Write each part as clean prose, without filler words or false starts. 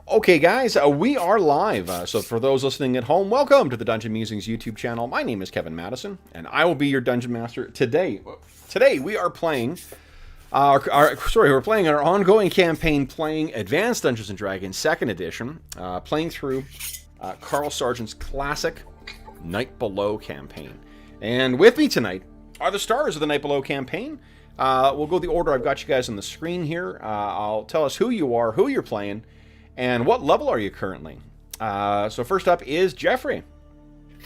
Okay, guys, we are live. So for those listening at home, welcome to the Dungeon Musings YouTube channel. My name is Kevin Madison, and I will be your Dungeon Master today. Today we are playing, we're playing our ongoing campaign, playing Advanced Dungeons & Dragons 2nd Edition, playing through Carl Sargent's classic Night Below campaign. And with me tonight are the stars of the Night Below campaign. We'll go the order I've got you guys on the screen here. I'll tell us who you are, who you're playing, and what level are you currently? So first up is Jeffrey. Hey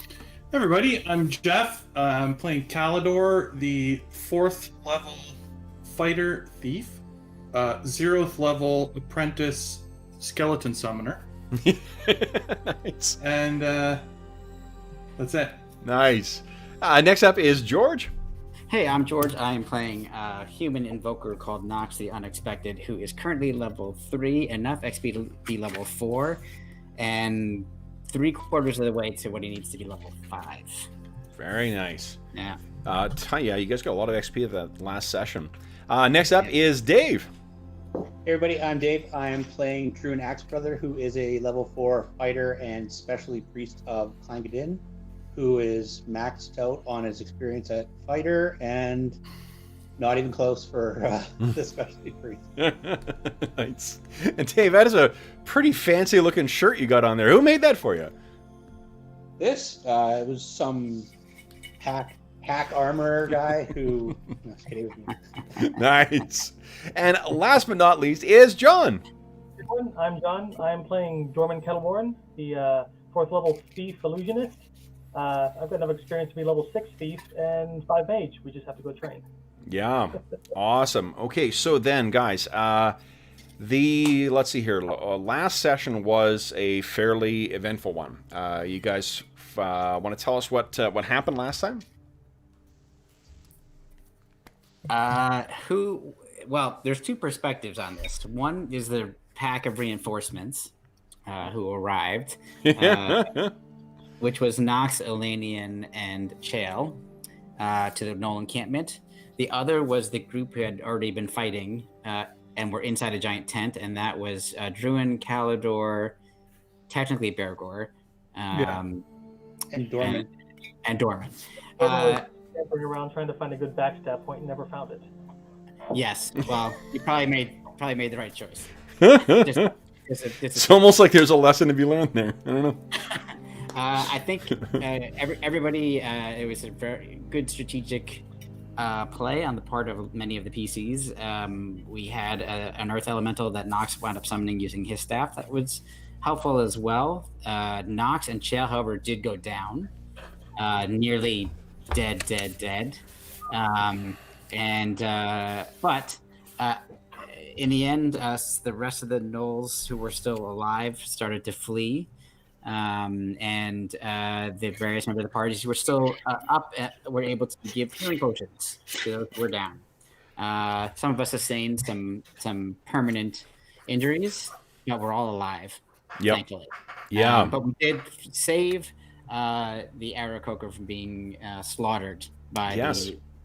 everybody, I'm Jeff. I'm playing Calidor, the 4th level fighter thief, 0th level apprentice skeleton summoner. Nice. And that's it. Nice. Next up is George. Hey, I'm George. I am playing a human invoker called Knox the Unexpected, who is currently level 3, enough XP to be level 4, and 3/4 of the way to what he needs to be level 5. Very nice. Yeah. Yeah, you guys got a lot of XP at that last session. Next up is Dave. Hey everybody, I'm Dave. I am playing Druin Axebrother, who is a level 4 fighter and specialty priest of Clangadin, who is maxed out on his experience at fighter and not even close for the specialty priest. Nice. And Dave, that is a pretty fancy looking shirt you got on there. Who made that for you? This it was some hack armor guy who. No, just kidding. Nice. And last but not least is John. Everyone, I'm John. I'm playing Dorman Kettleborn, the 4th level thief illusionist. I've got enough experience to be level 6 thief and 5 mage. We just have to go train. Yeah. Awesome. Okay, so then, guys, let's see here. Last session was a fairly eventful one. You guys want to tell us what happened last time? Well, there's two perspectives on this. One is the pack of reinforcements who arrived, which was Knox, Elanion, and Chael to the Knoll encampment. The other was the group who had already been fighting and were inside a giant tent, and that was Druin, Calidor, technically Bergour, And Dorman. and Dorman. Scampering around trying to find a good backstab point and never found it. Yes, well, you probably made the right choice. It's almost like there's a lesson to be learned there. I don't know. I think everybody, it was a very good strategic play on the part of many of the PCs. We had an Earth Elemental that Knox wound up summoning using his staff. That was helpful as well. Knox and Chael, however, did go down. Nearly dead. But in the end, the rest of the gnolls who were still alive started to flee. And the various members of the parties who were still up were able to give healing potions to those who were down. Some of us sustained some permanent injuries, but we're all alive, thankfully. Yeah. But we did save the Aarakocra from being slaughtered by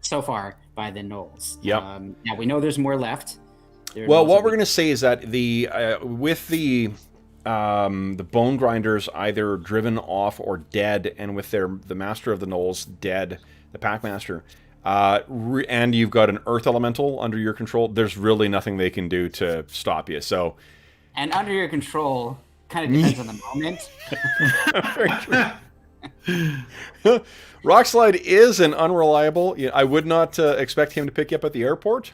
so far by the gnolls. Yep. Now we know there's more left. Well, what we're going to say is that with the bone grinders either driven off or dead, and with the master of the gnolls dead, the pack master, and you've got an earth elemental under your control, there's really nothing they can do to stop you. So, and under your control kind of depends on the moment. Very true. Rockslide is an unreliable. I would not expect him to pick you up at the airport.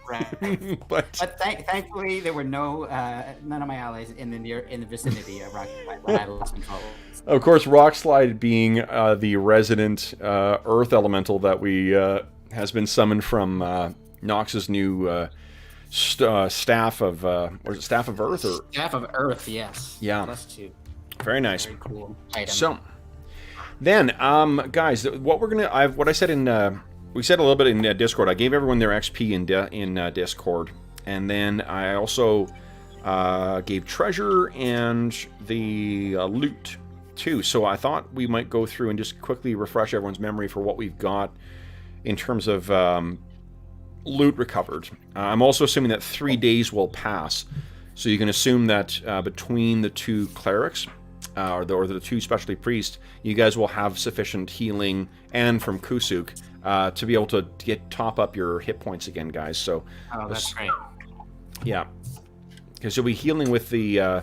Right. But thankfully, there were none of my allies in the vicinity of Rockslide when I lost control. Of course, Rockslide being the resident Earth Elemental that has been summoned from Knox's new staff of or is it Staff of Earth or Staff of Earth? Yes. Yeah. +2. Very nice. Very cool item. So, then, guys, what I said in. We said a little bit in Discord. I gave everyone their XP in Discord, and then I also gave treasure and the loot too. So I thought we might go through and just quickly refresh everyone's memory for what we've got in terms of loot recovered. I'm also assuming that 3 days will pass So you can assume that between the two clerics, or the two specialty priests, you guys will have sufficient healing, and from Kusuk, to be able to top up your hit points again, guys. So, that's great. Yeah, because you'll be healing with the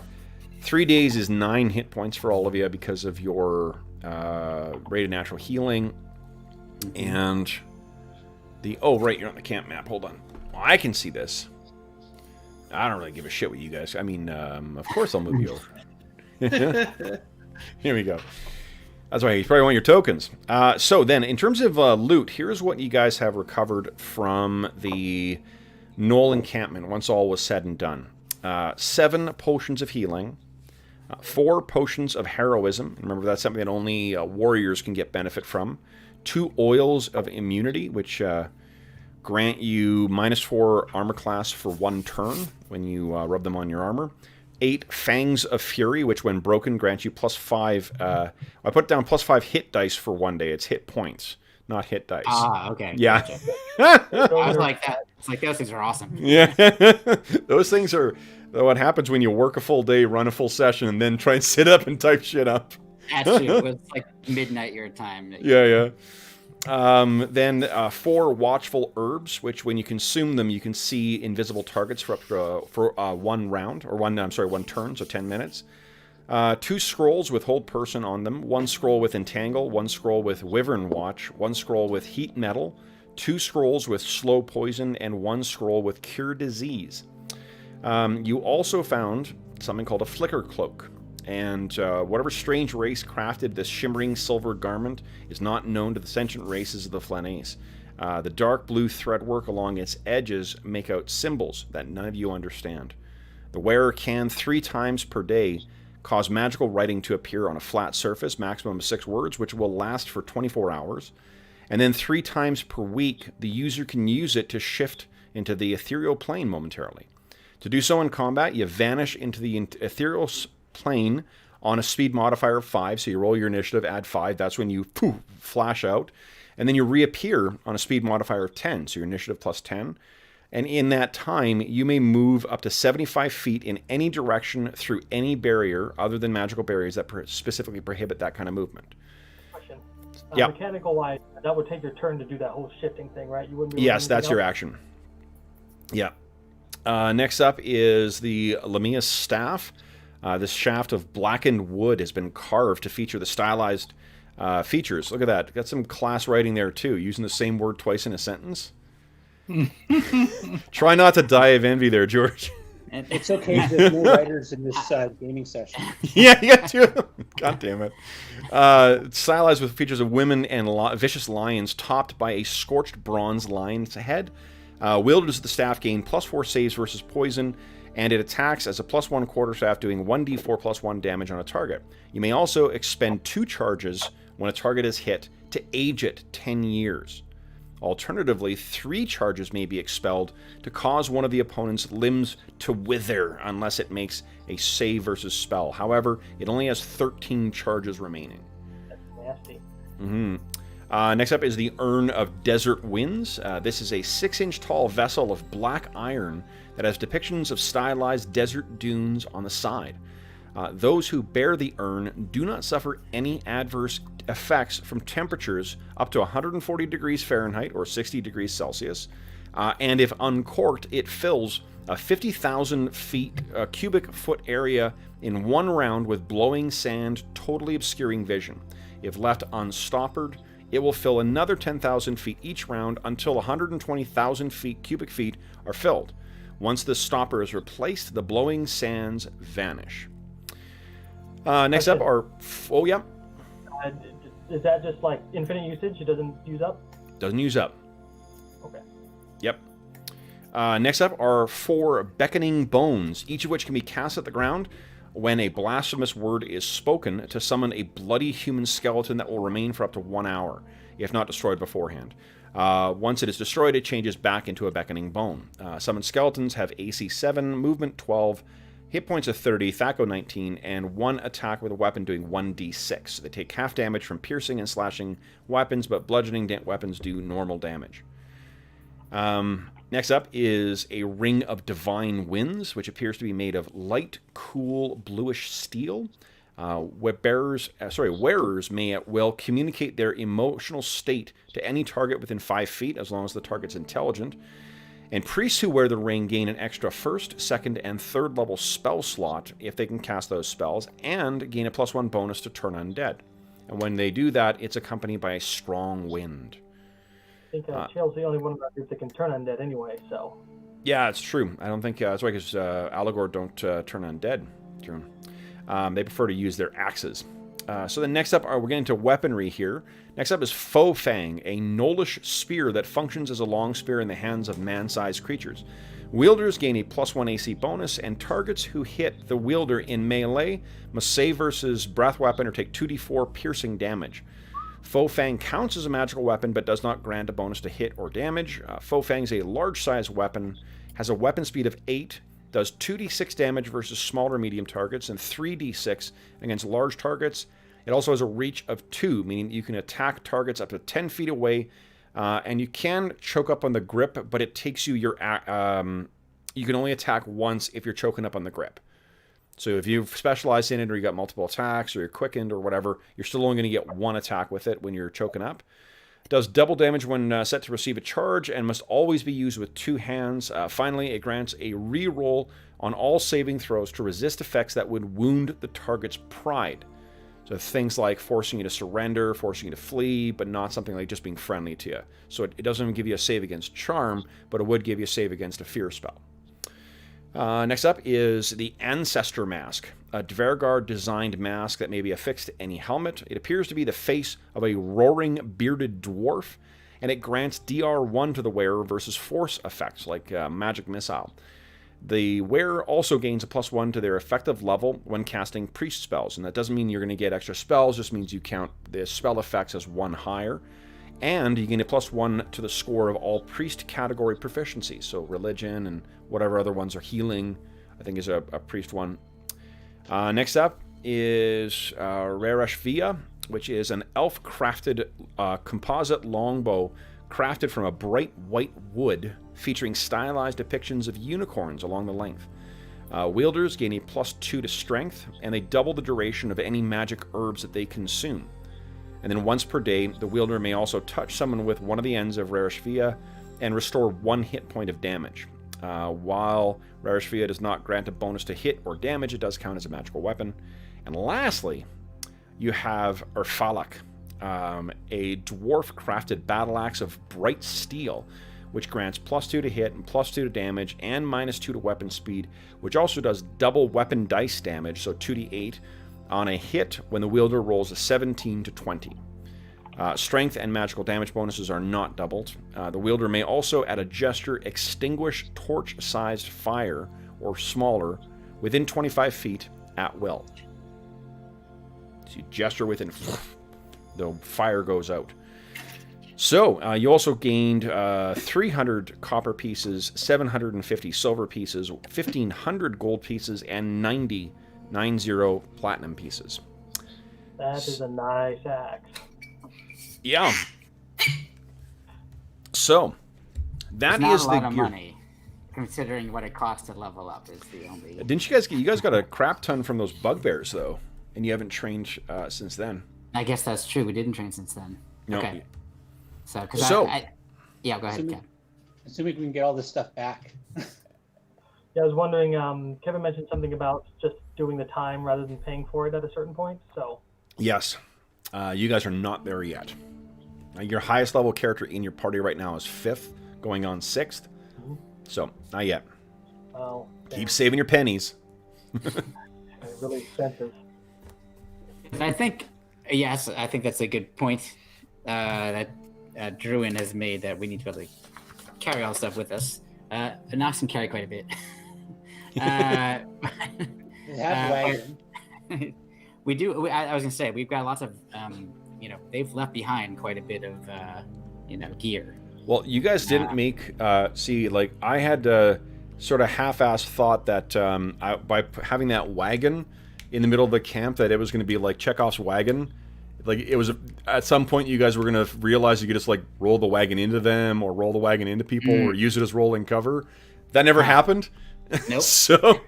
3 days is 9 hit points for all of you because of your rate of natural healing, and the right, you're on the camp map. Hold on, I can see this. I don't really give a shit what you guys. I mean, of course I'll move you over. Here we go. That's right. You probably want your tokens. So then, in terms of loot, here's what you guys have recovered from the Knoll encampment once all was said and done. 7 potions of healing, 4 potions of heroism. Remember, that's something that only warriors can get benefit from. 2 oils of immunity, which grant you -4 armor class for 1 turn when you rub them on your armor. 8 Fangs of Fury, which when broken grants you +5. I put down +5 hit dice for 1 day. It's hit points, not hit dice. Okay. Yeah. Gotcha. I was like that. It's like those things are awesome. Yeah. Those things are what happens when you work a full day, run a full session, and then try and sit up and type shit up. Actually, it was like midnight your time. Yeah. Then 4 watchful herbs, which when you consume them, you can see invisible targets for up to 1 round, or 1 turn, so 10 minutes. 2 scrolls with hold person on them, 1 scroll with entangle, 1 scroll with wyvern watch, 1 scroll with heat metal, 2 scrolls with slow poison, and 1 scroll with cure disease. You also found something called a flicker cloak. And whatever strange race crafted this shimmering silver garment is not known to the sentient races of the Flanace. The dark blue threadwork along its edges make out symbols that none of you understand. The wearer can 3 times per day cause magical writing to appear on a flat surface, maximum of 6 words, which will last for 24 hours. And then 3 times per week, the user can use it to shift into the ethereal plane momentarily. To do so in combat, you vanish into the ethereal plane on a speed modifier of 5, so you roll your initiative, add 5, that's when you flash out, and then you reappear on a speed modifier of 10, so your initiative plus 10, and in that time, you may move up to 75 feet in any direction through any barrier other than magical barriers that specifically prohibit that kind of movement. Question. Yeah. Mechanical-wise, that would take your turn to do that whole shifting thing, right? You wouldn't be able to Yes, do that's anything your else? action. Yeah. Next up is the Lamia's Staff. This shaft of blackened wood has been carved to feature the stylized features. Look at that. Got some class writing there, too, using the same word twice in a sentence. Try not to die of envy there, George. It's okay. There's no writers in this gaming session. Yeah, you got 2 of them. God damn it. Stylized with features of women and vicious lions topped by a scorched bronze lion's head. Wielders of the staff gain +4 saves versus poison, and it attacks as a +1 quarterstaff, doing 1d4 +1 damage on a target. You may also expend 2 charges when a target is hit to age it 10 years. Alternatively, 3 charges may be expelled to cause one of the opponent's limbs to wither unless it makes a save versus spell. However, it only has 13 charges remaining. That's nasty. Next up is the Urn of Desert Winds. This is a 6-inch tall vessel of black iron that has depictions of stylized desert dunes on the side. Those who bear the urn do not suffer any adverse effects from temperatures up to 140 degrees Fahrenheit or 60 degrees Celsius, and if uncorked, it fills a 50,000 cubic foot area in 1 round with blowing sand totally obscuring vision. If left unstoppered, it will fill another 10,000 feet each round until 120,000 cubic feet are filled. Once the stopper is replaced, the blowing sands vanish. Next up are... Oh, yeah. Is that just like infinite usage? It doesn't use up? Doesn't use up. Okay. Yep. Next up are 4 beckoning bones, each of which can be cast at the ground when a blasphemous word is spoken to summon a bloody human skeleton that will remain for up to 1 hour, if not destroyed beforehand. Once it is destroyed, it changes back into a beckoning bone. Summoned skeletons have AC 7, movement 12, hit points of 30, THAC0 19, and 1 attack with a weapon doing 1d6. They take half damage from piercing and slashing weapons, but bludgeoning weapons do normal damage. Next up is a Ring of Divine Winds, which appears to be made of light, cool, bluish steel. Wearers may at will communicate their emotional state to any target within 5 feet, as long as the target's intelligent. And priests who wear the ring gain an extra 1st, 2nd, and 3rd level spell slot if they can cast those spells, and gain a +1 bonus to turn undead. And when they do that, it's accompanied by a strong wind. I think Chill's the only one of our group that can turn undead anyway, so... Yeah, it's true. I don't think... that's why, because Allegor don't turn undead. True. They prefer to use their axes. So then next up, we're getting into weaponry here. Next up is Faux Fang, a gnollish spear that functions as a long spear in the hands of man-sized creatures. Wielders gain a +1 AC bonus, and targets who hit the wielder in melee must save versus breath weapon or take 2d4 piercing damage. Faux Fang counts as a magical weapon, but does not grant a bonus to hit or damage. Faux Fang is a large-sized weapon, has a weapon speed of 8, does 2d6 damage versus small or medium targets, and 3d6 against large targets. It also has a reach of 2, meaning you can attack targets up to 10 feet away, and you can choke up on the grip, but it takes you your... you can only attack once if you're choking up on the grip. So if you've specialized in it, or you got multiple attacks, or you're quickened, or whatever, you're still only going to get 1 attack with it when you're choking up. It does double damage when set to receive a charge, and must always be used with 2 hands. Finally, it grants a reroll on all saving throws to resist effects that would wound the target's pride. So things like forcing you to surrender, forcing you to flee, but not something like just being friendly to you. So it doesn't even give you a save against charm, but it would give you a save against a fear spell. Next up is the Ancestor Mask, a Dvergar-designed mask that may be affixed to any helmet. It appears to be the face of a roaring, bearded dwarf, and it grants DR1 to the wearer versus force effects, like Magic Missile. The wearer also gains a +1 to their effective level when casting priest spells, and that doesn't mean you're going to get extra spells, just means you count the spell effects as 1 higher, and you gain a +1 to the score of all priest category proficiencies, so religion and whatever other ones are healing, I think is a priest one. Next up is Rereshvia, which is an elf-crafted composite longbow crafted from a bright white wood, featuring stylized depictions of unicorns along the length. Wielders gain a +2 to strength, and they double the duration of any magic herbs that they consume. And then once per day, the wielder may also touch someone with one of the ends of Rereshvia and restore 1 hit point of damage. While Rereshvia does not grant a bonus to hit or damage, it does count as a magical weapon. And lastly, you have Urfalak, a dwarf-crafted battle axe of bright steel, which grants +2 to hit and +2 to damage and -2 to weapon speed, which also does double weapon dice damage, so 2d8, on a hit when the wielder rolls a 17 to 20. Strength and magical damage bonuses are not doubled. The wielder may also, at a gesture, extinguish torch-sized fire, or smaller, within 25 feet at will. So you gesture within... the fire goes out. So, you also gained 300 copper pieces, 750 silver pieces, 1,500 gold pieces, and 90 platinum pieces. That is a nice axe. Yeah. So, that it's is not a the lot of gear. money, considering what it costs to level up. Is the only. Didn't you guys got a crap ton from those bugbears though, and you haven't trained since then. I guess that's true. We didn't train since then. No. Okay. So, yeah, go ahead, Ken. Assuming we can get all this stuff back. Yeah, I was wondering, Kevin mentioned something about just doing the time rather than paying for it at a certain point, so... Yes. You guys are not there yet. Your highest level character in your party right now is 5th, going on 6th. Mm-hmm. So, not yet. Oh, Keep saving your pennies. really expensive. I think, yes, I think that's a good point that Druin has made, that we need to be able to carry all stuff with us. Knox can carry quite a bit. We do. I was gonna say we've got lots of, they've left behind quite a bit of, gear. Well, you guys didn't make. I had sort of half-assed thought that by having that wagon in the middle of the camp, that it was going to be like Chekhov's wagon, Like, it was at some point you guys were gonna realize you could just like roll the wagon into them, or roll the wagon into people, or use it as rolling cover. That never happened. Nope. So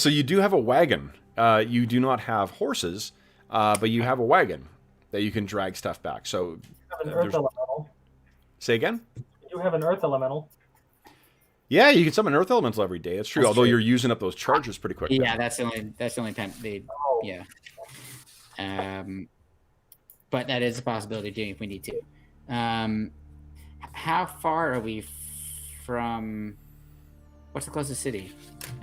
you do have a wagon. You do not have horses, but you have a wagon that you can drag stuff back. So You have an earth elemental. say again. You have an earth elemental. Yeah, you can summon earth elemental every day. It's true. That's Although true. you're using up those charges pretty quick. Yeah, then. that's the only time they. Oh. Yeah. But that is a possibility too if we need to. How far are we from? What's the closest city?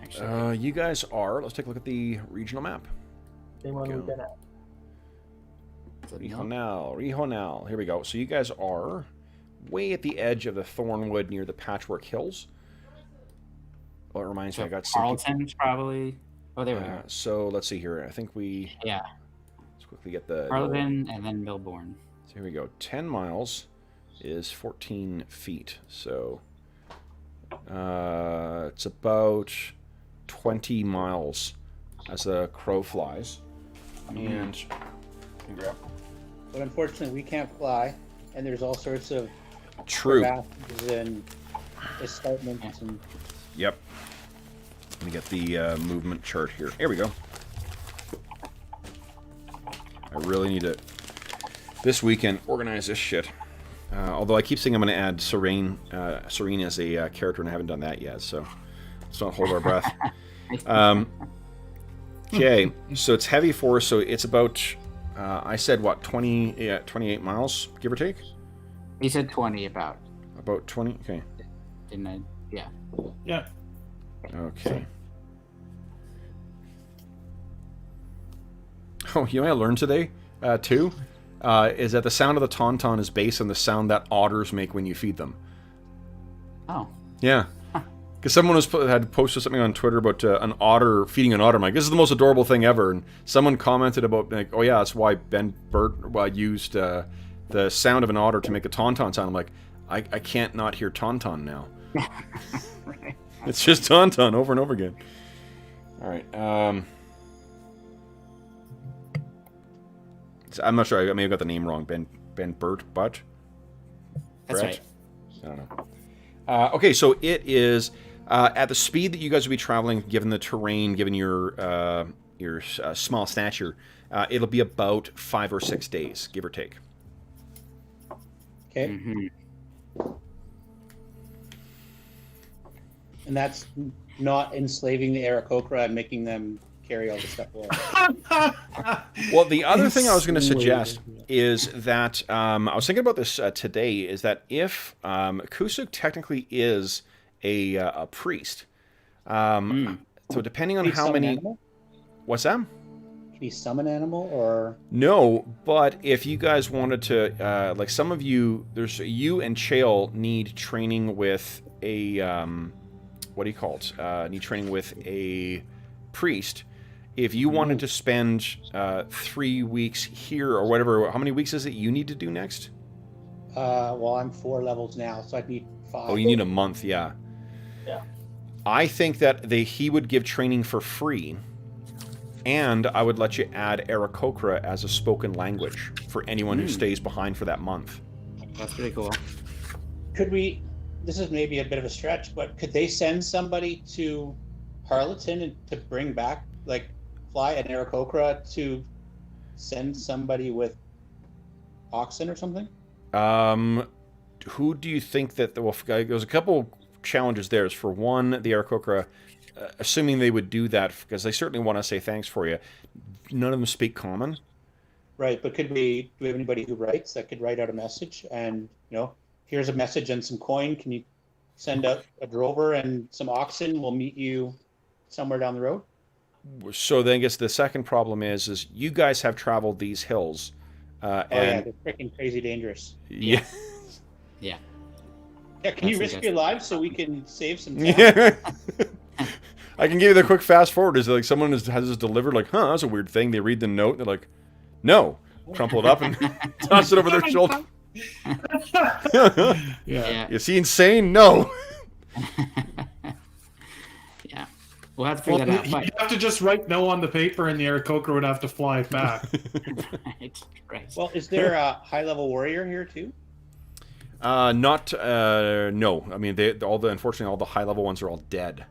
Actually, You guys are. Let's take a look at the regional map. Same one Go. we've been at. Rihonal. Here we go. So you guys are way at the edge of the Thornwood near the Patchwork Hills. Oh, it reminds me, I got some. Carlton's probably. Oh, there we go. So let's see here. I think Yeah, let's quickly get the. Arlen and then Milbourne. So here we go. 10 miles is 14 feet. So it's about 20 miles as a crow flies. And But unfortunately, we can't fly, and there's all sorts of true. crevasses and escarpments and Yep. Let me get the movement chart here. Here we go. I really need to, this weekend, organize this shit. Although I keep saying I'm going to add Serene as a character, and I haven't done that yet, so let's not hold our breath. Okay, so it's heavy force, so it's about, I said, what, 28 miles, give or take? He said 20 about. About 20? Okay. Didn't I? Yeah. Yeah. Okay. Oh, you know what I learned today, too? Is that the sound of the tauntaun is based on the sound that otters make when you feed them. Oh. Yeah. Because someone had posted something on Twitter about an otter, feeding an otter. I'm like, this is the most adorable thing ever. And someone commented about, like, oh yeah, that's why Ben Burt used the sound of an otter to make a tauntaun sound. I'm like, I can't not hear tauntaun now. Right. It's just tauntaun over and over again. All right. So I'm not sure. I may have got the name wrong. Ben Burt, but That's Brett? right. I don't know. Okay, so it is at the speed that you guys will be traveling, given the terrain, given your small stature. It'll be about 5 or 6 days, give or take. okay. Mm-hmm. And that's not enslaving the Aarakocra and making them carry all the stuff away. Well, the other thing I was going to suggest is that I was thinking about this today. Is that if Kusuk technically is a priest, so depending on Can he how summon many, animal? what's that? Can he summon animal or? No, but if you guys wanted to, like some of you, you and Chael need training with a what do you call it? Need training with a priest. If you wanted to spend 3 weeks here or whatever, how many weeks is it you need to do next? Well, I'm 4 levels now, so I'd need 5. Oh, you need a month, yeah. Yeah. I think that he would give training for free, and I would let you add Aarakocra as a spoken language for anyone who stays behind for that month. That's pretty cool. Could we? This is maybe a bit of a stretch, but could they send somebody to Harleton and to bring back, like, fly an Aarakocra to send somebody with oxen or something? Who do you think that... Well, there's a couple challenges there. For one, the Aarakocra, assuming they would do that, because they certainly want to say thanks for you, none of them speak common. Right, but do we have anybody who writes that could write out a message and, here's a message and some coin. Can you send out a drover and some oxen? We'll meet you somewhere down the road. So then I guess the second problem is you guys have traveled these hills. Yeah, they're freaking crazy dangerous. Yeah. Yeah. Yeah, can you That's risk your lives so we can save some time? Yeah. I can give you the quick fast forward. Is like someone has this delivered, like, that's a weird thing. They read the note, and they're like, no. Crumple it up and toss it over their shoulder. Yeah. Is he insane? No. Yeah. We'll have to figure that out. You'd have to just write no on the paper, and the Aarakocra would have to fly back. Right. Well, is there a high-level warrior here too? No. I mean, unfortunately, all the high-level ones are all dead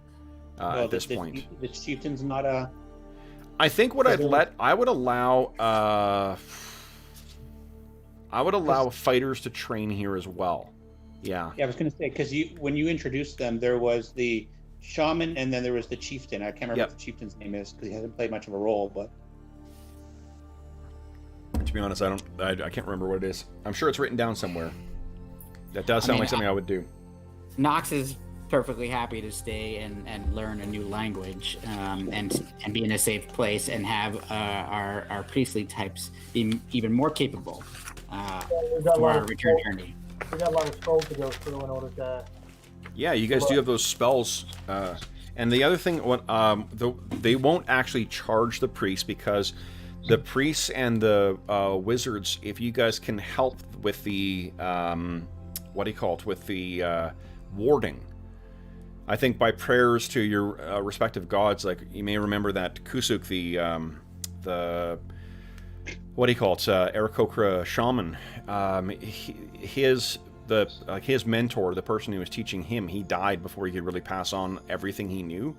at this point. The chieftain's not a... I think what I would allow fighters to train here as well. Yeah. Yeah, I was going to say, because when you introduced them, there was the shaman, and then there was the chieftain. I can't remember what the chieftain's name is, because he hasn't played much of a role, but... To be honest, I can't remember what it is. I'm sure it's written down somewhere. That does sound like something I would do. Knox is perfectly happy to stay and learn a new language, and be in a safe place, and have our priestly types be even more capable for our return journey. We got a lot of scrolls to go through in order to... Yeah, you guys do have those spells. And the other thing, they won't actually charge the priests, because the priests and the wizards, if you guys can help with the, with the warding, I think by prayers to your respective gods, like you may remember that Kusuk, the Aarakocra shaman, his mentor, the person who was teaching him, he died before he could really pass on everything he knew.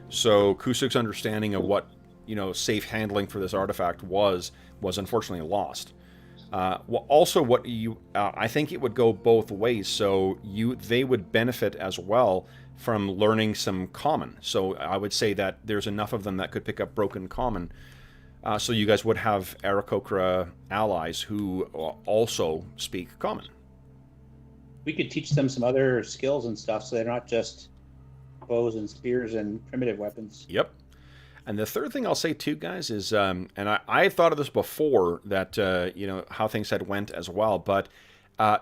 So Kusuk's understanding of what, safe handling for this artifact was unfortunately lost. I think it would go both ways. So they would benefit as well from learning some common. So I would say that there's enough of them that could pick up broken common. So you guys would have Aarakocra allies who also speak common. We could teach them some other skills and stuff, so they're not just bows and spears and primitive weapons. Yep. And the third thing I'll say too, guys, is, and I thought of this before, that, how things had went as well, but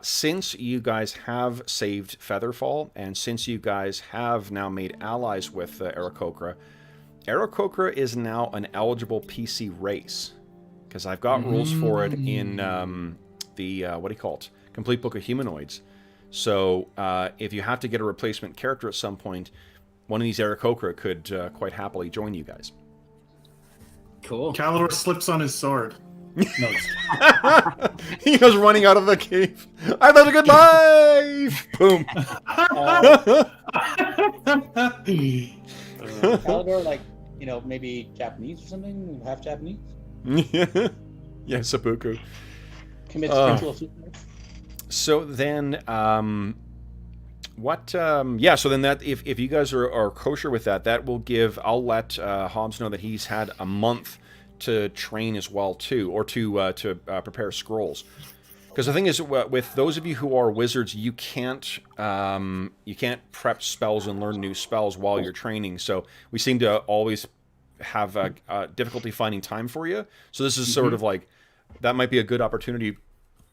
since you guys have saved Featherfall, and since you guys have now made allies with Aarakocra, Aarakocra is now an eligible PC race, because I've got rules for it in Complete Book of Humanoids. So if you have to get a replacement character at some point, one of these Aarakocra could quite happily join you guys. Cool. Kalidor slips on his sword. No, he goes running out of the cave. I've had a good life! Boom. Kalidor, maybe Japanese or something? Half Japanese? Yeah, seppuku. Commits ritual suicide. So then, so then that, if you guys are kosher with that, that will I'll let Hobbs know that he's had a month to train as well too, or to prepare scrolls. Because the thing is, with those of you who are wizards, you can't prep spells and learn new spells while you're training. So we seem to always have difficulty finding time for you. So this is sort of like, that might be a good opportunity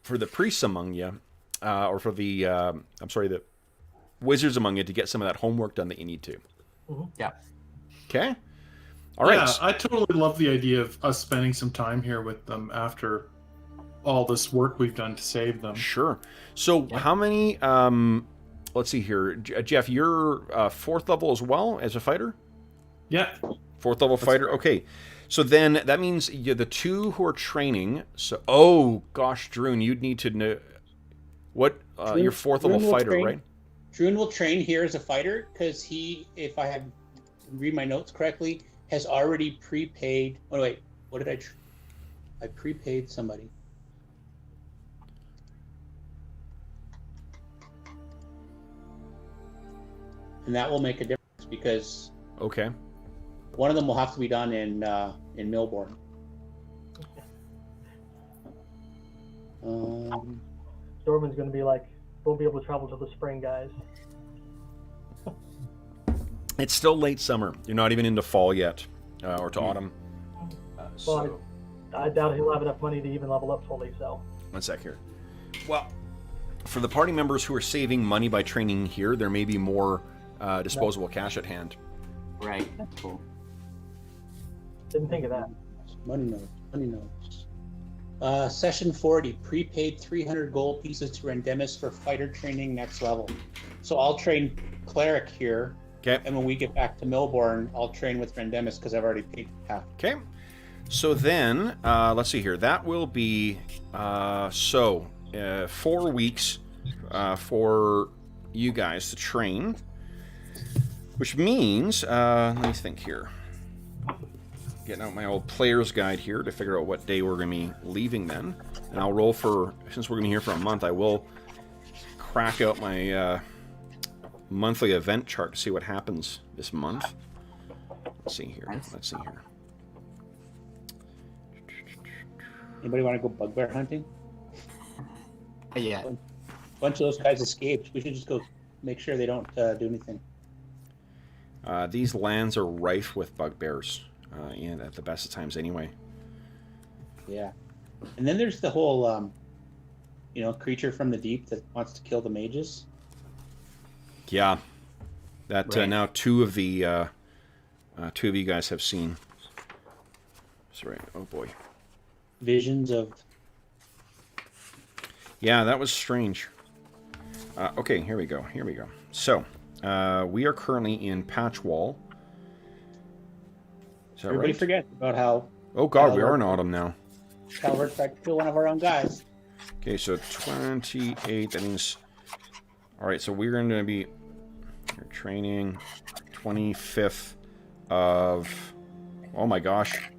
for the priests among you, or for the the wizards among you, to get some of that homework done that you need to. Yeah. Okay. All right. Yeah, I totally love the idea of us spending some time here with them after all this work we've done to save them. Sure. So how many? Let's see here, Jeff. You're 4th level as well as a fighter. Yeah. 4th level fighter. Okay. So then that means the two who are training. So, oh gosh, Druin, you'd need to know what your 4th level fighter, right? Druin will train here as a fighter because he, if I read my notes correctly, has already prepaid. Oh wait, what did I prepaid somebody. And that will make a difference because one of them will have to be done in Millborn. Dorman's going to be like, we'll be able to travel till the spring, guys. It's still late summer. You're not even into fall yet, or to autumn. Well, I doubt he'll have enough money to even level up fully, so. One sec here. Well, for the party members who are saving money by training here, there may be more disposable cash at hand. Right. That's cool. Didn't think of that. Money notes. Session 40, prepaid 300 gold pieces to Rendemus for fighter training next level. So I'll train cleric here, Okay. And when we get back to Melbourne, I'll train with Randemus because I've already paid half. Okay. So then, let's see here. That will be 4 weeks for you guys to train, which means let me think here. Getting out my old player's guide here to figure out what day we're going to be leaving then. And I'll roll for, since we're going to be here for a month, I will crack out my monthly event chart to see what happens this month. Let's see here. Let's see here. Anybody want to go bugbear hunting? Yeah. A bunch of those guys escaped. We should just go make sure they don't do anything. These lands are rife with bugbears, and at the best of times anyway. Yeah. And then there's the whole, creature from the deep that wants to kill the mages. Yeah. That Right. now two of you guys have seen. Sorry. Oh boy. Visions of... Yeah, that was strange. Okay, here we go. Here we go. So, we are currently in Patchwall. Is that Everybody right? forget about how Oh god, we are in autumn now. Calvert tried to kill one of our own guys. Okay, so 28, that means... Alright, so we're going to be... You're training 25th of... Oh my gosh.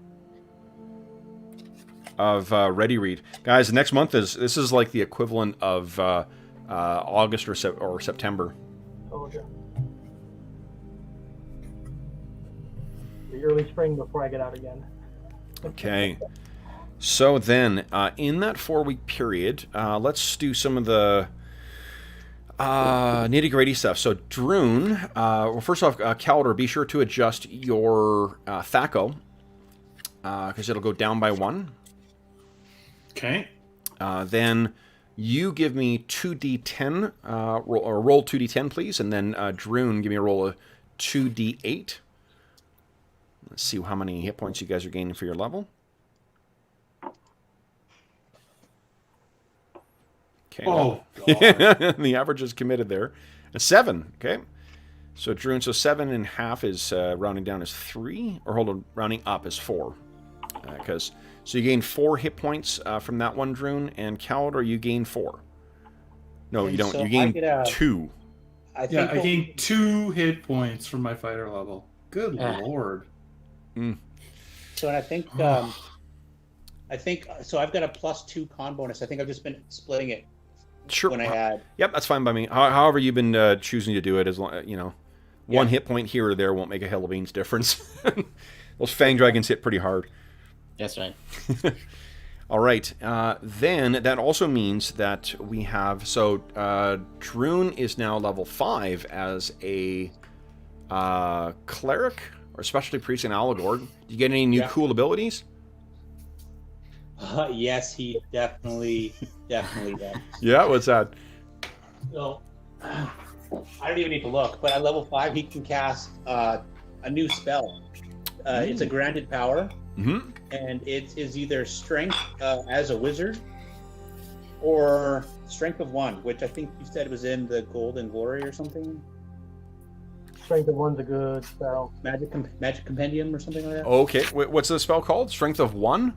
Of Ready Read. Guys, next month this is like the equivalent of August or September. Oh, okay. The early spring before I get out again. Okay. So then, in that 4-week period, let's do some of the nitty-gritty stuff. So, Druin, well, first off, Calder, be sure to adjust your THAC0, because it'll go down by 1. Okay. Then you give me 2d10, roll 2d10, please, and then Druin, give me a roll of 2d8. Let's see how many hit points you guys are gaining for your level. Okay. Oh, God. The average is committed there. A 7, okay. So Druin, so 7.5 is rounding down as 3, or hold on, rounding up is 4. So you gain 4 hit points from that one, Druin, and Calder, you gain 4. No, And you don't. so You gain I get 2. I think Yeah, I we'll- gained 2 hit points from my fighter level. Good lord. So, and I think so. I've got a +2 con bonus. I think I've just been splitting it Sure. when I had. Yep, that's fine by me. However you've been choosing to do it, as long, one hit point here or there won't make a hell of beans difference. Those Fang Dragons hit pretty hard. That's right. All right. Then that also means that we have... So, Druin is now level 5 as a cleric or specialty priest in Allegor. Do you get any new cool abilities? Yes, he definitely does. Yeah, what's that? So, I don't even need to look, but at level 5, he can cast a new spell. It's a granted power, and it is either strength as a wizard or strength of 1, which I think you said was in the Golden Glory or something. Strength of 1's a good spell. Magic Compendium or something like that. Okay. What's the spell called? Strength of 1?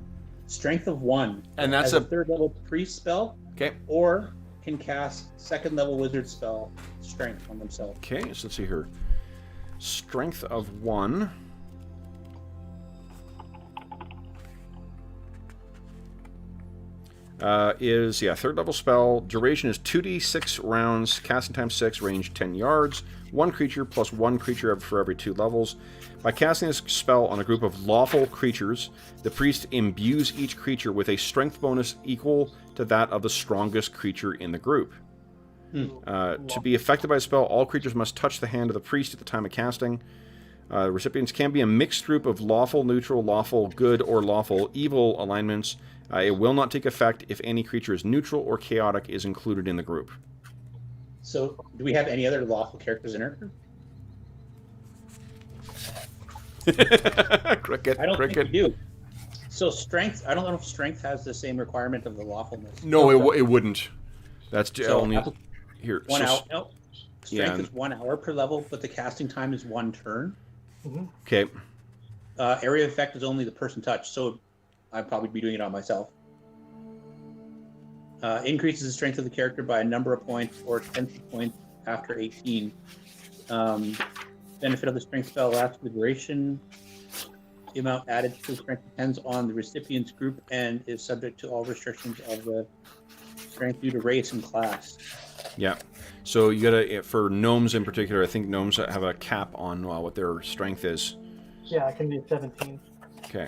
Strength of 1. And that's as a 3rd level priest spell. Okay. Or can cast 2nd level wizard spell strength on themselves. Okay, so let's see here. Strength of 1. Is 3rd level spell. Duration is 2d6 rounds. Casting time 6. Range 10 yards. 1 creature plus 1 creature for every 2 levels. By casting this spell on a group of lawful creatures, the priest imbues each creature with a strength bonus equal to that of the strongest creature in the group. To be affected by a spell, all creatures must touch the hand of the priest at the time of casting. Recipients can be a mixed group of lawful, neutral, lawful, good, or lawful evil alignments. It will not take effect if any creature is neutral or chaotic is included in the group. So, do we have any other lawful characters in our group? Cricket. I don't cricket. think we do. So strength, I don't know if strength has the same requirement of the lawfulness. No, it wouldn't. That's So, only here. One So, out. Nope. Strength is 1 hour per level, but the casting time is 1 turn. Okay. Area of effect is only the person touched, so I'd probably be doing it on myself. Increases the strength of the character by a number of points or 10 points after 18. Benefit of the strength spell lasts the duration. The amount added to the strength depends on the recipient's group and is subject to all restrictions of the strength due to race and class. Yeah. So you gotta, for gnomes in particular, I think gnomes have a cap on what their strength is. Yeah, it can be 17. Okay.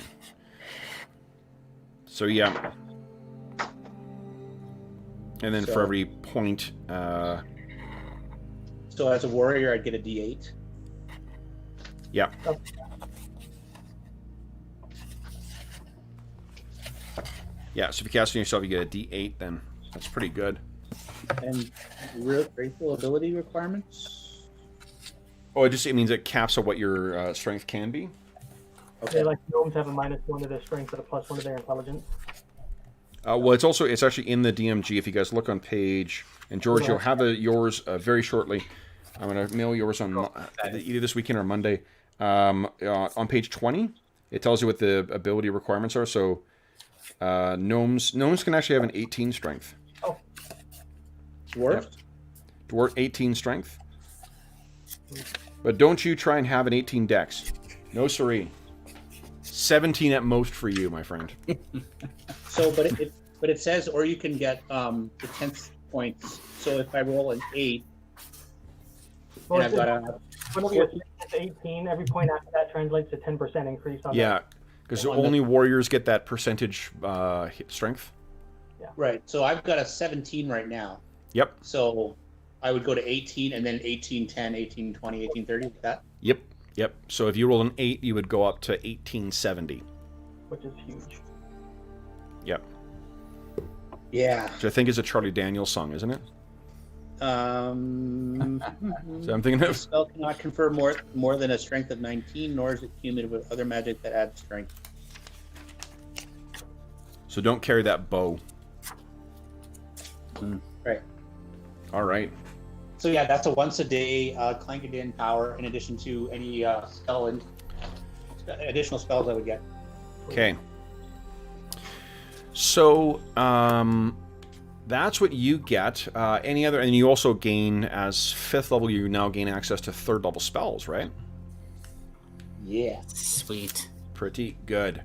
So yeah. And then for every point... So as a warrior, I'd get a D8. Yeah. Oh. Yeah, so if you cast on yourself, you get a D8, then that's pretty good. And racial ability requirements? Oh, it means it caps at what your strength can be? Okay. Yeah, like gnomes have a -1 to their strength and a +1 to their intelligence. Well, it's actually in the DMG. If you guys look on page, and George, you'll have yours very shortly. I'm going to mail yours on either this weekend or Monday. On page 20, it tells you what the ability requirements are. So gnomes can actually have an 18 strength. Oh. Dwarf? Yep. Dwarf 18 strength. But don't you try and have an 18 dex. No siree. 17 at most for you, my friend. So, but it says, or you can get the 10th points. So if I roll an 8, Well, and I've got a... Whenever you're 18, every point after that translates to 10% increase on Yeah, because only warriors get that percentage strength. Yeah. Right, so I've got a 17 right now. Yep. So I would go to 18 and then 18, 10, 18, 20, 18, 30, like that? Yep. So if you roll an 8, you would go up to 1870. which is huge. Yep. Yeah. Which I think is a Charlie Daniels song, isn't it? So I'm thinking The of... spell cannot confer more than a strength of 19, nor is it cumulative with other magic that adds strength. So don't carry that bow. Right. All right. So yeah, that's a once a day Clankadin power in addition to any spell and additional spells I would get. Okay. So that's what you get. Any other, and you also gain, as 5th level, you now gain access to 3rd level spells, right? Yeah. Sweet. Pretty good.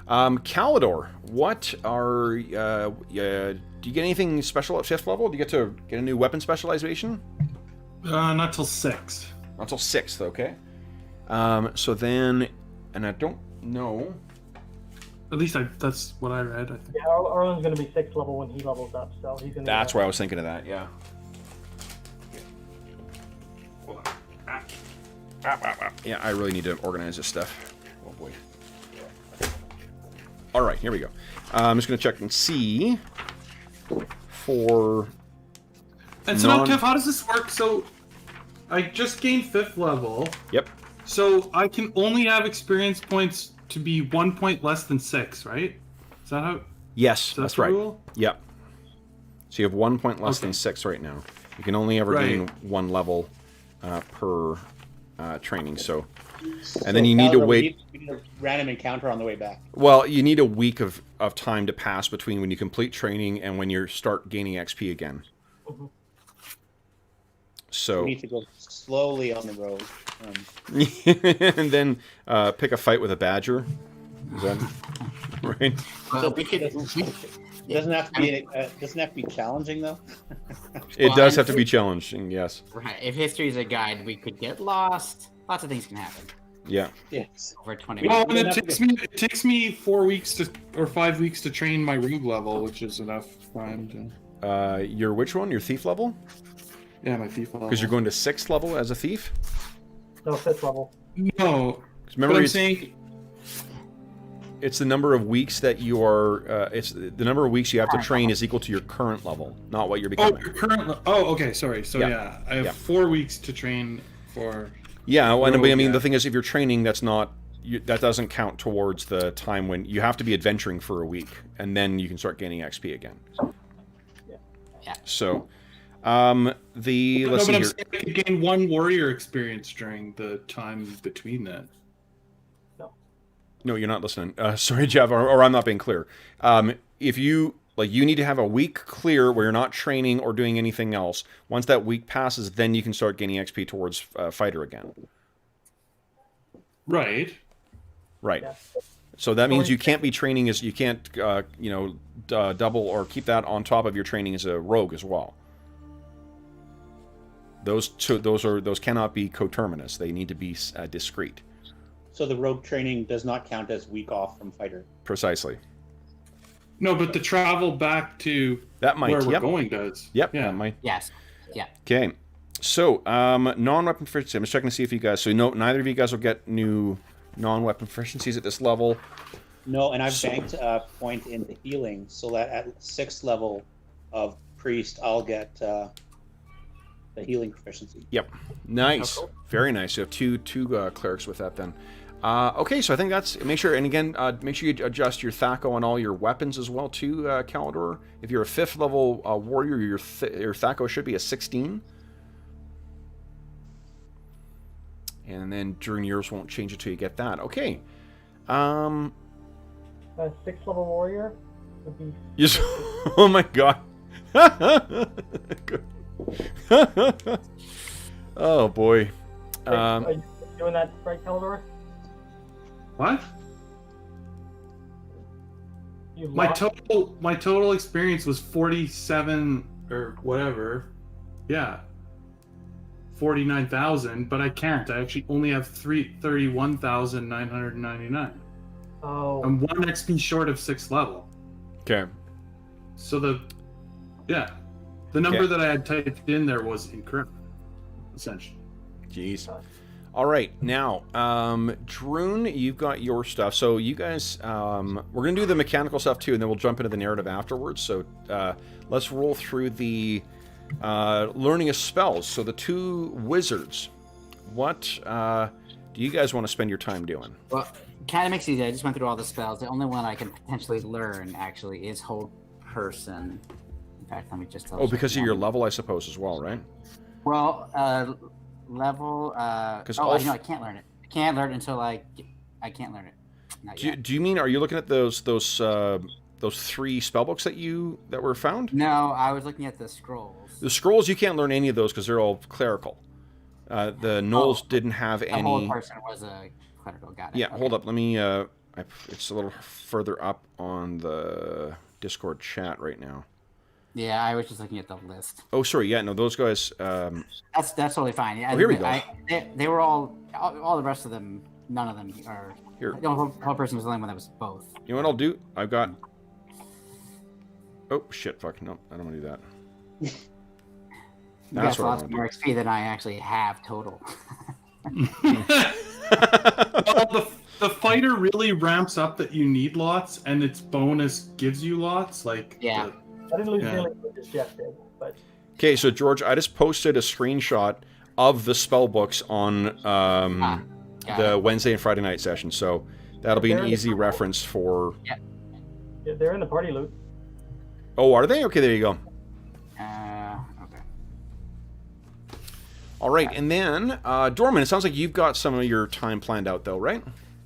Calidor, what are do you get anything special at 5th level? Do you get to get a new weapon specialization? Not till 6. Not till 6th, okay. So then, and I don't know. At least that's what I read, I think. Yeah, Arlen's going to be 6th level when he levels up, so he's going to... That's why I was thinking of that, yeah. Yeah, I really need to organize this stuff. Oh boy. All right, here we go. I'm just going to check and see for... And so now, Kev, how does this work? So, I just gained 5th level. Yep. So, I can only have experience points to be 1 point less than 6, right? Is that how... Yes, that's right. Rule? Yep. So you have 1 point less than 6 right now. You can only ever gain 1 level per training, so... And then you need to wait... We need a random encounter on the way back. Well, you need a week of time to pass between when you complete training and when you start gaining XP again. Mhm. So... We need to go slowly on the road. And then pick a fight with a badger. Is that right? Well, we could... Doesn't have to be challenging though. It does have to be challenging, yes. Right. If history is a guide, we could get lost. Lots of things can happen. Yeah. Yes. Over 20 Well, minutes. and it takes me 4 weeks or 5 weeks to train my rogue level, which is enough time to... Your which one? Your thief level? Yeah, my thief level. Because you're going to 6th level as a thief? No, 5th level. No. Remember, But I'm it's, saying... it's the number of weeks that you are... it's the number of weeks you have to train is equal to your current level, not what you're Oh, becoming. your current... Oh, okay, sorry. So, yeah, I have 4 weeks to train for... Yeah, well, I mean, yeah. the thing is, if you're training, that's not... that doesn't count towards the time when... You have to be adventuring for a week, and then you can start gaining XP again. Yeah. So... Let's but see I'm here. saying I could gain 1 warrior experience during the time between that. No, you're not listening. Sorry, Jeff, or I'm not being clear. If you you need to have a week clear where you're not training or doing anything else. Once that week passes, then you can start gaining XP towards fighter again. Right. Right. Yeah. So that means you can't be training as you can't double or keep that on top of your training as a rogue as well. Those cannot be coterminous. They need to be discrete. So the rogue training does not count as week off from fighter. Precisely. No, but the travel back to That might. where we're Yep. going does. Yep. Yeah. That might. Yes. Yeah. Okay. So non-weapon proficiency. I'm just checking to see if you guys. So neither of you guys will get new non-weapon proficiencies at this level. No, and I've banked a point into healing so that at 6th level of priest, I'll get the healing proficiency. Yep. Nice. Oh, cool. Very nice. You have two clerics with that then. Okay, so I think that's... Make sure, and again, make sure you adjust your THAC0 on all your weapons as well, too, Calidor. If you're a 5th level warrior, your THAC0 should be a 16. And then during yours won't change until you get that. Okay. 6th level warrior would be. Yes. Oh my god. Oh boy. Are you doing that right, Calidor? What? You My lost- total experience was 47 or whatever. Yeah. 49,000, but I can't. I actually only have 31,999. Oh. I'm 1 XP short of 6th level. Okay. So the number Okay. that I had typed in there was incorrect, essentially. Jeez. All right, now, Druin, you've got your stuff. So you guys, we're going to do the mechanical stuff too, and then we'll jump into the narrative afterwards. So let's roll through the learning of spells. So the 2 wizards, what do you guys want to spend your time doing? Well, kind of makes it easy. I just went through all the spells. The only one I can potentially learn actually is Hold Person. In fact, let me just. Oh, because of your level, I suppose, as well, right? Well, level. I can't learn it. I can't learn it until I can't learn it. Not yet. Do you mean? Are you looking at those 3 spellbooks that were found? No, I was looking at the scrolls. The scrolls, you can't learn any of those because they're all clerical. The Knolls didn't have The any. Hold Person was a clerical. Got it. Yeah, Okay. hold up. Let me. It's a little further up on the Discord chat right now. Yeah, I was just looking at the list. Oh, sorry. Yeah, no, those guys. That's totally fine. Yeah, Oh, here we go. They were all the rest of them. None of them are. Here. The Hold Person was the only one that was both. You know what I'll do? I've got. Oh shit! Fuck no! I don't want to do that. You That's got what I lots want to more do. XP than I actually have total. Well, the fighter really ramps up that you need lots, and its bonus gives you lots. Like Yeah. I didn't lose Yeah. nearly as much as Jeff did, but Okay, so George, I just posted a screenshot of the spell books on Got the it. Wednesday and Friday night session, so that'll be an They're- easy reference for. yeah, they're in the party loot. Oh, are they? Okay, there you go. Okay. All right, and then Dorman, it sounds like you've got some of your time planned out, though, right?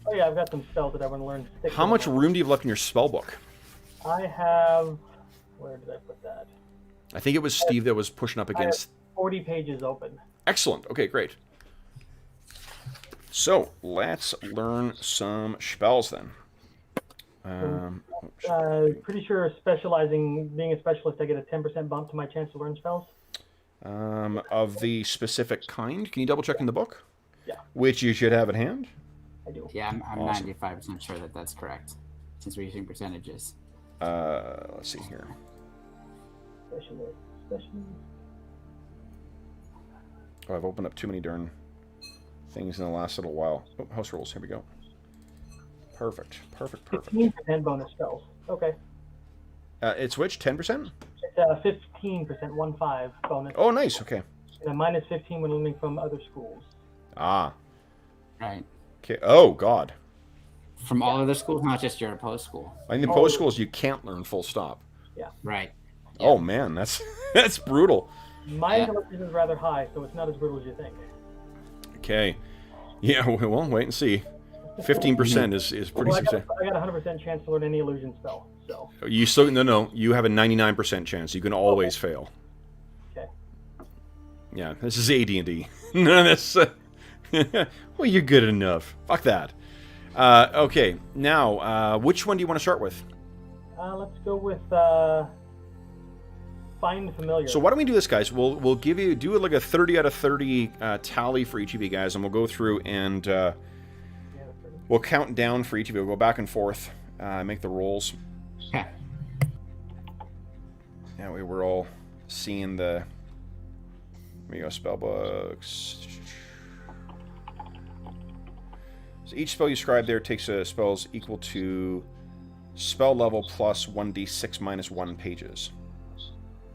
Oh yeah, I've got some spells that I want to learn. How much room do you have left in your spell book? I have. Where did I put that? I think it was Steve that was pushing up I have against. 40 pages open. Excellent. Okay, great. So let's learn some spells then. Pretty sure being a specialist, I get a 10% bump to my chance to learn spells. Of the specific kind. Can you double check in the book? Yeah. Which you should have at hand. I do. Yeah, I'm Awesome. 95% sure that that's correct, since we're using percentages. Let's see here. Specialist. Oh, I've opened up too many darn things in the last little while. Oh, house rules. Here we go. Perfect. 15% bonus spells. Okay. It's which? 10%? It's 15%, 1/5 bonus. Oh, nice. Okay. And a minus 15 when learning from other schools. Ah. Right. Okay. Oh, God. From all other schools, not just your post school. I think in post schools you can't learn full stop. Right. Oh man, that's that's brutal. My intelligence is rather high, so it's not as brutal as you think. Okay. Yeah, well, wait and see. 15% is pretty substantial. I got a 100% chance to learn any illusion spell. So No. You have a 99% chance. You can always fail. okay. Yeah, this is AD&D. None of this. Well, you're good enough. Fuck that. Okay, now, which one do you want to start with? Let's go with find familiar. So why don't we do this, guys? We'll do like a 30 out of 30 tally for each of you guys, and we'll go through and we'll count down for each of you. We'll go back and forth, make the rolls. Okay. That way we're all seeing the... Here we go, spell books. So each spell you scribe there takes spells equal to spell level plus 1d6 minus 1 pages.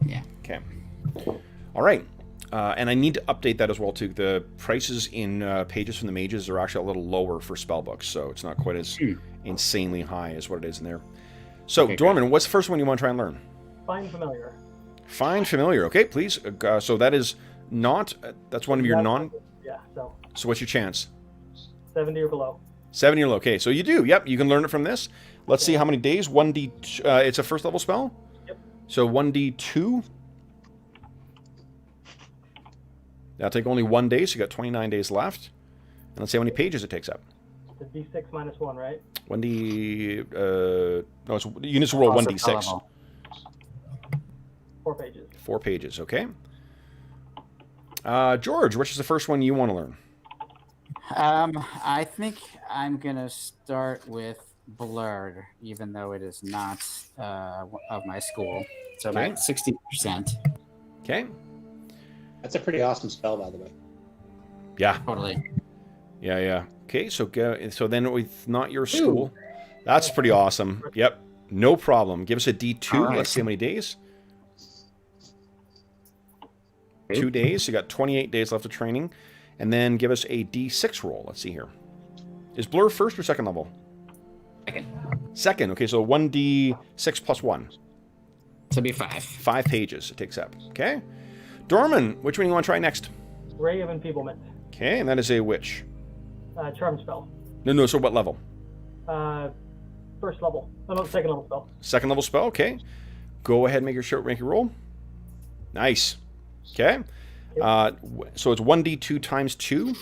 Yeah. Okay. All right. And I need to update that as well, too. The prices in pages from the mages are actually a little lower for spell books, so it's not quite as insanely high as what it is in there. So, okay, Dorman, what's the first one you want to try and learn? Find familiar. Find familiar. Okay, please. So that is not... that's one of your non... Yeah, so... So what's your chance? 70 or below. 70 or below. Okay, so you do. Yep, you can learn it from this. Let's see how many days. 1d... it's a first level spell? Yep. So 1d2. That'll take only 1 day, so you got 29 days left. And let's see how many pages it takes up. It's a d6 minus 1, right? 1d... no, it's units roll 1d6. 4 pages. 4 pages, okay. George, which is the first one you want to learn? I think I'm going to start with Blurred, even though it is not of my school. So about 60%. Okay. That's a pretty awesome spell, by the way. Yeah. Totally. Yeah. Okay, so then with not your school. Ooh. That's pretty awesome. Yep. No problem. Give us a D2. Right. Let's see how many days. 2 days. So you got 28 days left of training. And then give us a D6 roll. Let's see here. Is Blur first or second level? Second. Second. Okay, so 1D6 plus 1. So it'll be 5. 5 pages it takes up. Okay. Dorman, which one do you want to try next? Ray of Enfeeblement. Okay, and that is a which? Charm spell. No, so what level? First level. Oh, no, second level spell. Second level spell, okay. Go ahead and make your roll. Nice. Okay. So it's 1d2 times 2.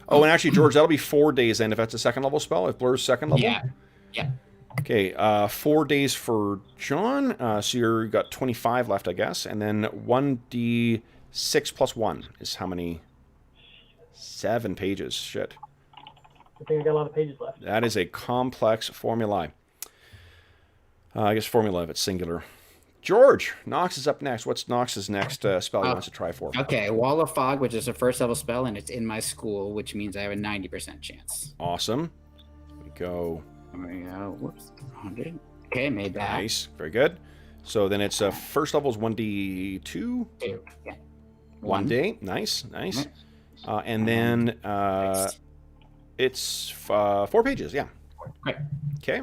Oh, and actually, George, that'll be 4 days then if that's a second level spell, if Blur's second level. Yeah. Okay, 4 days for John. So you've got 25 left, I guess. And then 1d6 plus 1 is how many? 7 pages. Shit. I think I got a lot of pages left. That is a complex formulae. I guess formula if it's singular. George, Knox is up next. What's Knox's next spell he wants to try for? Okay, Wall of Fog, which is a first level spell, and it's in my school, which means I have a 90% chance. Awesome. Here we go. Whoops. 100. Okay, made that. Nice. Very good. So then it's first level is 1d2. 2. Yeah. 1 day. Nice. And then it's 4 pages. Yeah. Right. Okay.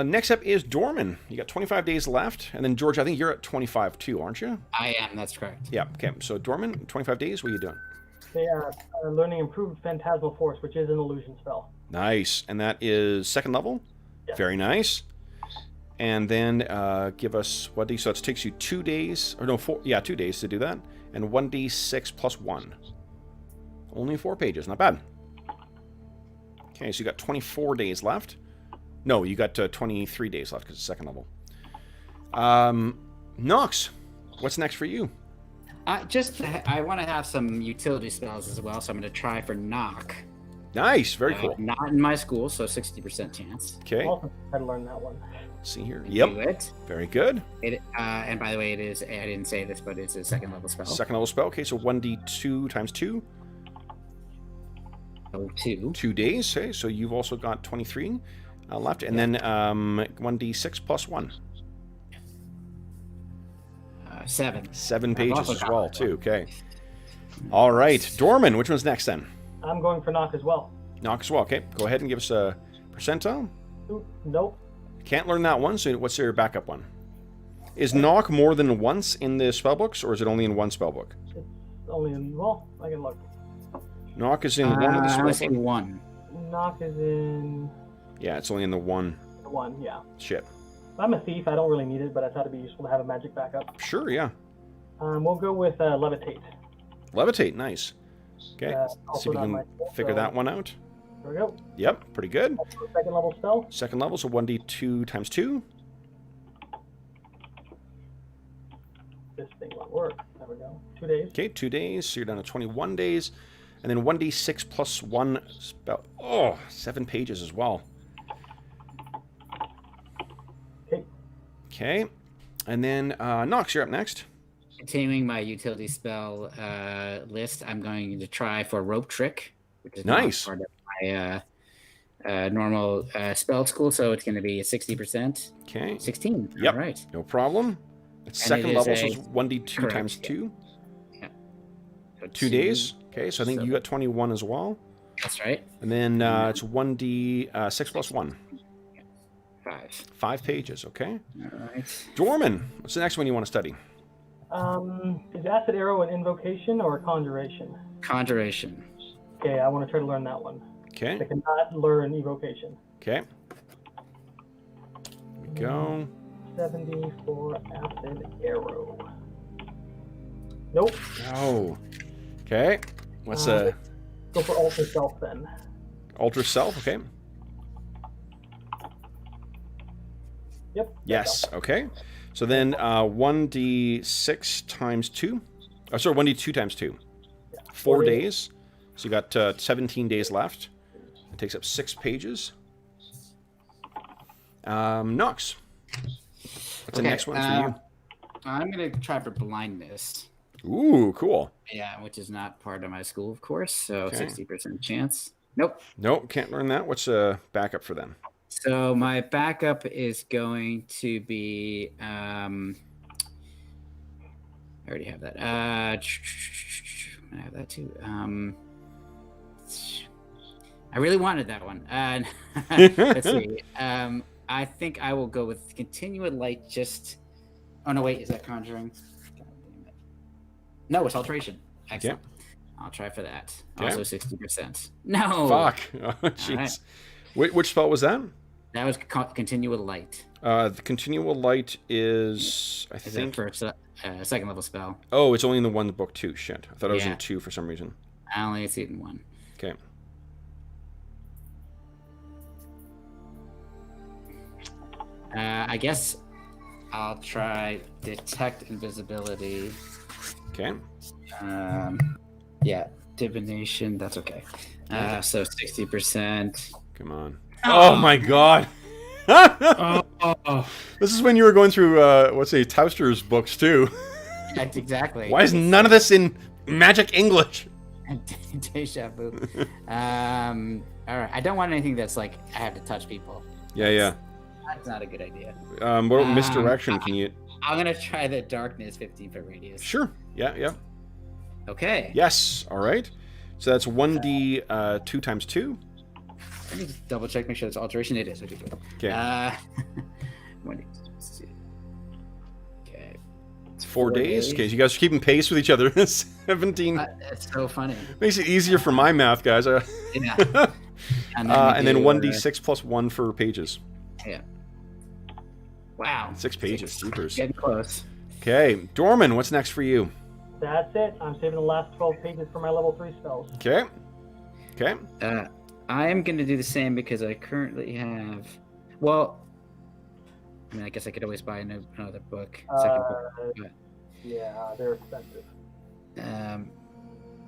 Next up is Dorman. You got 25 days left. And then, George, I think you're at 25 too, aren't you? I am. That's correct. Yeah. Okay. So, Dorman, 25 days. What are you doing? They are learning Improved Phantasmal Force, which is an illusion spell. Nice. And that is second level? Yeah. Very nice. And then give us 1d. So it takes you 2 days. Or no, 4. Yeah, 2 days to do that. And 1d6 plus 1. Only 4 pages. Not bad. Okay, so you got 24 days left. No, you got 23 days left because it's second level. Knox, what's next for you? I want to have some utility spells as well, so I'm going to try for Knock. Nice, very cool. Not in my school, so 60% chance. Okay. Also had to learn that one. Let's see here. Yep. Very good. And by the way, it is. I didn't say this, but it's a second level spell. Second level spell. Okay, so 1d2 times 2. Oh, 2. 2 days. Okay, so you've also got 23 left, and then 1d6 plus 1. 7. 7 pages as well, too. Okay. All right, Dorman. Which one's next then? I'm going for Knock as well. Knock as well. Okay, go ahead and give us a percentile. Nope. Can't learn that one. So what's your backup one? Is knock more than once in the spellbooks, or is it only in one spellbook? It's only in, well, I can look. Knock is in one of the I was in spellbooks? one. Knock is in Yeah, it's only in the one. one, yeah. Shit. I'm a thief, I don't really need it, but I thought it'd be useful to have a magic backup. Sure, yeah. We'll go with levitate. Levitate, nice. Okay, Also see if we not can my skill, figure so that one out. There we go. Yep, pretty good. Also a second level spell. Second level, so 1d2 times 2. This thing won't work. There we go. 2 days. Okay, 2 days, so you're down to 21 days. And then 1d6 plus 1 spell. Oh, 7 pages as well. Okay. Okay, and then Knox, you're up next. Continuing my utility spell list, I'm going to try for rope trick, which is Nice. not part of my normal spell school, so it's going to be a 60%. Okay, 16. Yep. All right. no problem. It's And second it is level, so a- it's 1d2 correct, times yeah. 2. So 2 days. Okay, so I think so- you got 21 as well. That's right. And then it's 1d6 plus 1. 5. 5 pages, okay. All right. Dorman, what's the next one you want to study? Is Acid Arrow an invocation or a conjuration? Conjuration. Okay, I want to try to learn that one. I Okay, cannot learn evocation. okay. Here we go. 70 for Acid Arrow. Nope. Oh. Okay. What's Go for Alter Self then. Alter Self? Okay. Yep. Yes. Okay. So then 1d6 times 2. Oh, sorry, 1d2 times 2. 4 days. So you got 17 days left. It takes up 6 pages. Knox. What's the next one for I'm going to try for blindness. you? Ooh, cool. Yeah, which is not part of my school, of course. So Okay. 60% chance. Nope. Nope, can't learn that. What's a backup for them? So my backup is going to be. I already have that. I have that too. I really wanted that one. Let's see. I think I will go with Continual Light. Just. Oh no! Wait, is that Conjuring? God damn it. No, it's Alteration. Excellent. I'll try for that. Okay. Also 60%. No. Fuck. Oh, jeez. Which spell was that? That was Continual Light. The Continual Light is, I Is think. that for second level spell? Oh, it's only in the one book too. Shit. I thought it was Yeah. in 2 for some reason. I only see it in 1. Okay. I guess I'll try Detect Invisibility. Okay. Yeah, Divination. That's okay. So 60%. Come on. Oh my god. This is when you were going through, Tauster's books too. That's exactly. Why is none of this in Magic English? Deja vu. All right. I don't want anything that's like I have to touch people. Yeah. That's not a good idea. What about misdirection? Can you? I'm gonna try the Darkness 15-foot radius. Sure. Yeah. Okay. Yes. All right. So that's 1d 2 times 2. Let me just double check, make sure it's alteration. It is. Okay. Good. Okay. 1d2. Okay. It's 4 days. Okay. So you guys are keeping pace with each other. 17. That's so funny. Makes it easier for my math, guys. Yeah. And then 1d6 plus 1 for pages. Yeah. Wow. 6 pages. Jeepers. Getting close. Okay. Dorman, what's next for you? That's it. I'm saving the last 12 pages for my level 3 spells. Okay. I am going to do the same because I currently have. Well, I mean, I guess I could always buy another book. Second book. But, Yeah, they're expensive.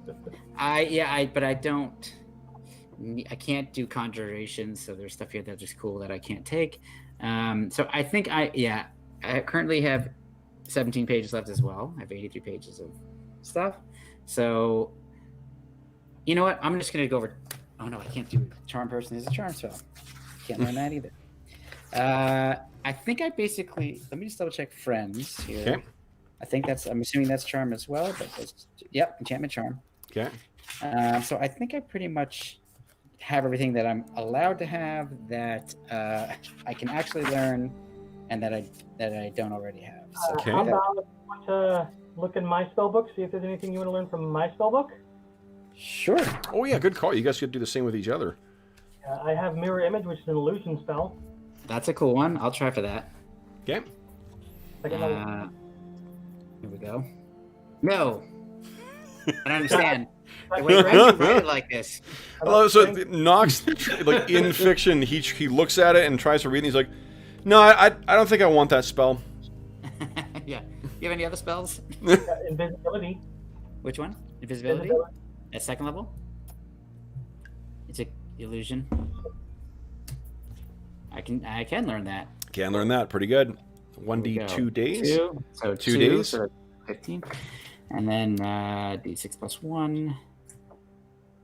but I don't. I can't do conjuration, so there's stuff here that's just cool that I can't take. So I think I currently have 17 pages left as well. I have 83 pages of stuff. So, you know what? I'm just gonna go over. Oh no, I can't do Charm Person is a charm spell. Can't learn that either. I think I basically. Let me just double check friends here. Okay. I think I'm assuming that's charm as well. But yep, enchantment charm. Okay. So I think I pretty much have everything that I'm allowed to have that I can actually learn and that I don't already have. So. Okay. How about if you want to look in my spell book, see if there's anything you want to learn from my spell book? Sure. Oh yeah, good call. You guys could do the same with each other. I have Mirror Image, which is an illusion spell. That's a cool one. I'll try for that. Okay. Second level. Here we go. No. I don't understand. Why would you write it like this? Well, so Knox, like in fiction, he looks at it and tries to read, and he's like, "No, I don't think I want that spell." Yeah. You have any other spells? Invisibility. Which one? Invisibility? At second level? It's a illusion. I can learn that. Can learn that. Pretty good. 1d2 days. So 2 days. So 15. And then d6 plus 1.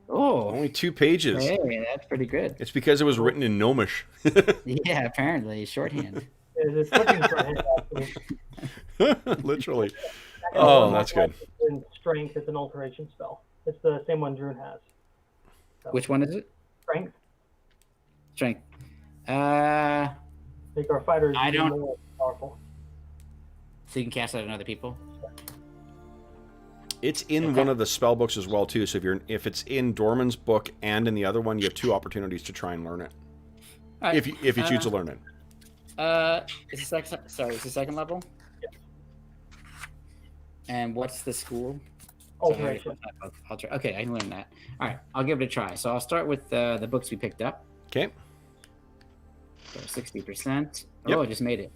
Oh. Only 2 pages. Hey, that's pretty good. It's because it was written in Gnomish. Yeah, apparently. Shorthand. It's looking for a hand, actually. Literally. Oh, that's good. In Strength, it's an alteration spell. It's the same one Druin has. So, Which one is it? Strength. Strength. Make our fighters I don't- more powerful. So you can cast that on other people? It's in Okay. one of the spell books as well too. So if it's in Dorman's book and in the other one, you have 2 opportunities to try and learn it. All right. If you choose to learn it. It's the second level? Yes. And what's the school? Alteration. I'll try. Okay, I can learn that. All right, I'll give it a try. So I'll start with the books we picked up. Okay. So 60%. Yep. Oh, I just made it.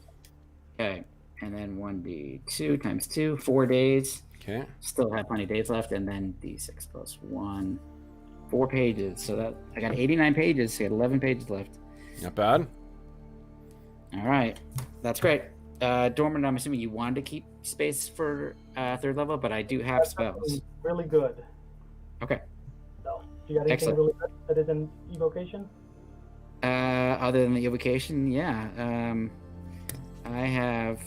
Okay, and then 1d2 times 2, 4 days. Okay. Still have plenty of days left, and then d6 plus 1, 4 pages. So that I got 89 pages. So I got 11 pages left. Not bad. All right, that's great. Dorman, I'm assuming you wanted to keep space for third level, but I do have spells. Really good. Okay. So, you got anything Excellent. really good that is in evocation? Other than the evocation, yeah. I have.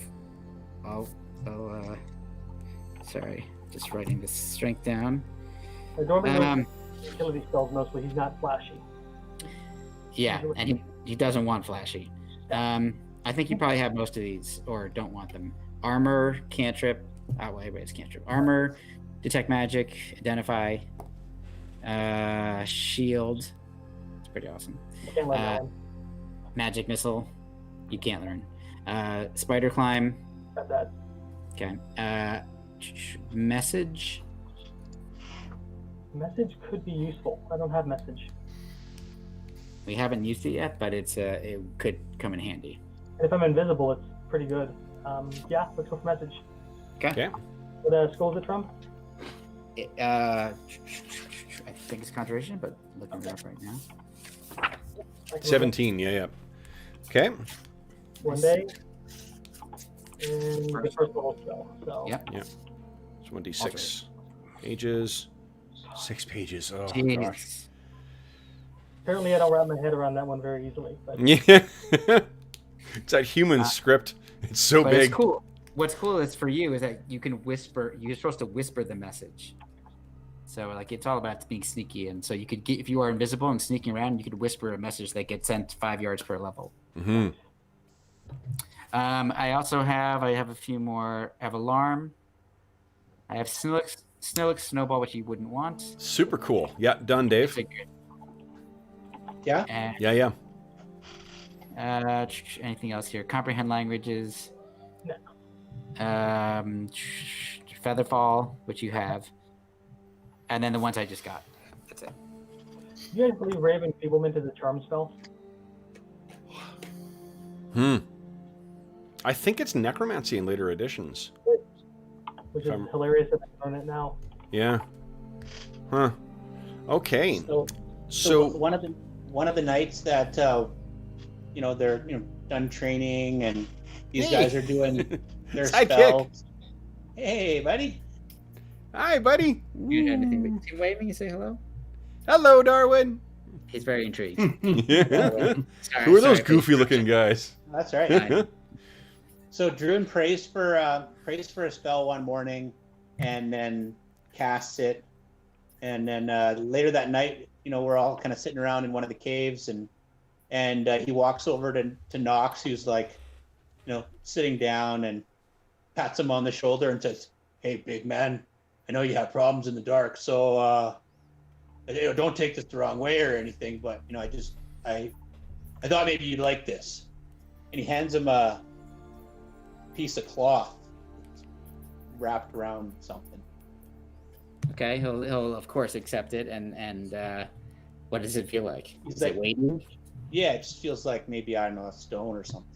Sorry, just writing this strength down. Dorman knows utility spells mostly. He's not flashy. Yeah, and he doesn't want flashy. I think you probably have most of these, or don't want them. Armor, cantrip. Well, everybody's cantrip. Armor, detect magic, identify, shield. It's pretty awesome. Can't let that one. Magic missile. You can't learn. Spider climb. Got that. Okay. Message. Message could be useful. I don't have message. We haven't used it yet, but it could come in handy. And if I'm invisible, it's pretty good. Yeah, let's go for message. Okay. What school is it from? I think it's conjuration, but looking it up right now. 17. Yeah. Okay. One day. And the first level spell. So. Yep. It's 1d6 pages. 6 pages. Oh gosh. Jeez. Apparently, I don't wrap my head around that one very easily. But Yeah. It's that human script. It's so But big. it's cool. What's cool is for you is that you can whisper. You're supposed to whisper the message. So like it's all about being sneaky, and so you could get if you are invisible and sneaking around, you could whisper a message that gets sent 5 yards per level. Mm-hmm. I have a few more. I have alarm. I have Snillix, snowball, which you wouldn't want. Super cool. Yeah, done, Dave. Figured. Yeah. And, Yeah. anything else here? Comprehend languages. No. Featherfall, which you have, and then the ones I just got. That's it. do you guys believe Raven Feeblement is a charm spell? I think it's necromancy in later editions. Which is hilarious that I learn it now. Yeah. Huh. Okay. So one of the nights that they're done training and these guys are doing their Sidekick. spells. Hey, buddy. Hi, buddy. You got anything? Is he waving? You say hello. Hello, Darwin. He's very intrigued. Yeah. Sorry, Who are those sorry, goofy-looking guys? That's right. Hi. So Druin prays for a spell one morning, and then casts it, and then later that night, we're all kind of sitting around in one of the caves, and he walks over to Knox, who's like sitting down and pats him on the shoulder and says, "Hey, big man, I know you have problems in the dark, so don't take this the wrong way or anything, but I thought maybe you'd like this." And he hands him a piece of cloth wrapped around something. Okay, he'll of course accept it, and what does it feel like? He's Is like, it weighty? yeah, it just feels like maybe, I don't know, a stone or something.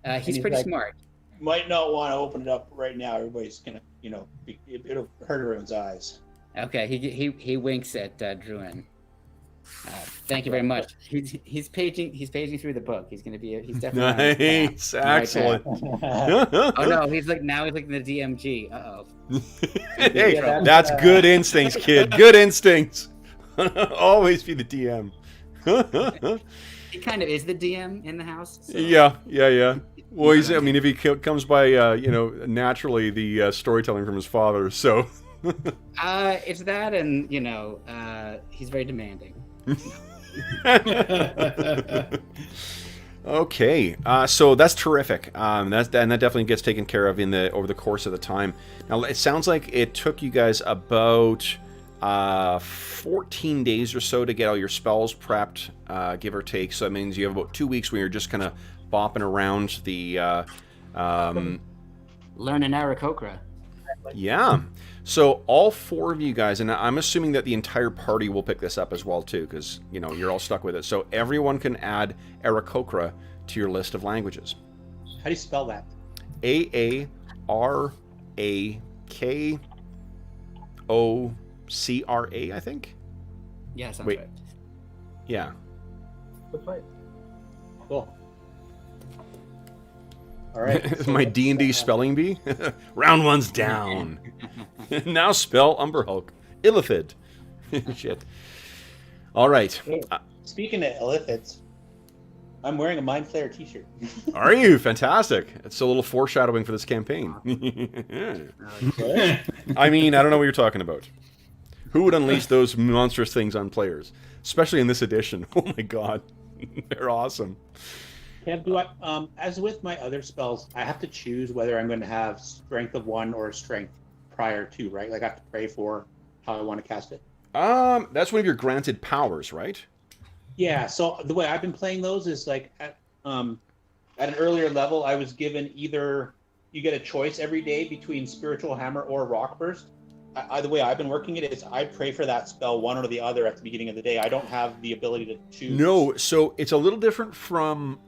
He's he's pretty like, smart. Might not want to open it up right now. Everybody's gonna, it'll hurt everyone's eyes. Okay, he winks at Druin. Thank you very much. He's paging through the book. He's definitely nice, excellent. Oh no, he's like the DMG. Hey, Yeah, that's good instincts, kid. Good instincts. Always be the DM. He kind of is the DM in the house. So. Yeah. Well, if he comes by, naturally the storytelling from his father. So. It's that, and he's very demanding. Okay, so that's terrific. That definitely gets taken care of over the course of the time. Now, it sounds like it took you guys about 14 days or so to get all your spells prepped, give or take. So that means you have about 2 weeks where you're just kind of bopping around the learning Aarakocra. Yeah. So all 4 of you guys, and I'm assuming that the entire party will pick this up as well too, because you're all stuck with it. So everyone can add Aarakocra to your list of languages. How do you spell that? Aarakocra, I think. Yeah, sounds Wait. right. Yeah. That's right. Cool. All right. My D&D spelling bee. Round 1's down. Now spell Umberhulk. Illithid. Shit. All right. Hey, speaking of illithids, I'm wearing a Mind Flayer t-shirt. Are you? Fantastic. It's a little foreshadowing for this campaign. I mean, I don't know what you're talking about. Who would unleash those monstrous things on players? Especially in this edition. Oh my god. They're awesome. As with my other spells, I have to choose whether I'm going to have strength of 1 or strength prior to, right? Like I have to pray for how I want to cast it. That's one of your granted powers, right? Yeah. So the way I've been playing those is like at an earlier level, I was given either you get a choice every day between Spiritual Hammer or Rock Burst. The way I've been working it is I pray for that spell one or the other at the beginning of the day. I don't have the ability to choose. No, so it's a little different from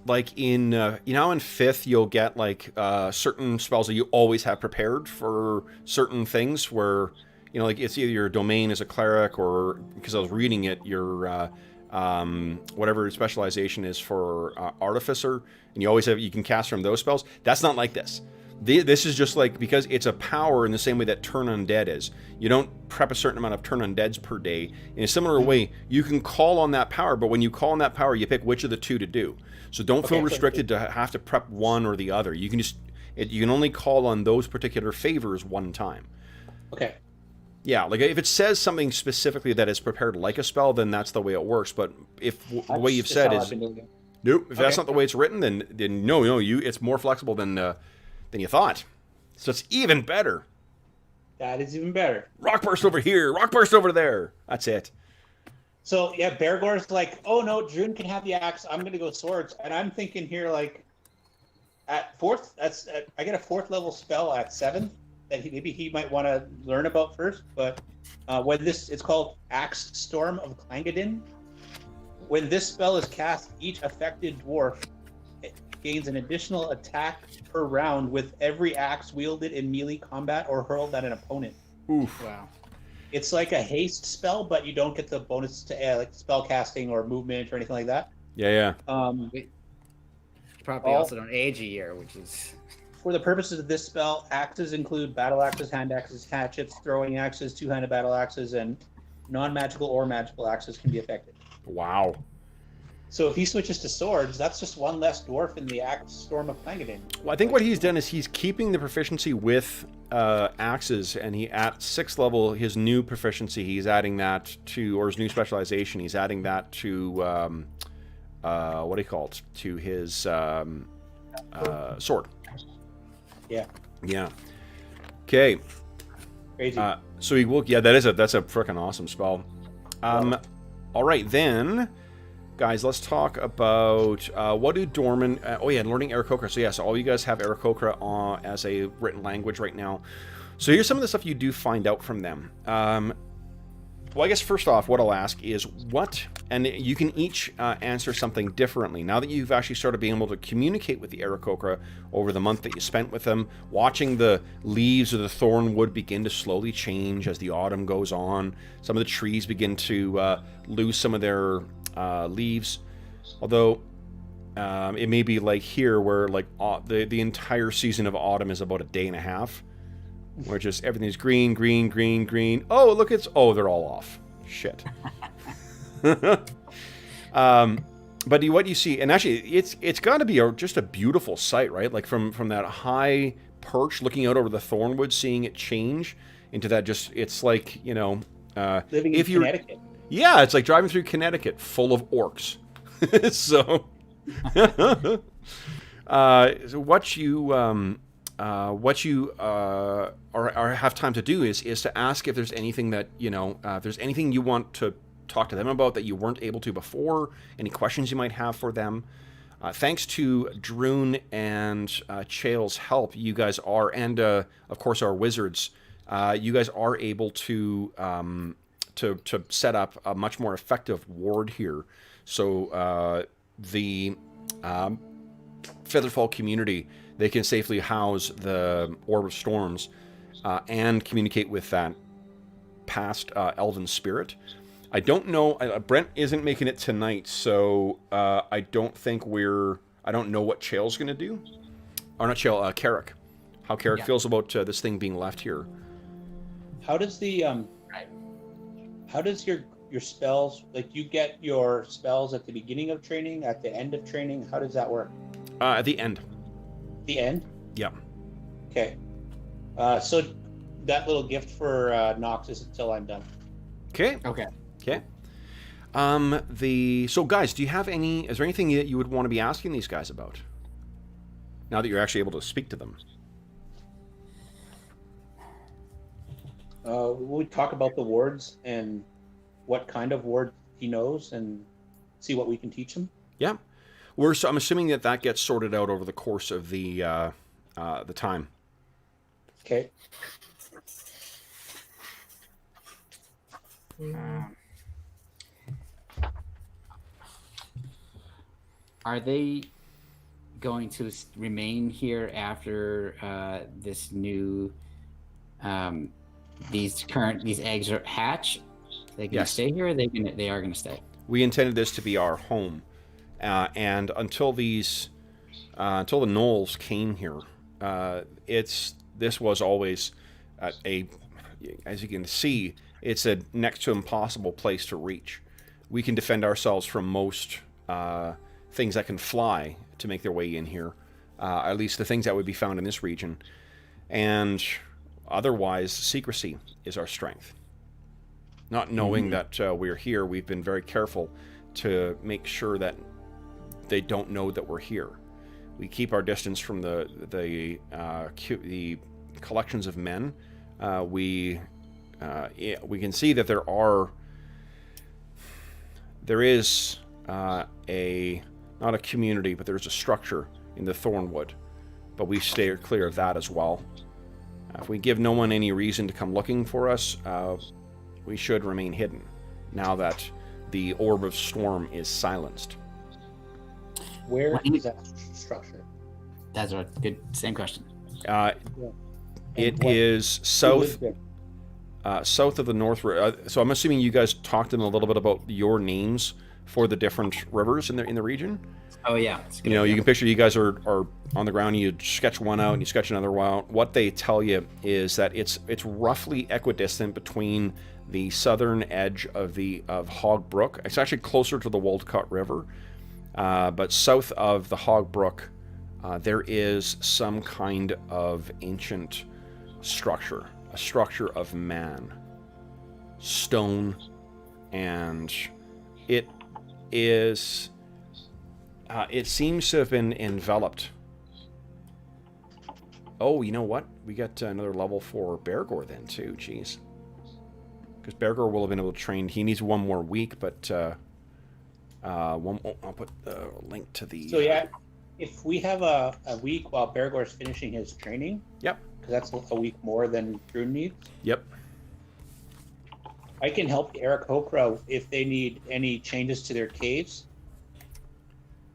like in in 5th you'll get like certain spells that you always have prepared for certain things where like it's either your domain as a cleric or because I was reading it your whatever your specialization is for artificer, and you always you can cast from those spells. That's not like this. This is just like, because it's a power in the same way that Turn Undead is. You don't prep a certain amount of Turn Undeads per day. In a similar way, you can call on that power, but when you call on that power, you pick which of the 2 to do. So don't feel restricted to have to prep one or the other. You can you can only call on those particular favors one time. Okay. Yeah, like if it says something specifically that is prepared like a spell, then that's the way it works. But if the way you've said is, nope, if that's not the way it's written, then no, it's more flexible than you thought. So it's even better. That is even better. Rock burst over here, rock burst over there. That's it. So yeah, Bergour's like, oh no, Druin can have the axe. I'm gonna go swords, and I'm thinking here like, at 4th, I get a 4th level spell at 7 that maybe he might want to learn about first. But when it's called Axe Storm of Clangadin. When this spell is cast, each affected dwarf gains an additional attack per round with every axe wielded in melee combat or hurled at an opponent. Oof. Wow. It's like a haste spell, but you don't get the bonus to like spell casting or movement or anything like that. Yeah. Probably also don't age a year, which is... For the purposes of this spell, axes include battle axes, hand axes, hatchets, throwing axes, two-handed battle axes, and non-magical or magical axes can be affected. Wow. So if he switches to swords, that's just one less dwarf in the Axe Storm of Clangadin. Well, I think what he's done is he's keeping the proficiency with axes, and he at 6th level, his new proficiency, he's adding that to, or his new specialization, he's adding that to what do you call it? To his sword. Yeah. Yeah. Okay. Crazy. So he will. Yeah, that's a freaking awesome spell. All right then, guys. Let's talk about what do Dorman. Oh yeah, learning Aarakocra. So yeah, so all you guys have Aarakocra as a written language right now. So here's some of the stuff you do find out from them. Well, I guess first off, what I'll ask is what, and you can each answer something differently. Now that you've actually started being able to communicate with the Aarakocra over the month that you spent with them, watching the leaves of the thornwood begin to slowly change as the autumn goes on. Some of the trees begin to lose some of their leaves. Although it may be like here where like the entire season of autumn is about a day and a half. Where just everything's green, green, green, green. Oh, look, they're all off. Shit. But what you see, and actually, it's got to be just a beautiful sight, right? Like from that high perch, looking out over the thornwood, seeing it change into that. It's like living in Connecticut. Yeah, it's like driving through Connecticut, full of orcs. So, so what you have time to do is to ask if there's anything that if there's anything you want to talk to them about that you weren't able to before, any questions you might have for them. Thanks to Druin and Chael's help, you guys are, and of course our wizards, you guys are able to set up a much more effective ward here. So the Featherfall community, they can safely house the Orb of Storms and communicate with that past elven spirit. I don't know. Brent isn't making it tonight, so I don't know what Chael's going to do. Or not Chael, Carrick. How Carrick feels about this thing being left here. How does your spells, like you get your spells at the beginning of training, at the end of training? How does that work? At the end. The end? Yeah. Okay. So that little gift for Knox is until I'm done. Okay. Okay. Okay. So guys, is there anything that you would want to be asking these guys about? Now that you're actually able to speak to them. We talk about the wards and what kind of ward he knows and see what we can teach him. Yeah. I'm assuming that gets sorted out over the course of the time. Okay. Are they going to remain here after this new these eggs are hatch? Are they going to stay here? Or they are going to stay. We intended this to be our home, and until the gnolls came here, this was always as you can see, it's a next to impossible place to reach. We can defend ourselves from most things that can fly to make their way in here, at least the things that would be found in this region, and otherwise secrecy is our strength. Not knowing that we're here, we've been very careful to make sure that they don't know that we're here. We keep our distance from the collections of men. We can see that there is not a community, but there's a structure in the Thornwood, but we stay clear of that as well. If we give no one any reason to come looking for us, we should remain hidden, now that the Orb of Storm is silenced. Where is that structure? That's a good, same question. It is south of the North River. So I'm assuming you guys talked to them a little bit about your names for the different rivers in the region. Oh yeah. You can picture you guys are on the ground. You sketch one out and you sketch another one out. What they tell you is that it's roughly equidistant between the southern edge of Hog Brook. It's actually closer to the Woldcut River, but south of the Hog Brook, there is some kind of ancient structure, a structure of man, stone, and it is It seems to have been enveloped. Oh, you know what? We got another level for Bergour then, too. Jeez. Because Bergour will have been able to train. He needs one more week, but... I'll put a link to the... So, yeah, if we have a week while Bergour's finishing his training... Yep. Because that's a week more than Druin needs. Yep. I can help the Aarakocra if they need any changes to their caves.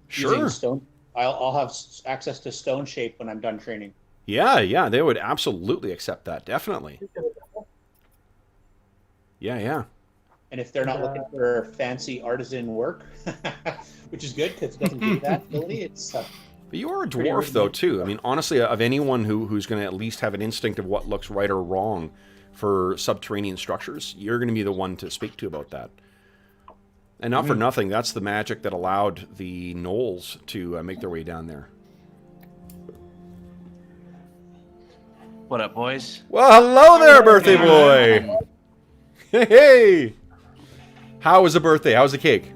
Sure. Using stone. I'll have access to stone shape when I'm done training. Yeah, they would absolutely accept that, definitely. Yeah. And if they're not looking for fancy artisan work, which is good because it doesn't do that ability, it's... But you are a dwarf, though, too. I mean, honestly, of anyone who's going to at least have an instinct of what looks right or wrong for subterranean structures, you're going to be the one to speak to about that. And not for nothing, that's the magic that allowed the gnolls to make their way down there. What up, boys? Well, hello there, birthday boy! Hey! How was the birthday? How was the cake?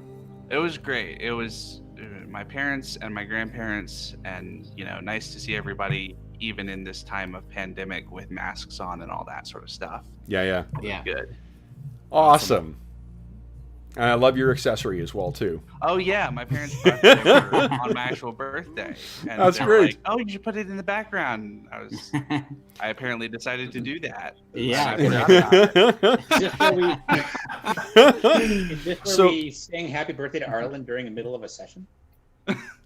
It was great. It was my parents and my grandparents, and, you know, nice to see everybody, even in this time of pandemic with masks on and all that sort of stuff. Yeah. Yeah. Good. Awesome. And I love your accessory as well, too. Oh, yeah. My parents brought it over on my actual birthday. And That's they were great. Like, oh, you should put it in the background. I apparently decided to do that. Yeah. And I forgot about it. Is this where we sing happy birthday to Arlen during the middle of a session?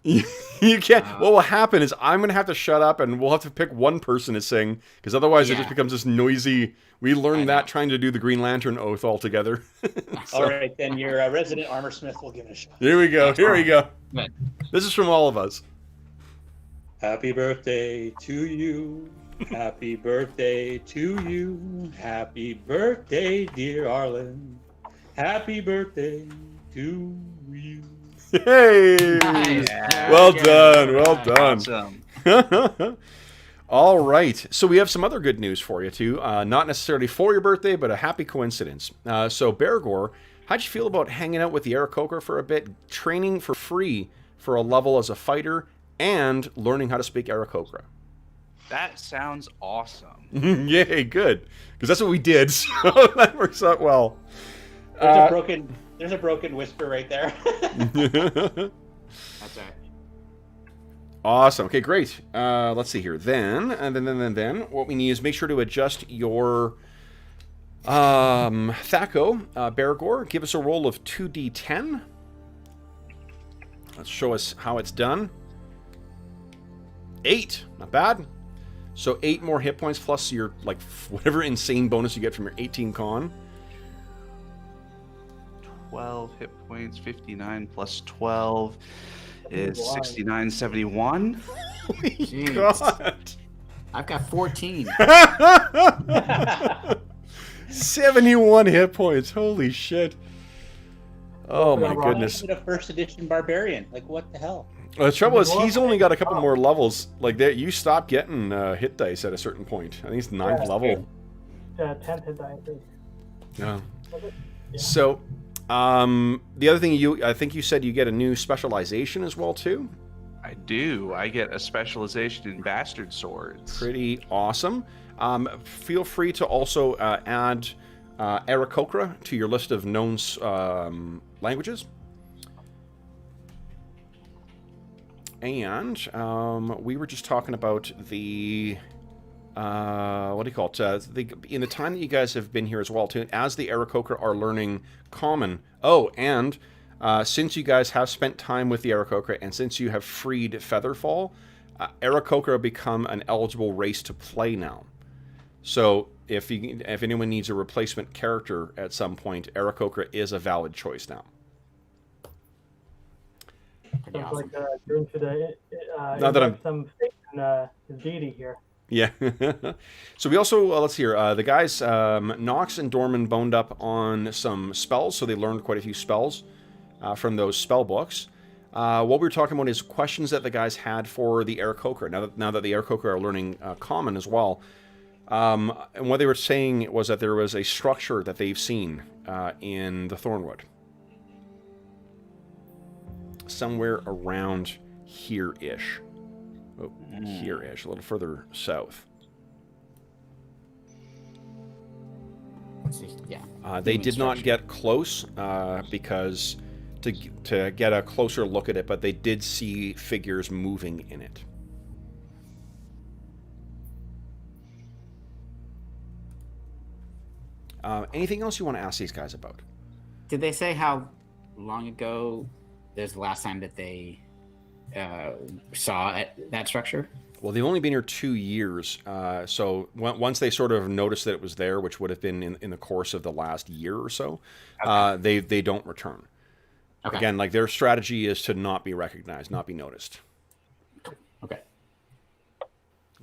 You can't. What will happen is I'm going to have to shut up, and we'll have to pick one person to sing, because otherwise it just becomes this noisy... We learned that trying to do the Green Lantern oath all together. All right, then your resident armorsmith will give it a shot. Here we go. Good. This is from all of us. Happy birthday to you. Happy birthday to you. Happy birthday, dear Arlen. Happy birthday to you. Hey! Nice. Well done. Well done. Awesome. All right. So we have some other good news for you, too. Not necessarily for your birthday, but a happy coincidence. So, Bergour, how'd you feel about hanging out with the Aarakocra for a bit, training for free for a level as a fighter, and learning how to speak Aarakocra? That sounds awesome. Yay, good. Because that's what we did, so that works out well. There's a broken whisper right there. That's right. Awesome. Okay, great. Let's see here. Then, what we need is make sure to adjust your Thaco, Bergour. Give us a roll of 2d10. Let's show us how it's done. 8. Not bad. So 8 more hit points plus your, like, whatever insane bonus you get from your 18 con. 12 hit points, 59 plus 12 is 69, 71. Holy Jeez. God. I've got 14. 71 hit points. Holy shit. Oh my goodness. A first edition barbarian. Like, what the hell? Well, the trouble is, he's only got a couple more levels. Like, you stop getting hit dice at a certain point. I think it's 9th level. 10th hit die. Yeah. Yeah. So, the other thing, I think you said you get a new specialization as well, too? I do. I get a specialization in bastard swords. Pretty awesome. Feel free to also add Aarakocra to your list of known languages. And we were just talking about the... what do you call it? In the time that you guys have been here as well, too, as the Aarakocra are learning Common. Oh, and since you guys have spent time with the Aarakocra, and since you have freed Featherfall, Aarakocra become an eligible race to play now. So if anyone needs a replacement character at some point, Aarakocra is a valid choice now. Sounds like Druin should Now that I'm some faith in his deity here. Yeah. So we also, let's see here, the guys, Knox and Dorman boned up on some spells, so they learned quite a few spells from those spell books. What we were talking about is questions that the guys had for the Aarakocra, now that the Aarakocra are learning Common as well. And what they were saying was that there was a structure that they've seen in the Thornwood. somewhere around here-ish. Oh, here-ish, a little further south. Let's see. Yeah. They did not get close because to get a closer look at it, but they did see figures moving in it. Anything else you want to ask these guys about? Did they say how long ago there's the last time that they saw that structure? Well, they've only been here 2 years, so once they sort of noticed that it was there, which would have been in the course of the last year or so, okay. They don't return. Okay. Again, like their strategy is to not be recognized, not be noticed. Okay.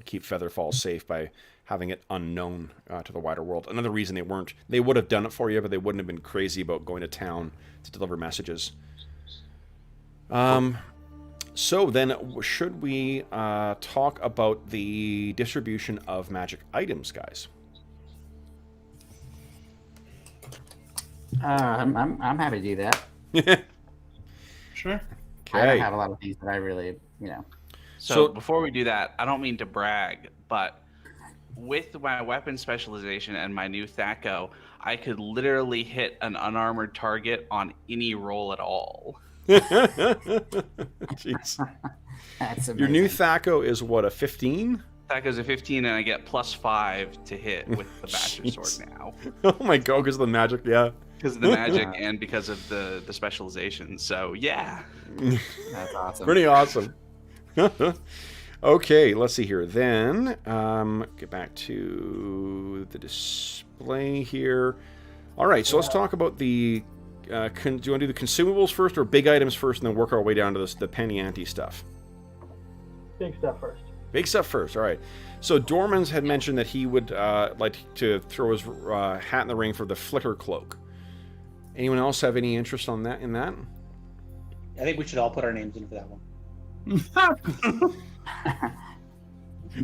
Keep Featherfall safe by having it unknown to the wider world. Another reason they would have done it for you, but they wouldn't have been crazy about going to town to deliver messages. So then, should we talk about the distribution of magic items, guys? I'm happy to do that. Sure. Okay. I don't have a lot of things that I really, So before we do that, I don't mean to brag, but with my weapon specialization and my new THAC0, I could literally hit an unarmored target on any roll at all. Jeez. That's amazing. Your new THAC0 is what, a 15? THAC0's a 15, and I get +5 to hit with the Bastard Sword now. Oh my god, because of the magic, yeah. Because of the magic and because of the specialization. So, yeah. That's awesome. Pretty awesome. Okay, let's see here. Then, get back to the display here. All right, so let's talk about the... do you want to do the consumables first or big items first and then work our way down to the penny ante stuff? Big stuff first. Big stuff first, all right. So Dormans had mentioned that he would like to throw his hat in the ring for the Flicker Cloak. Anyone else have any interest in that? I think we should all put our names in for that one.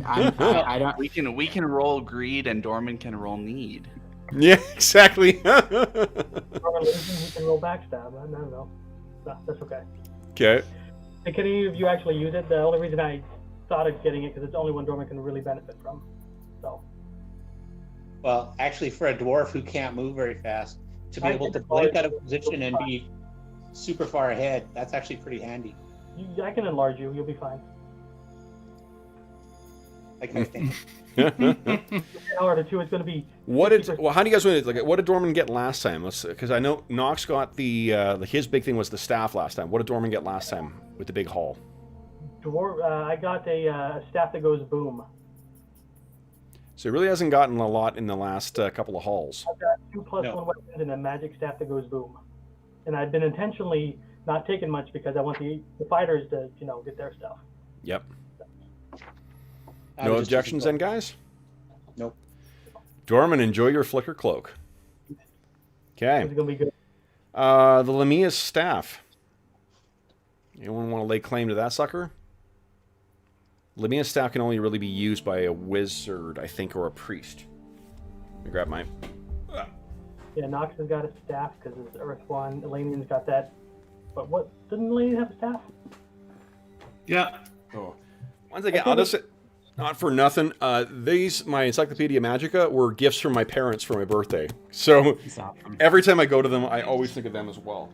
I don't. We can roll greed and Dorman can roll need. Yeah, exactly. He can roll backstab. I don't know. No, that's okay. Okay. And can any of you actually use it? The only reason I thought of getting it because it's the only one Dorman can really benefit from. So. Well, actually, for a dwarf who can't move very fast, to be able to blink out of position and be super far ahead, that's actually pretty handy. I can enlarge you. You'll be fine. Like my thing. Hour to two, it's going to be. How do you guys want to like? What did Dorman get last time? Because I know Knox got his big thing was the staff last time. What did Dorman get last time with the big haul? I got a staff that goes boom. So he really hasn't gotten a lot in the last couple of hauls. I've got 2+1 weapons and a magic staff that goes boom. And I've been intentionally not taking much because I want the fighters to get their stuff. Yep. No objections then, guys? Nope. Dorman, enjoy your Flicker Cloak. Okay. It's going to be good. The Lamia's staff. Anyone want to lay claim to that sucker? Lamia's staff can only really be used by a wizard, I think, or a priest. Let me grab mine. Yeah, Knox has got a staff because it's Earth one. Elanion's got that. But what? Didn't Elanion have a staff? Yeah. Oh. Once again, I'll just... Not for nothing. My Encyclopedia Magica were gifts from my parents for my birthday. So every time I go to them, I always think of them as well.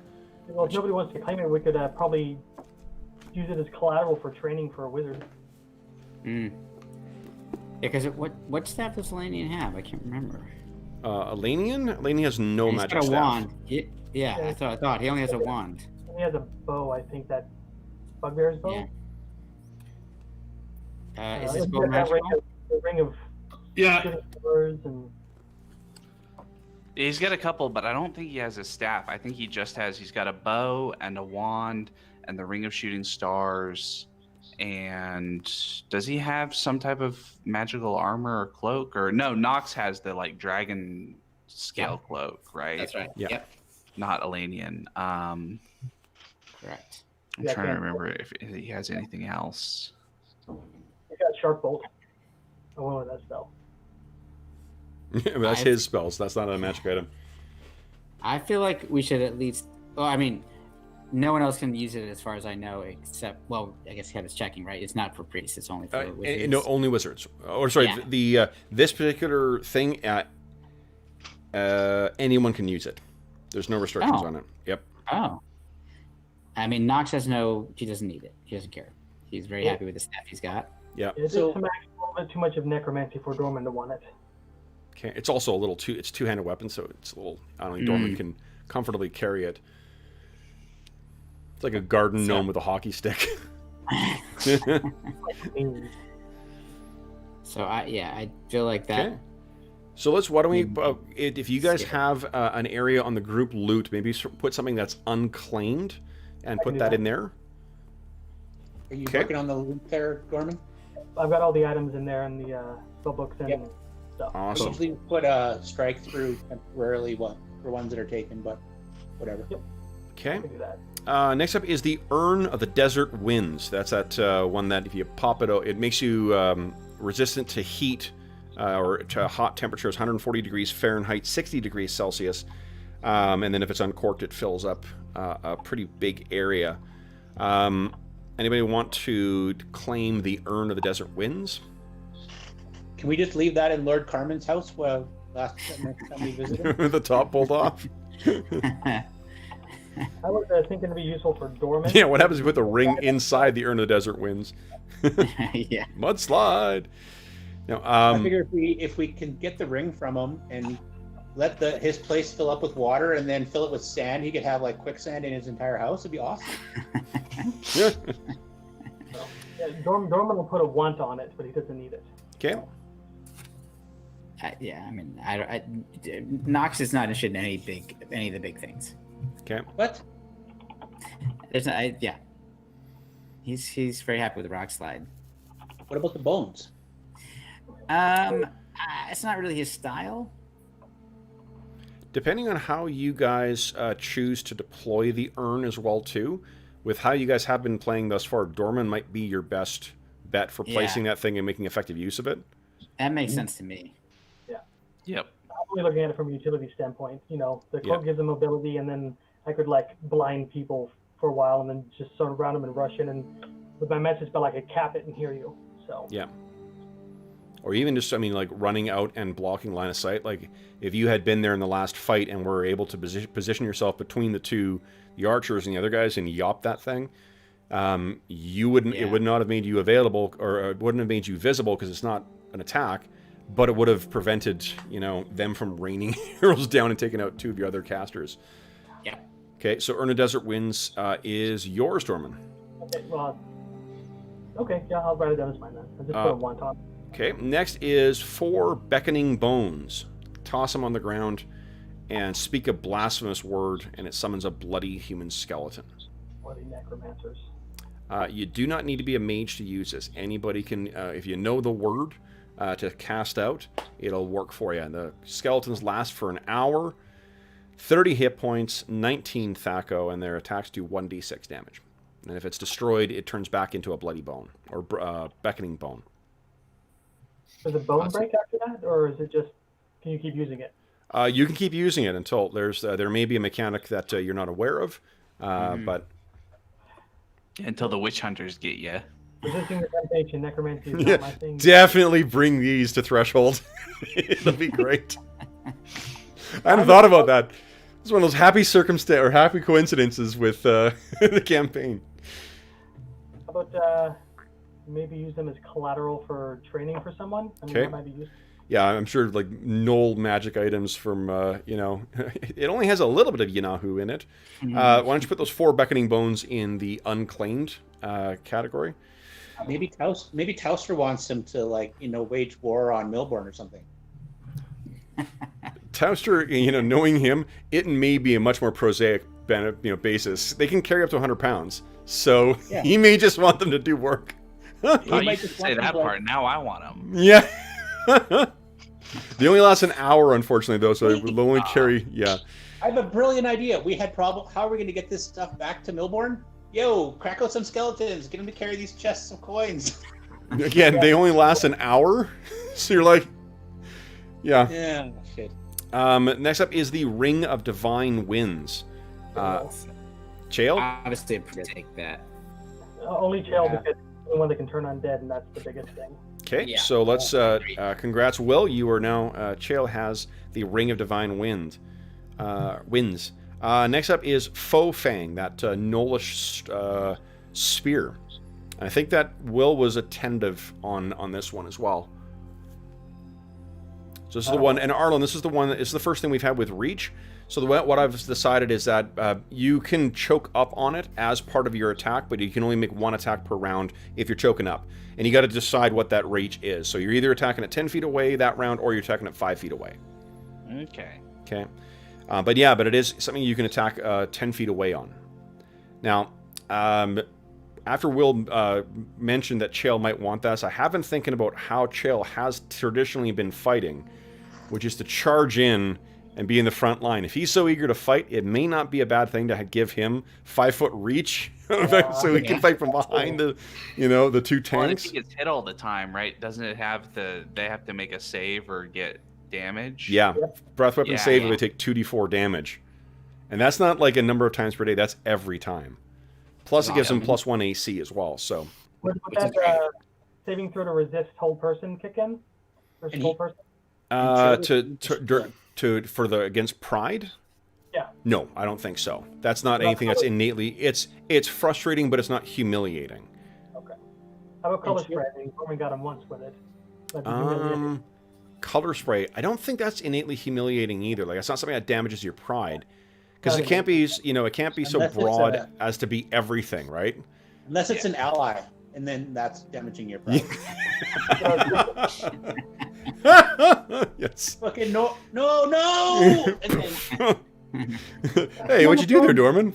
Well, if nobody wants to claim it, we could probably use it as collateral for training for a wizard. Yeah, because what staff does Elanion have? I can't remember. Elanion? Elanion has no magic got a staff. wand. Yeah, I thought he only has a wand. He has a bow. I think that Bugbear's bow. Yeah. Is this bow magical? The ring of and... He's got a couple, but I don't think he has a staff. I think he's got a bow and a wand and the ring of shooting stars. And does he have some type of magical armor or cloak? Or no, Knox has the dragon scale cloak, right? That's right. Yeah. Yep. Not Elanion. Correct. I'm trying to remember if he has anything else. He's got Sharp Bolt. I went with that spell. Yeah, but that's his spells. That's not a magic item. I feel like we should at least... Well, I mean, No one else can use it as far as I know, except, well, I guess Kevin's checking, right? It's not for priests, it's only for wizards. No, only wizards. Or sorry, Yeah. the this particular thing, anyone can use it. There's no restrictions on it. Yep. Oh. I mean, Knox has he doesn't need it. He doesn't care. He's very happy with the staff he's got. Yeah. It is a little bit too much of necromancy for Dorman to want it. Okay. It's also a little it's two-handed weapon, so it's a little. I don't think Dorman can comfortably carry it. It's like a garden gnome with a hockey stick. So I feel like that. Okay. So why don't we, if you guys have an area on the group loot, maybe put something that's unclaimed and put that in there. Are you working on the loot there, Gorman? I've got all the items in there and the spell books and stuff. Awesome. Usually put a strike through temporarily for ones that are taken, but whatever. Yep. Okay. I can do that. Next up is the Urn of the Desert Winds. That's that one that if you pop it out, it makes you resistant to heat or to hot temperatures, 140 degrees Fahrenheit, 60 degrees Celsius. And then if it's uncorked, it fills up a pretty big area. Anybody want to claim the Urn of the Desert Winds? Can we just leave that in Lord Carmen's house next time we visit him? The top pulled off? I was thinking to be useful for Dorman. Yeah, what happens if you put the ring inside the Urn of the Desert Winds? Yeah. Mudslide! No, I figure if we can get the ring from him and let his place fill up with water and then fill it with sand, he could have like quicksand in his entire house. It'd be awesome. yeah. Dorman will put a want on it, but he doesn't need it. Okay. I mean, Knox is not interested in any of the big things. Okay. What? There's not, he's very happy with the rock slide. What about the bones? It's not really his style. Depending on how you guys choose to deploy the urn as well, too, with how you guys have been playing thus far, Dorman might be your best bet for placing that thing and making effective use of it. That makes sense to me. Yeah. Yep. I'm only looking at it from a utility standpoint. You know, the cloak gives them mobility, and then I could like blind people for a while, and then just sort of round them and rush in, and with my message spell, I could cap it and hear you. So. Yeah. Or even just, I mean, like running out and blocking line of sight. Like if you had been there in the last fight and were able to position yourself between the archers and the other guys and yop that thing, you wouldn't. It would not have made you available, or it wouldn't have made you visible because it's not an attack. But it would have prevented, them from raining arrows down and taking out two of your other casters. Yeah. Okay, so Urn of Desert Winds is yours, Dorman. Okay. Well. Okay. Yeah, I'll write it down as mine then. I'll just put a want on. Okay, next is 4 Beckoning Bones. Toss them on the ground and speak a blasphemous word, and it summons a bloody human skeleton. Bloody necromancers. You do not need to be a mage to use this. Anybody can, if you know the word to cast out, it'll work for you. And the skeletons last for an hour, 30 hit points, 19 thaco, and their attacks do 1d6 damage. And if it's destroyed, it turns back into a bloody bone, or beckoning bone. Does the bone break after that, or is it just? Can you keep using it? You can keep using it until there may be a mechanic that you're not aware of, but until the witch hunters get you. Resisting the temptation, necromancy is not my thing. Definitely bring these to Threshold. It'll be great. I hadn't thought about that. It's one of those happy coincidences with the campaign. How about maybe use them as collateral for training for someone? I mean, that might be useful. Yeah, I'm sure like null magic items from, it only has a little bit of Yanahu in it. Why don't you put those 4 Beckoning Bones in the unclaimed category? Maybe Tauster wants him to wage war on Milborn or something. Tauster, knowing him, it may be a much more prosaic basis. They can carry up to 100 pounds, so he may just want them to do work. Oh, you should say that part. Now I want them. Yeah. They only last an hour, unfortunately, though, so it will only carry. Yeah. I have a brilliant idea. We had problem. How are we going to get this stuff back to Milborn? Yo, crack out some skeletons. Get them to carry these chests of coins. Again, they only last an hour, so you're like, yeah. Yeah. Shit. Next up is the Ring of Divine Winds. Chael? Obviously, I'm going to take that. Only Chael because he's the one that can turn undead, and that's the biggest thing. Okay, Yeah. so let's congrats, Will. You are now Chael has the Ring of Divine Wind. Winds. Next up is Faux Fang, that Gnollish spear. I think that Will was attentive on this one as well. So this is the one, and Arlen, this is the one. It's the first thing we've had with Reach. So what I've decided is that you can choke up on it as part of your attack, but you can only make one attack per round if you're choking up. And you got to decide what that reach is. So you're either attacking at 10 feet away that round, or you're attacking at 5 feet away. Okay. Okay. But it is something you can attack 10 feet away on. Now, after Will mentioned that Chael might want this, I have been thinking about how Chael has traditionally been fighting, which is to charge in and be in the front line. If he's so eager to fight, it may not be a bad thing to give him 5-foot reach, so he can fight from behind the two tanks. Well, and if he gets hit all the time, right? Doesn't it have they have to make a save or get damage? Yeah, breath weapon save, they take 2d4 damage, and that's not like a number of times per day. That's every time. Plus, it gives him +1 AC as well. So, Would that saving throw to resist whole person kick in? Versus whole person? For the against pride? Yeah. No, I don't think so. That's not anything that's innately. It's frustrating, but it's not humiliating. Okay. How about color spray? We only got him once with it. Color spray. I don't think that's innately humiliating either. Like, it's not something that damages your pride, because it can't be. It can't be so broad as to be everything, right? Unless it's an ally, and then that's damaging your pride. Yes. Okay, no! And then, hey, what'd you do there, Dorman?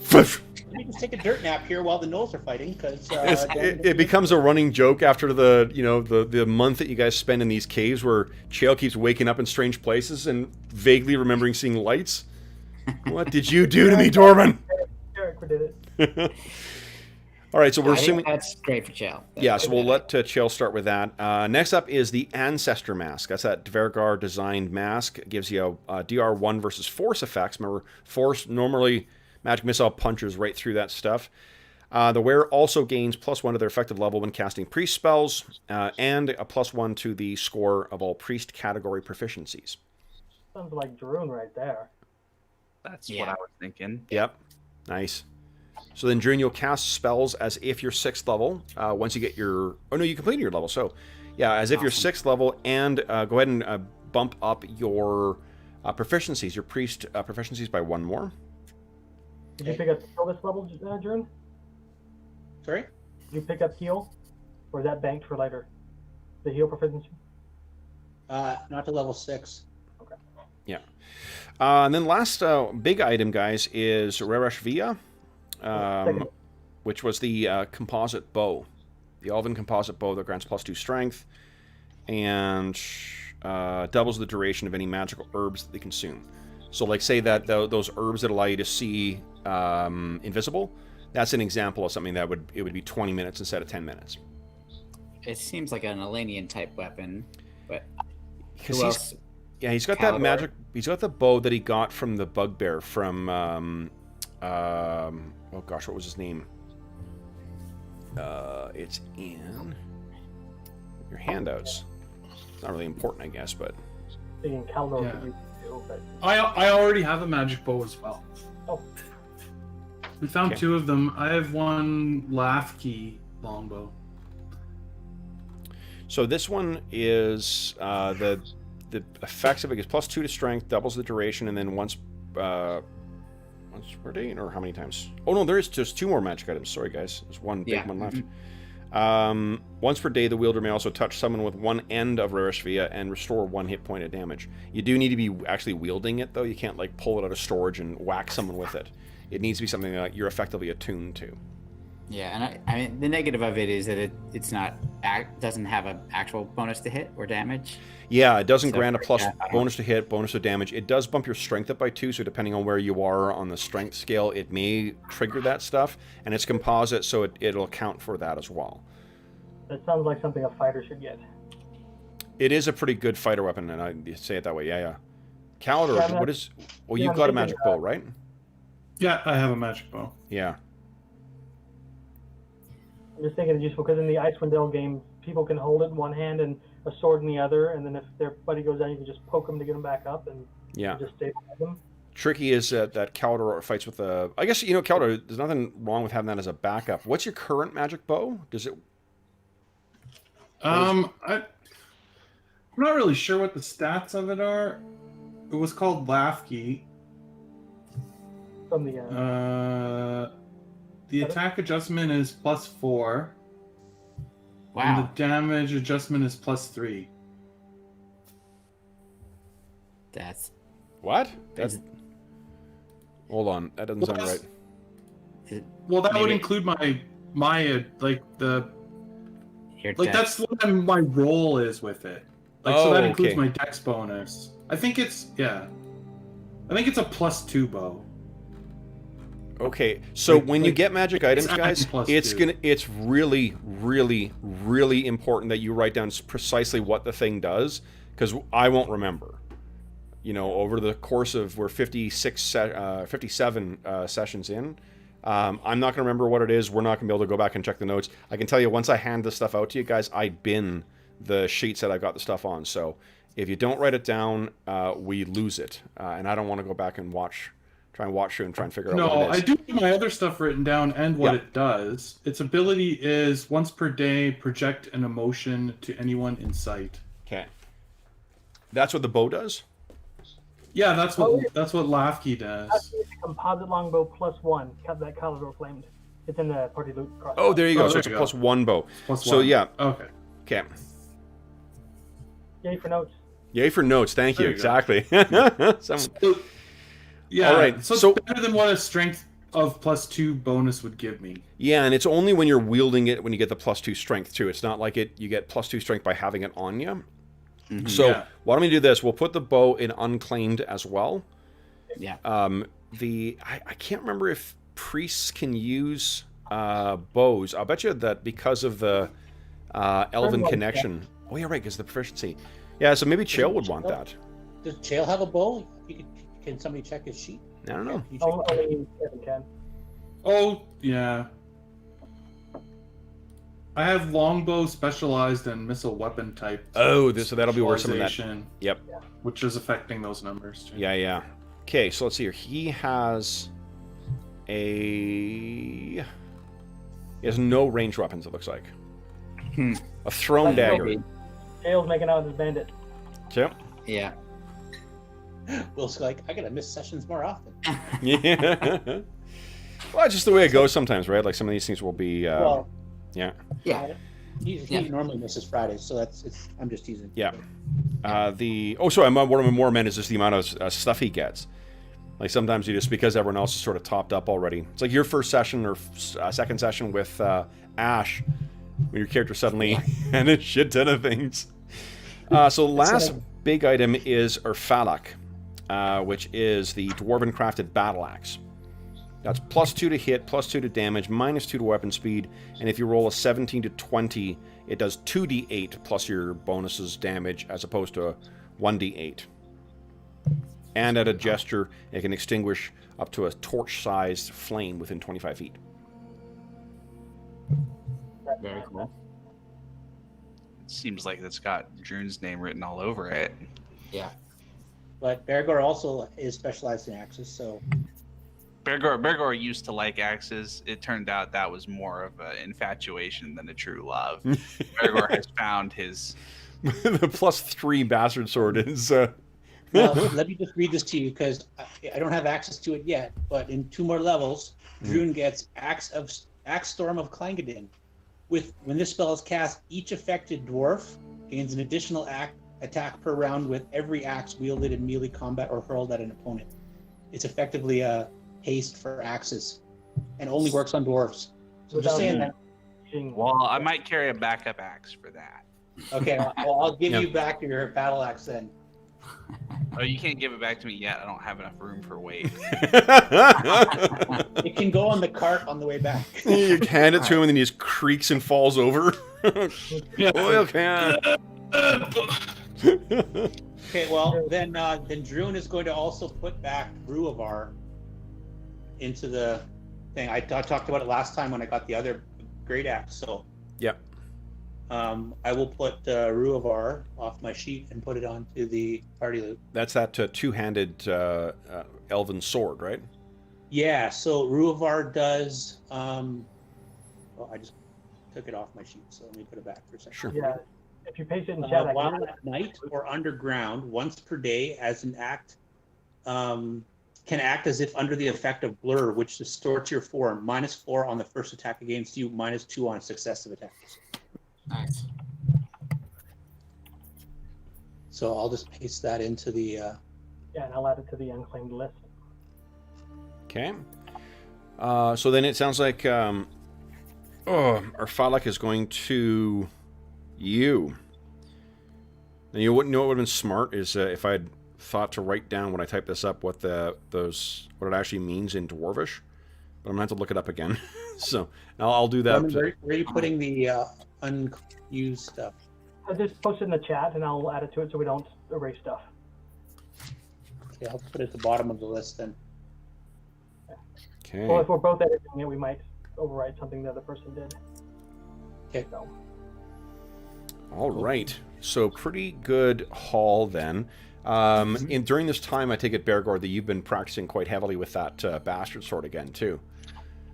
we just take a dirt nap here while the gnolls are fighting, because it becomes a running joke after the month that you guys spend in these caves, where Chael keeps waking up in strange places and vaguely remembering seeing lights. What did you do to me, Dorman? Eric did it. All right, so we're I think assuming that's great for Chael. so we'll let Chael start with that. Next up is the Ancestor Mask. That's that Bergour designed mask. It gives you a DR1 versus Force effects. Remember, Force, normally Magic Missile punches right through that stuff. The wearer also gains +1 to their effective level when casting priest spells, and a +1 to the score of all priest category proficiencies. Sounds like Druin right there. That's what I was thinking. Yep. Nice. So then, Druin, you'll cast spells as if you're 6th level. Once you get your... Oh, no, you completed your level. So, yeah, as if you're 6th level. And go ahead and bump up your proficiencies, your priest proficiencies by 1 more. Did you pick up heal this level, Druin? Sorry? Did you pick up heal? Or is that banked for later? The heal proficiency? Not to level 6. Okay. Yeah. And then last big item, guys, is Reresh Via. Which was the composite bow, the Elven composite bow that grants +2 strength and doubles the duration of any magical herbs that they consume. So, like, say that those herbs that allow you to see invisible, that's an example of something that would be 20 minutes instead of 10 minutes. It seems like an Elanion type weapon, but Who else? Yeah, he's got that magic. He's got the bow that he got from the Bugbear from. Oh gosh, what was his name? It's in your handouts. It's not really important, I guess, but. Thinking Caldor could use it too, but... I already have a magic bow as well. Oh. We found 2 of them. I have one laugh key longbow. So this one is the effects of it is +2 to strength, doubles the duration, and then once per day, or how many times? Oh no, there's just 2 more magic items. Sorry guys, there's one big one left. Once per day, the wielder may also touch someone with one end of Reresh Via and restore 1 hit point of damage. You do need to be actually wielding it though. You can't like pull it out of storage and whack someone with it. It needs to be something that you're effectively attuned to. Yeah, and I mean the negative of it is that it doesn't have an actual bonus to hit or damage. Yeah, it doesn't grant a bonus to hit, bonus to damage. It does bump your strength up by 2, so depending on where you are on the strength scale, it may trigger that stuff. And it's composite, so it'll account for that as well. That sounds like something a fighter should get. It is a pretty good fighter weapon, and I say it that way. Yeah. Calidor, what is? Well, you've got a magic bow, right? Yeah, I have a magic bow. Yeah. I'm just thinking it's useful because in the Icewind Dale game, people can hold it in one hand and a sword in the other, and then if their buddy goes down, you can just poke them to get them back up and just stabilize them. Tricky is that Caldor fights with a... I guess, Caldor, there's nothing wrong with having that as a backup. What's your current magic bow? Does it... I'm not really sure what the stats of it are. It was called Lafke. From the attack adjustment is +4. Wow. And the damage adjustment is +3. That's... What? That's... Hold on. That doesn't sound right. Well, that would include my that's what my roll is with it. So that includes my dex bonus. I think it's a +2 bow. Okay, so when you get magic items, guys, it's really, really, really important that you write down precisely what the thing does, because I won't remember. Over the course of, we're 57 sessions in, I'm not going to remember what it is. We're not going to be able to go back and check the notes. I can tell you, once I hand this stuff out to you guys, I bin the sheets that I've got the stuff on. So if you don't write it down, we lose it. And I don't want to go back and try and watch through and try and figure out what it is. No, I do have my other stuff written down and what it does. Its ability is once per day, project an emotion to anyone in sight. Okay. That's what the bow does? Yeah, that's what Lafke does. That's a composite longbow +1. That Caldor claimed. It's in the party loot cross. Oh, there you go. So it's a +1 bow. So yeah. Okay. Yay for notes. Yay for notes. Thank you. Exactly. Yeah. All right. So it's better than what a strength of +2 bonus would give me. Yeah, and it's only when you're wielding it when you get the +2 strength too. It's not like you get +2 strength by having it on you. Mm-hmm. So why don't we do this? We'll put the bow in unclaimed as well. Yeah. I can't remember if priests can use bows. I'll bet you that because of the elven connection. Oh yeah, right, because the proficiency. Yeah, so maybe Chael would want that. Does Chael have a bow? Can somebody check his sheet? I don't know. Only Kevin can. Oh yeah. I have longbow specialized in missile weapon type. Oh, so that'll be worth some of that. Yep. Which is affecting those numbers too. Yeah. Okay, so let's see here. He has no ranged weapons, it looks like. A thrown dagger. Chael's making out with his bandit. Yep. Yeah. Will's like, I gotta miss sessions more often. Yeah. Well, it's just the way it goes sometimes, right? Like some of these things will be. Yeah. He normally misses Fridays, so I'm just teasing. Yeah. Sorry. What I more meant is just the amount of stuff he gets. Like sometimes because everyone else is sort of topped up already. It's like your first session or second session with Ash, when your character suddenly had a shit ton of things. So last big item is Urfalak, which is the dwarven crafted battle axe. That's +2 to hit, +2 to damage, -2 to weapon speed, and if you roll a 17 to 20, it does 2d8 plus your bonuses damage as opposed to a 1d8. And at a gesture, it can extinguish up to a torch-sized flame within 25 feet. Very cool. It seems like it's got Druin's name written all over it. Yeah. But Bergour also is specialized in axes, so... Bergour used to like axes. It turned out that was more of an infatuation than a true love. Bergour has found his... The +3 bastard sword is... Well, let me just read this to you, because I don't have access to it yet, but in 2 more levels, Druin gets Axe Storm of Clangadin. When this spell is cast, each affected dwarf gains an additional attack per round with every axe wielded in melee combat or hurled at an opponent. It's effectively a haste for axes, and only works on dwarves. So just saying that. Well, I might carry a backup axe for that. Okay, well, I'll give you back your battle axe then. Oh, you can't give it back to me yet. I don't have enough room for weight. It can go on the cart on the way back. You hand it to him and then he just creaks and falls over. Oil can. Okay, well, then Druin is going to also put back Bruavar into the thing. I talked about it last time when I got the other great axe. So Yep. I will put Ruavar off my sheet and put it onto the party loot. That's that two-handed elven sword, right? Yeah. So Ruavar does. Well, I just took it off my sheet, so let me put it back for a second. Sure. Yeah. If you paste it in chat, while at night or underground, once per day, as an act, can act as if under the effect of blur, which distorts your form. -4 on the first attack against you, -2 on successive attacks. Nice. So I'll just paste that into the. Yeah, and I'll add it to the unclaimed list. Okay. So then it sounds like our Falak is going to you. And you wouldn't know what would have been smart is if I had thought to write down when I type this up what what it actually means in Dwarvish, but I'm gonna have to look it up again. So I'll do that. Where are you putting the unused stuff? I just post it in the chat, and I'll add it to it so we don't erase stuff. Okay, I'll put it at the bottom of the list then. Okay. Well, if we're both editing it, we might overwrite something the other person did. Okay. So. All right. So pretty good haul then. During this time, I take it, Bergour, that you've been practicing quite heavily with that bastard sword again, too.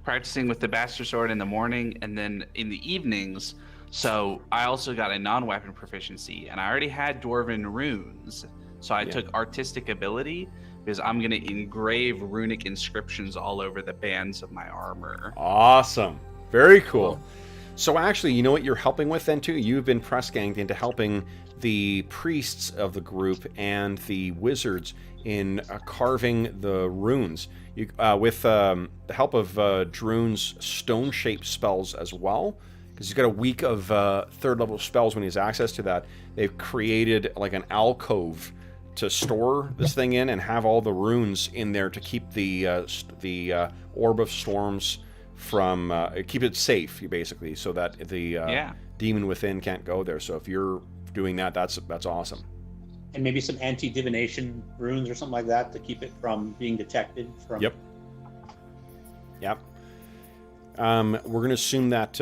Practicing with the bastard sword in the morning and then in the evenings. So I also got a non-weapon proficiency, and I already had dwarven runes. So I took artistic ability because I'm going to engrave runic inscriptions all over the bands of my armor. Awesome. Very cool. So actually, you know what you're helping with then, too? You've been press-ganged into helping the priests of the group and the wizards in carving the runes. You, with the help of Druin's stone-shaped spells as well, because he's got a week of third-level spells when he has access to that. They've created like an alcove to store this thing in and have all the runes in there to keep the Orb of Storms from keep it safe, basically, so that the demon within can't go there. So if you're doing that, that's awesome. And maybe some anti-divination runes or something like that to keep it from being detected. Yep. We're going to assume that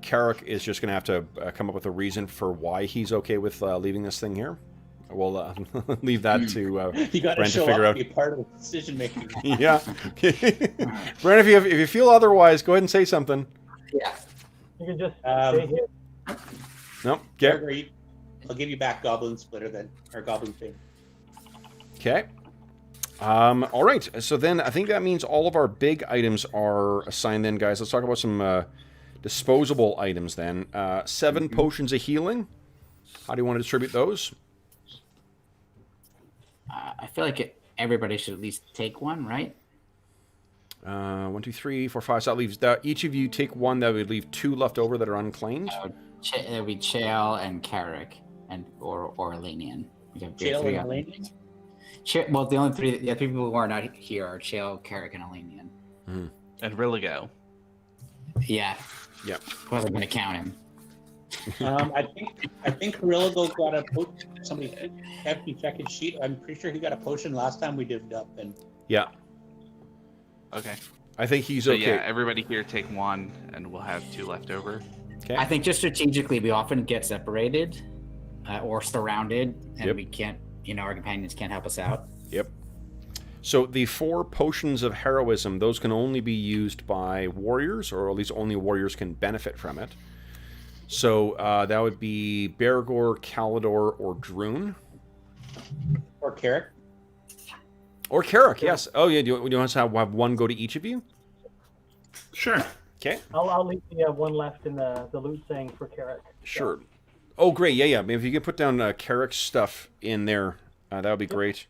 Carrick is just going to have to come up with a reason for why he's okay with leaving this thing here. We'll leave that to Brent to figure out. Be part of the decision making. Yeah. Brent, if you feel otherwise, go ahead and say something. Yeah. You can just stay here. Nope. I'll give you back Goblin Splitter then, or Goblin Thing. Okay. All right. So then I think that means all of our big items are assigned then, guys. Let's talk about some disposable items then. 7 potions of healing. How do you want to distribute those? I feel like everybody should at least take one, right? 1, 2, 3, 4, 5. So that leaves each of you take one. That would leave 2 left over that are unclaimed. It would be Chael and Carrick, or Elanion. Chael and Elanion? Well, the only three people who are not here are Chael, Carrick, and Elanion. And Rilligo. Yeah. Yep. Wasn't going to count him. I think Rilligo got a somebody have to check his sheet. I'm pretty sure he got a potion last time we divvied up. And yeah. Okay. I think he's so okay. Yeah, everybody here take 1, and we'll have 2 left over. Okay. I think just strategically, we often get separated or surrounded, and we can't. Our companions can't help us out. Yep. So the 4 potions of heroism, those can only be used by warriors, or at least only warriors can benefit from it. So that would be Bergour, Calidor, or Druin. Or Carrick. Or Carrick, yes. Oh, yeah. Do you want us to have 1 go to each of you? Sure. Okay. I'll leave the 1 left in the loot saying for Carrick. Sure. Oh, great. Yeah. Maybe if you could put down Carrick's stuff in there, that would be great.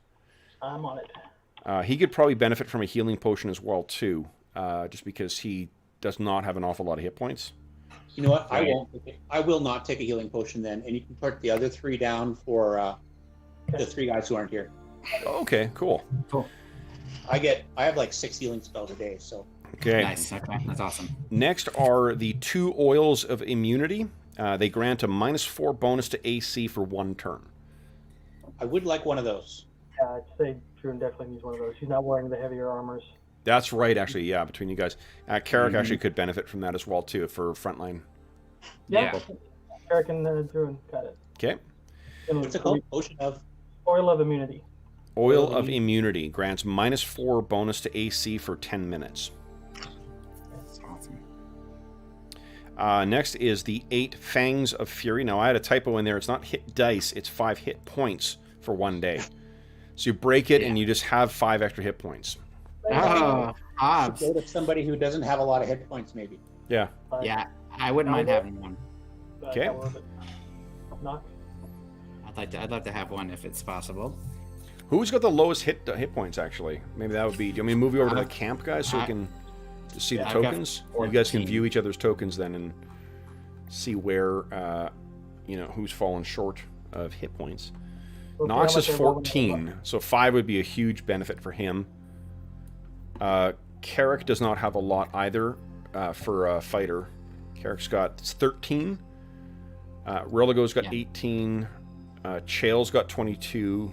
I'm on it. He could probably benefit from a healing potion as well, too, just because he does not have an awful lot of hit points. You know what? I will not take a healing potion then, and you can put the other 3 down for the 3 guys who aren't here. Okay, cool. I have like 6 healing spells a day, so. Okay. Nice. Okay, that's awesome. Next are the 2 oils of immunity. They grant a -4 bonus to AC for 1 turn. I would like one of those. Yeah, I'd say Druin definitely needs one of those. He's not wearing the heavier armors. That's right, actually, yeah, between you guys. Carrick actually could benefit from that as well, too, for frontline. Yeah. Eric and Druin got it. Okay. What's it called? Potion of... Oil of Immunity. Oil of Immunity grants -4 bonus to AC for 10 minutes. That's awesome. Next is the 8 Fangs of Fury. Now, I had a typo in there. It's not hit dice. It's 5 hit points for 1 day. So you break it, and you just have 5 extra hit points. Oh, Hobbs. Go to somebody who doesn't have a lot of hit points, maybe. Yeah. Yeah, I wouldn't mind having one. Okay. Knox. I'd love to have one if it's possible. Who's got the lowest hit points, actually? Maybe that would be... Do you want me to move you over to the camp, guys, so we can just see the tokens? You guys can view each other's tokens then and see where, who's fallen short of hit points. Knox is 14, so 5 would be a huge benefit for him. Carrick does not have a lot either for a fighter. Carrick's got 13. Religo's got 18. Chael's got 22.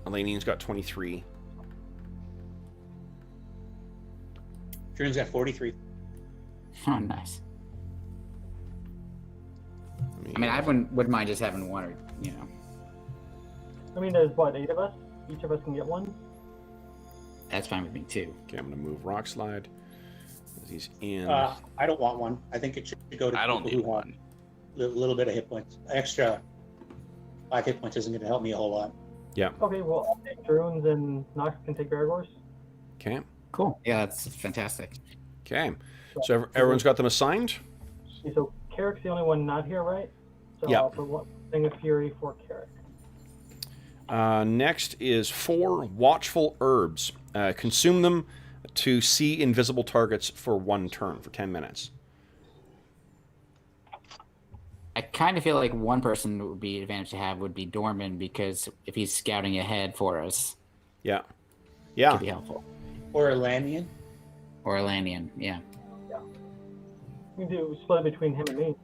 Elanion's got 23. Druin's got 43. Oh, nice. I mean, I wouldn't mind just having one, or I mean, there's what, 8 of us? Each of us can get one. That's fine with me too. Okay, I'm gonna move Rock Slide. He's in. I don't want one. I think it should go to people who want a little bit of hit points. Extra 5 hit points isn't going to help me a whole lot. Yeah. Okay, well, I'll take Druins and Knox can take Bergours. Okay. Cool. Yeah, that's fantastic. Okay. So everyone's got them assigned? Okay, so Carrick's the only one not here, right? So I'll put one thing of Fury for Carrick. Next is 4 Watchful Herbs. Consume them to see invisible targets for 1 turn, for 10 minutes. I kind of feel like one person would be advantage to have would be Dorman, because if he's scouting ahead for us, yeah, it could be helpful. Or Elanion. Or Elanion, yeah. Yeah. We can do split between him and me.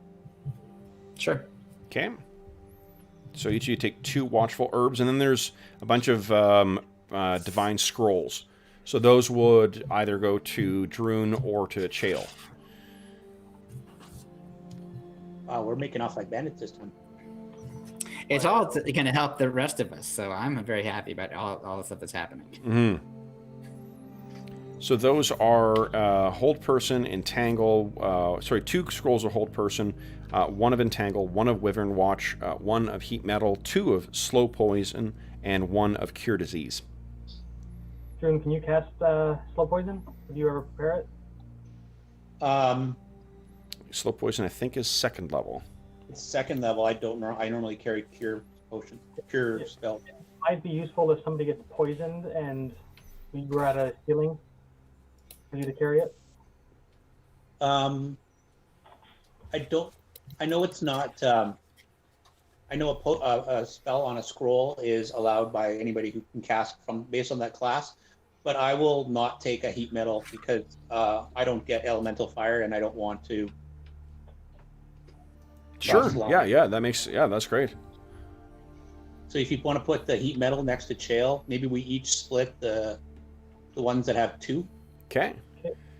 Sure. Okay. So each of you take 2 Watchful Herbs, and then there's a bunch of Divine Scrolls. So those would either go to Druin or to Chael. Wow, we're making off like bandits this time. It's all going to help the rest of us, so I'm very happy about all the stuff that's happening. Mm-hmm. So those are Hold Person, Entangle, 2 Scrolls of Hold Person, 1 of Entangle, 1 of Wyvern Watch, 1 of Heat Metal, 2 of Slow Poison, and 1 of Cure Disease. Druin, can you cast Slow Poison? Did you ever prepare it? Slow Poison, I think, is 2nd level. It's 2nd level. I don't know. I normally carry Cure Potion, Cure spell. It might be useful if somebody gets poisoned and we were at a healing for you to carry it. I don't. I know it's not. I know a spell on a scroll is allowed by anybody who can cast from based on that class, but I will not take a heat metal because I don't get elemental fire and I don't want to. Sure. Yeah. That's great. So if you want to put the heat metal next to Chael, maybe we each split the ones that have 2. Okay.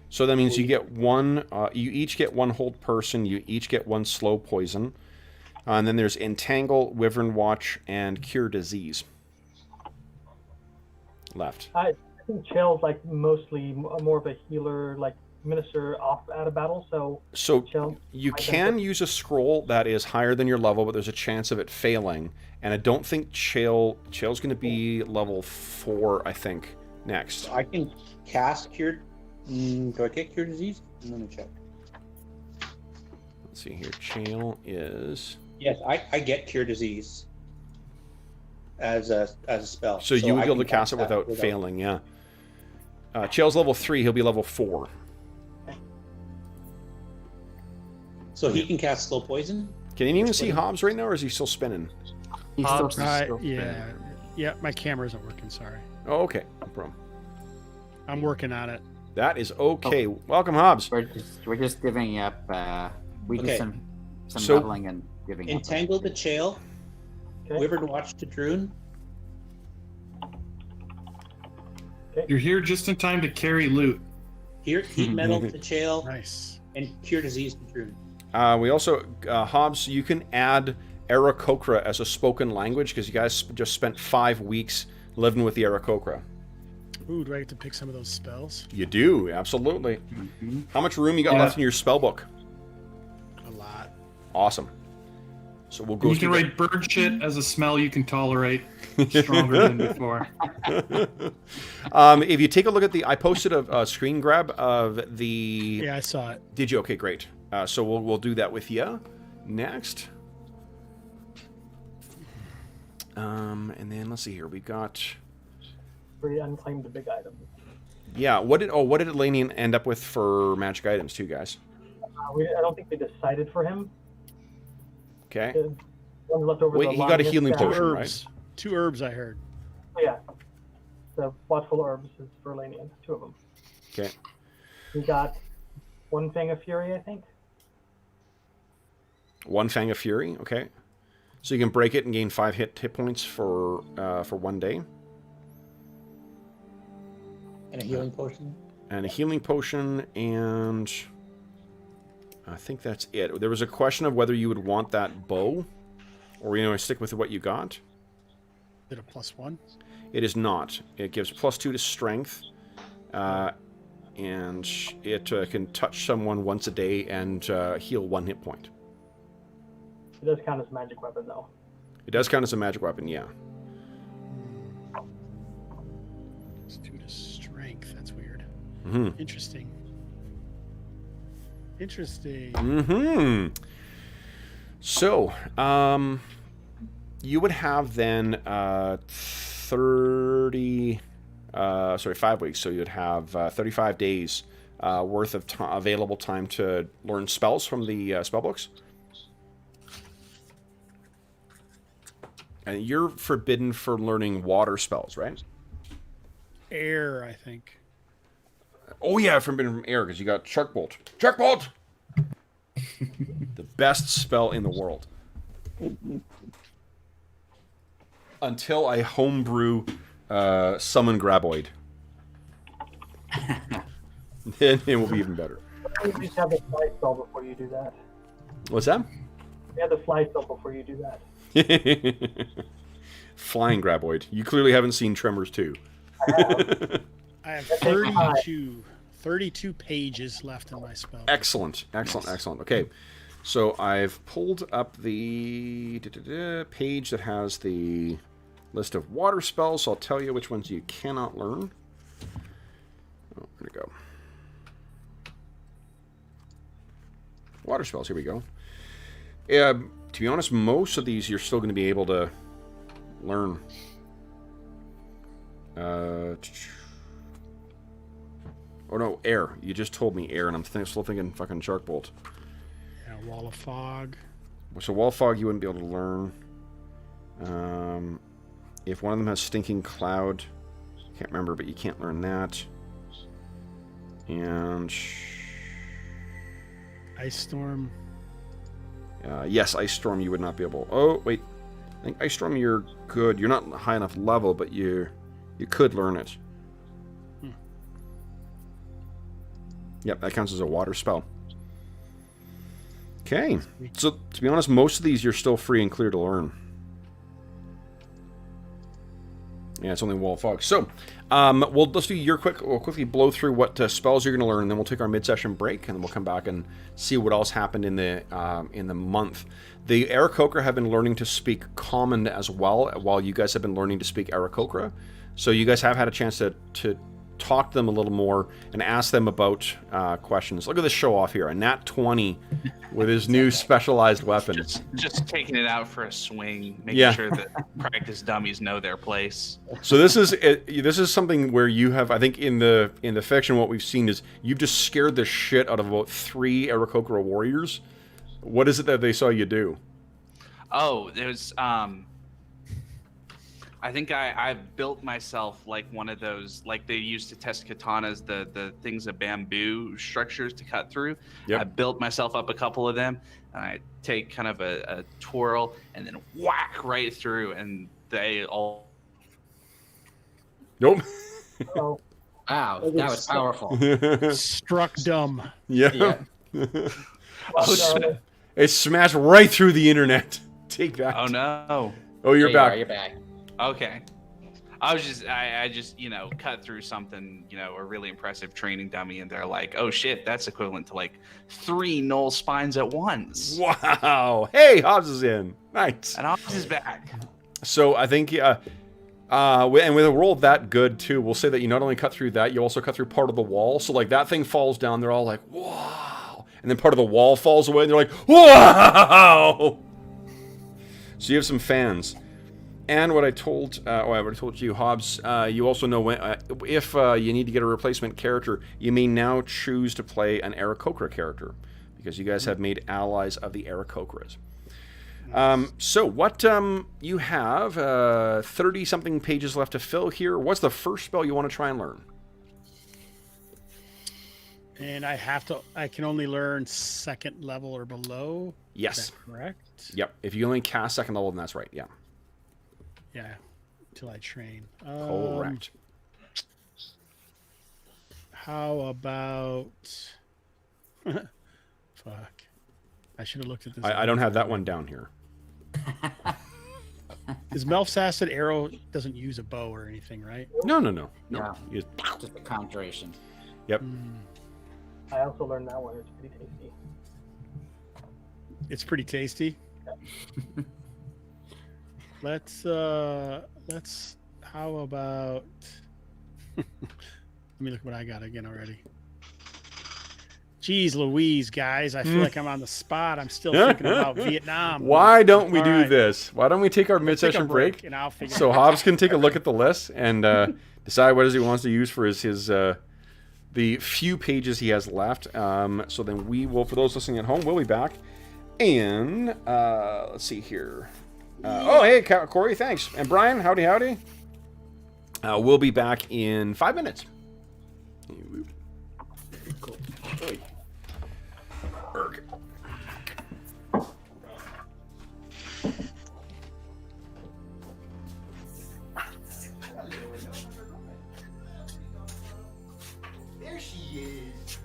So that means you get 1. You each get 1 Hold Person. You each get 1 Slow Poison. And then there's Entangle, Wyvern Watch, and Cure Disease left. I think Chael's like mostly more of a healer, like minister off out of battle. So Chael, you can use a scroll that is higher than your level, but there's a chance of it failing. And I don't think Chael's going to be level 4, I think, next. So I can cast Cure. Do I get Cure Disease? I'm going to check. Let's see here. Chael is... Yes, I get Cure Disease as a spell. So you will be able to cast it without failing, yeah. Chael's level 3, he'll be level 4. So he can cast Slow Poison? Can you even see Hobbs right now, or is he still spinning? He's Hobbs, still yeah, my camera isn't working, sorry. Oh, okay. No problem. I'm working on it. That is okay. Oh. Welcome, Hobbs. We're just giving up. We did some leveling and giving Entangle up. to Chael. Okay. Wyvern Watch to Druin. You're here just in time to carry loot. Here, heat metal to Chael, Nice. and cure disease to Druin. We also, Hobbs, you can add Aarakocra as a spoken language because you guys just spent 5 weeks living with the Aarakocra. Ooh, do I get to pick some of those spells? You do, absolutely. Mm-hmm. How much room you got left in your spell book? A lot. Awesome. So we'll go. You can write bird shit as a smell you can tolerate. Stronger than before. If you take a look at I posted a screen grab of the. Yeah, I saw it. Did you? Okay, great. So we'll do that with you next. And then let's see here. We got. Free unclaimed big items. Yeah. What did Elanion end up with for magic items too, guys? I don't think they decided for him. Okay. The ones left over. Wait, the he got a longest healing staff. potion, right? Herbs. 2 herbs, I heard. Oh, yeah. The watchful herbs is for Elanion. 2 of them. Okay. He got 1 Fang of Fury, I think. 1 Fang of Fury. Okay. So you can break it and gain 5 hit points for 1 day. And a healing potion. And a healing potion, and I think that's it. There was a question of whether you would want that bow, or stick with what you got. Is it a +1? It is not. It gives +2 to strength, and it can touch someone once a day and heal 1 hit point. It does count as a magic weapon, though. It does count as a magic weapon, yeah. +2 to strength. That's weird. Mm-hmm. Interesting. Interesting. Mm-hmm. So, you would have then 5 weeks. So you'd have 35 days worth of available time to learn spells from the spell books. And you're forbidden for learning water spells, right? Air, I think. Oh yeah, forbidden from air because you got Shark Bolt. Shark Bolt! The best spell in the world. Until I homebrew Summon Graboid. Then it will be even better. You just have the fly spell before you do that. What's that? You have the fly spell before you do that. Flying Graboid. You clearly haven't seen Tremors 2. I have 32 pages left in my spell. Excellent. Okay, so I've pulled up the page that has the list of water spells. So I'll tell you which ones you cannot learn. Oh, there we go. Water spells, here we go. To be honest, most of these you're still going to be able to learn. Oh no, air. You just told me air, and I'm still thinking fucking Shark Bolt. Yeah, Wall of Fog. So Wall of Fog you wouldn't be able to learn. If one of them has Stinking Cloud, can't remember, but you can't learn that. And Ice Storm. yes, Ice Storm you would not be able. Oh wait, I think Ice Storm you're good. You're not high enough level, but you could learn it. Yep, that counts as a water spell. Okay, so to be honest, most of these you're still free and clear to learn. Yeah, it's only Wall of Fog. So, let's do we'll quickly blow through what spells you're going to learn, and then we'll take our mid-session break, and then we'll come back and see what else happened in the month. The Aarakocra have been learning to speak Common as well, while you guys have been learning to speak Aarakocra. So you guys have had a chance to talk to them a little more and ask them about questions. Look at this show off here, a nat 20 with his new specialized weapon. Just taking it out for a swing, making sure that practice dummies know their place. So this is something where you have, I think in the fiction, what we've seen is you've just scared the shit out of about 3 Aarakocra warriors. What is it that they saw you do? Oh, there's I think I built myself like one of those, like they used to test katanas, the things of bamboo structures to cut through. Yep. I built myself up a couple of them, and I take kind of a twirl and then whack right through, and they all... Nope. Oh, Wow, that was powerful. Struck dumb. Yeah. oh, It smashed right through the internet. Take that. Oh no. Oh, you're back. You're back. Okay. I just cut through something, a really impressive training dummy, and they're like, oh shit, that's equivalent to like 3 null spines at once. Wow. Hey, Hobbs is in. Nice. And Hobbs is back. So I think, and with a roll that good too, we'll say that you not only cut through that, you also cut through part of the wall. So like that thing falls down, they're all like, wow. And then part of the wall falls away, and they're like, wow. So you have some fans. And what I told, I already told you, Hobbs, you also know when, if you need to get a replacement character, you may now choose to play an Aarakocra character, because you guys have made allies of the Aarakocras. So what you have 30-something pages left to fill here. What's the first spell you want to try and learn? And I can only learn 2nd level or below. Yes. Is that correct? Yep. If you only cast 2nd level, then that's right. Yeah. Yeah. Until I train. Correct. How about... Fuck. I should have looked at this. I don't have that one down here. Because Melf's arrow doesn't use a bow or anything, right? No. Yeah. You- Just a conjuration. Yep. I also learned that one. It's pretty tasty. It's pretty tasty. Let's how about let me look what I got again already. Jeez Louise, guys, I feel like I'm on the spot. I'm still thinking about Vietnam. Why don't we do right. this? Why don't we take our Let's take a mid-session break? and I'll figure So it out. Hobbs can take a look at the list and decide what it is he wants to use for his the few pages he has left. So then we will, for those listening at home, we'll be back. And let's see here. Oh, hey, Corey, thanks. And Brian, howdy. We'll be back in 5 minutes. Cool. Oy. Erg. There she is.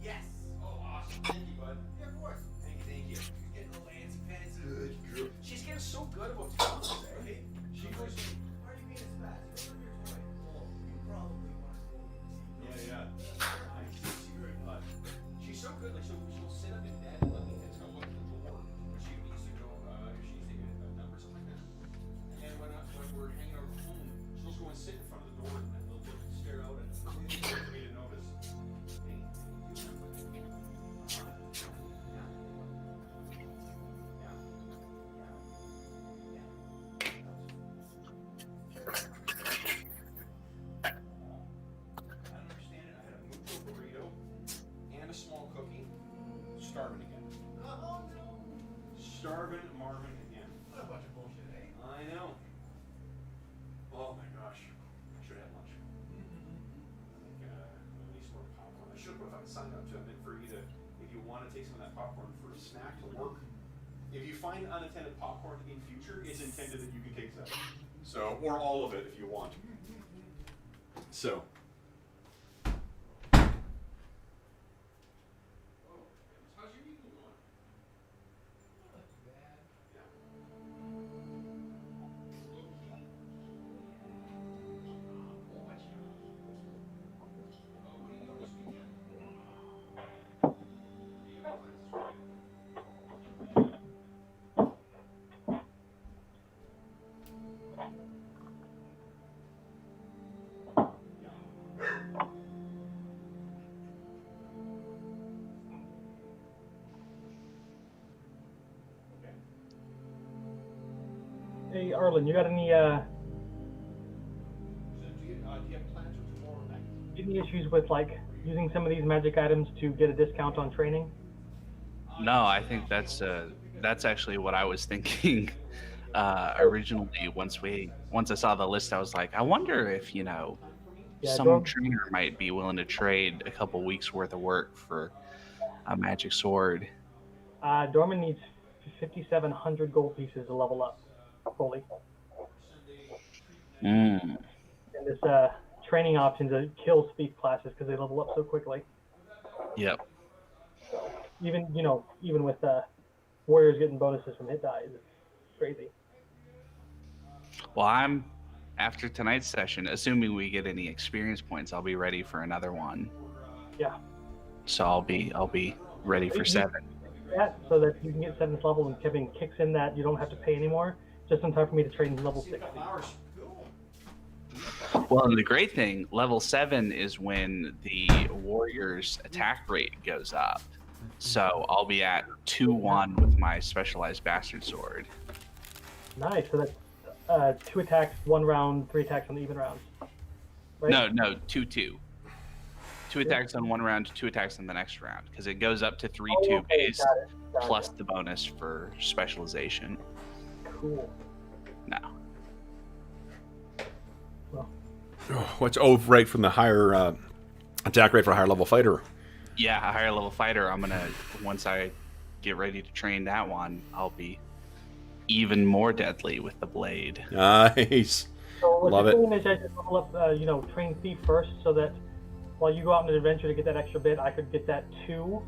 Yes. Oh, awesome. Thank you, bud. Yeah, of course. Thank you. You're getting a little antsy pants. Good girl. She's getting so good about talking, eh? She goes, why are you being as fast? You don't your toy. Oh, you probably want to see. Yeah. I see her, bud. She's so good. Like, she'll sit up in bed and let me tell what the door. When she needs to go, if she needs to get a number or something like that. And when we're hanging out at home, she'll just go and sit in front of the door and they'll just stare out and for me to notice. Hey, and a small cookie. Starving again. Oh no. Starving Marvin again. What a bunch of bullshit, eh? I know. Oh my gosh. I should have lunch. At least more popcorn. I should have fucking signed up to a bit for you to, if you want to take some of that popcorn for a snack to work. If you find unattended popcorn in future, it's intended that you can take that. So, or all of it if you want. So. How's your evening going? Not too bad. Hey, Arlen, you got any So do you have plans for tomorrow night? any issues with like using some of these magic items to get a discount on training? No, I think that's actually what I was thinking originally. Once I saw the list, I was like, I wonder if Yeah, some trainer might be willing to trade a couple weeks worth of work for a magic sword. Dorman needs 5,700 gold pieces to level up fully. And this training options that kills thief classes because they level up so quickly. Yep. Even even with warriors getting bonuses from hit dies, it's crazy. Well, I'm after tonight's session, assuming we get any experience points, I'll be ready for another one. Yeah. So I'll be ready for 7. Yeah, so that you can get 7th level and Kevin kicks in that you don't have to pay anymore, just in time for me to train level 60. Well, and the great thing, level 7 is when the warrior's attack rate goes up. So I'll be at 2-1 with my specialized bastard sword. Nice. So that's 2 attacks, 1 round, 3 attacks on the even rounds. Right? No, 2-2. 2 attacks on 1 round, 2 attacks on the next round, because it goes up to 3-2 base Got plus the bonus for specialization. Cool. No. Well, What's right from the higher attack rate for a higher level fighter? Yeah, a higher level fighter. I'm gonna, once I get ready to train that one, I'll be even more deadly with the blade. Nice. so what Love you're it. doing is I just level up, train thief first, so that while you go out on an adventure to get that extra bit, I could get that 2,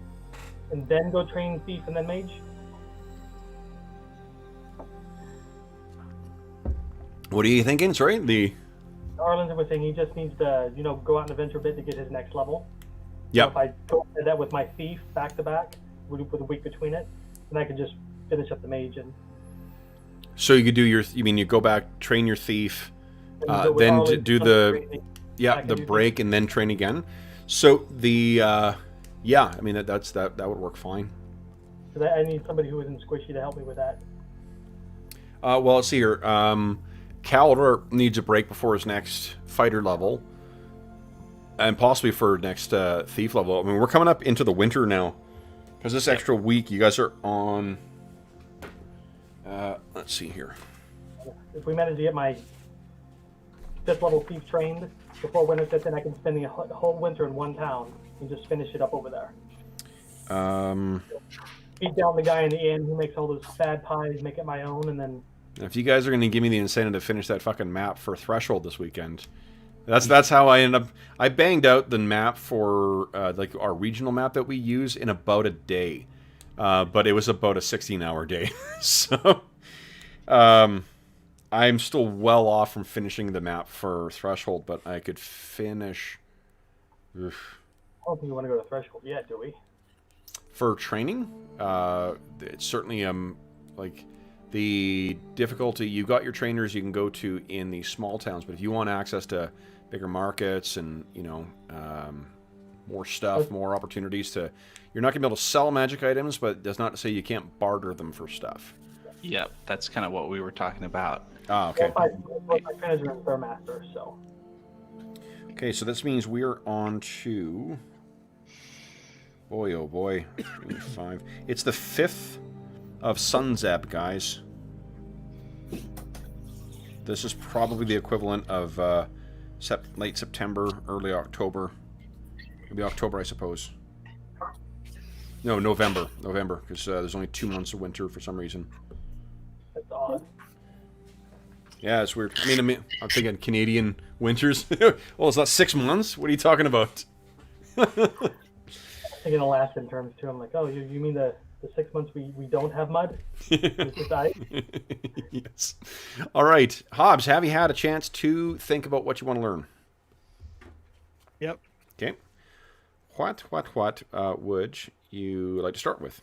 and then go train thief and then mage. What are you thinking? Sorry, Arlen was saying he just needs to, go out and adventure a bit to get his next level. Yep. So if I go to that with my thief back to back, with a week between it, then I could just finish up the mage and. So you could do you go back, train your thief, and then Arlen, do the break, and then train again. So that would work fine. So I need somebody who isn't squishy to help me with that. Well, let's see here. Calder needs a break before his next fighter level, and possibly for next thief level. I mean, we're coming up into the winter now, because this extra week you guys are on. Let's see here. If we manage to get my 5th level thief trained before winter sets in, I can spend the whole winter in one town and just finish it up over there. Beat down the guy in the inn who makes all those bad pies, make it my own, and then. If you guys are going to give me the incentive to finish that fucking map for Threshold this weekend, that's how I ended up. I banged out the map for our regional map that we use in about a day, but it was about a 16-hour day. So I'm still well off from finishing the map for Threshold, but I could finish. Oof. I don't think we want to go to Threshold yet, do we? For training, it's certainly the difficulty. You got your trainers you can go to in these small towns, but if you want access to bigger markets and more stuff, more opportunities you're not gonna be able to sell magic items, but that's not to say you can't barter them for stuff. Yep, that's kind of what we were talking about. Ah, okay. My trainers are in Fairmaster, so. Okay, so this means we're on to. Boy, oh boy, 5. It's the 5th of Sunzeb, guys. This is probably the equivalent of late September, early October. It'll be October, I suppose. No, November, because there's only 2 months of winter for some reason. That's odd. Yeah, it's weird. I mean, I'm thinking Canadian winters. Well, it's not 6 months. What are you talking about? I'm thinking Alaskan terms too. I'm like, oh, you mean the 6 months we don't have mud? It's just ice? Yes. All right, Hobbs, have you had a chance to think about what you want to learn? Yep. Okay. What would you like to start with?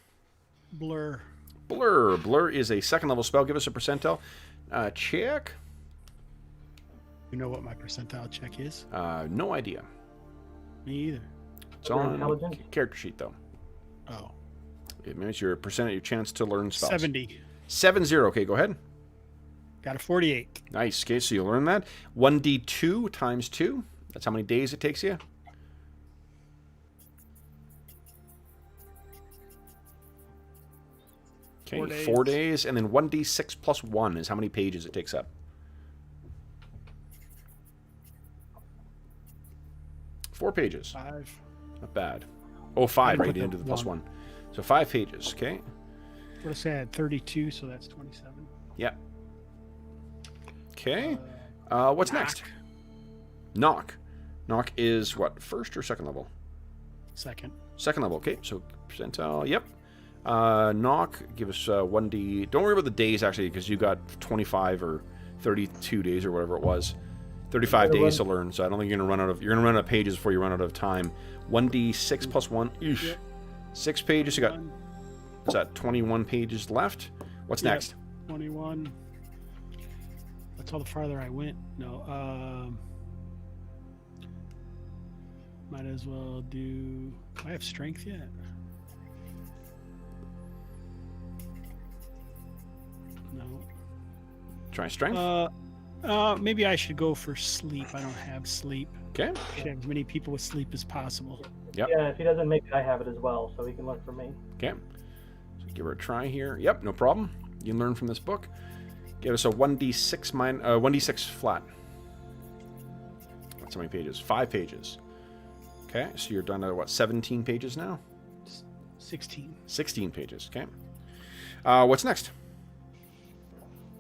Blur. Blur. Blur is a 2nd level spell. Give us a percentile check. You know what my percentile check is? No idea. Me either. It's on Intelligence? character sheet though. Oh. It means your chance to learn spells. 70. 70. Okay, go ahead. Got a 48. Nice. Okay, so you learn that. 1d2 times 2. That's how many days it takes you. Okay, 4 days. And then 1d6 plus 1 is how many pages it takes up. 4 pages. 5. Not bad. Oh, 5, right? Put Into the plus one. 1. So 5 pages, okay? What I said, 32, so that's 27. Yep. Okay. What's next? Knock. Knock is what? First or second level? Second. Second level. Okay. So percentile. Yep. Knock. Give us 1d. Don't worry about the days actually, because you got 25 or 32 days or whatever it was. 35 days to learn. So I don't think you're gonna run out of. You're gonna run out of pages before you run out of time. 1d6 plus 1. Eesh. Yep. 6 pages. You got. What's that? 21 pages left. What's next? 21. That's all the farther I went. No. Might as well do. Do I have strength yet? No. Try strength. Maybe I should go for sleep. I don't have sleep. Okay. I should have as many people with sleep as possible. Yep. Yeah, if he doesn't make it, I have it as well, so he can learn from me. Okay. So give her a try here. Yep, no problem. You can learn from this book. Give us a 1d6 1d6 flat. That's how many pages? 5 pages. Okay, so you're done at what? 17 pages now. 16. 16 pages. Okay. What's next?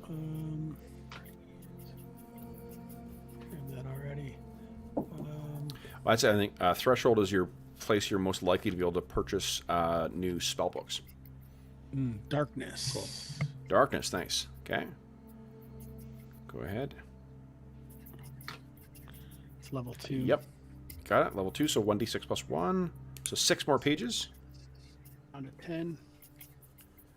Grab that already. Well, that's I think threshold is your place you're most likely to be able to purchase new spell books. Darkness. Cool. Darkness, thanks. Okay. Go ahead. It's level 2. Yep. Got it. Level 2, so 1d6 plus 1. So 6 more pages. On to 10.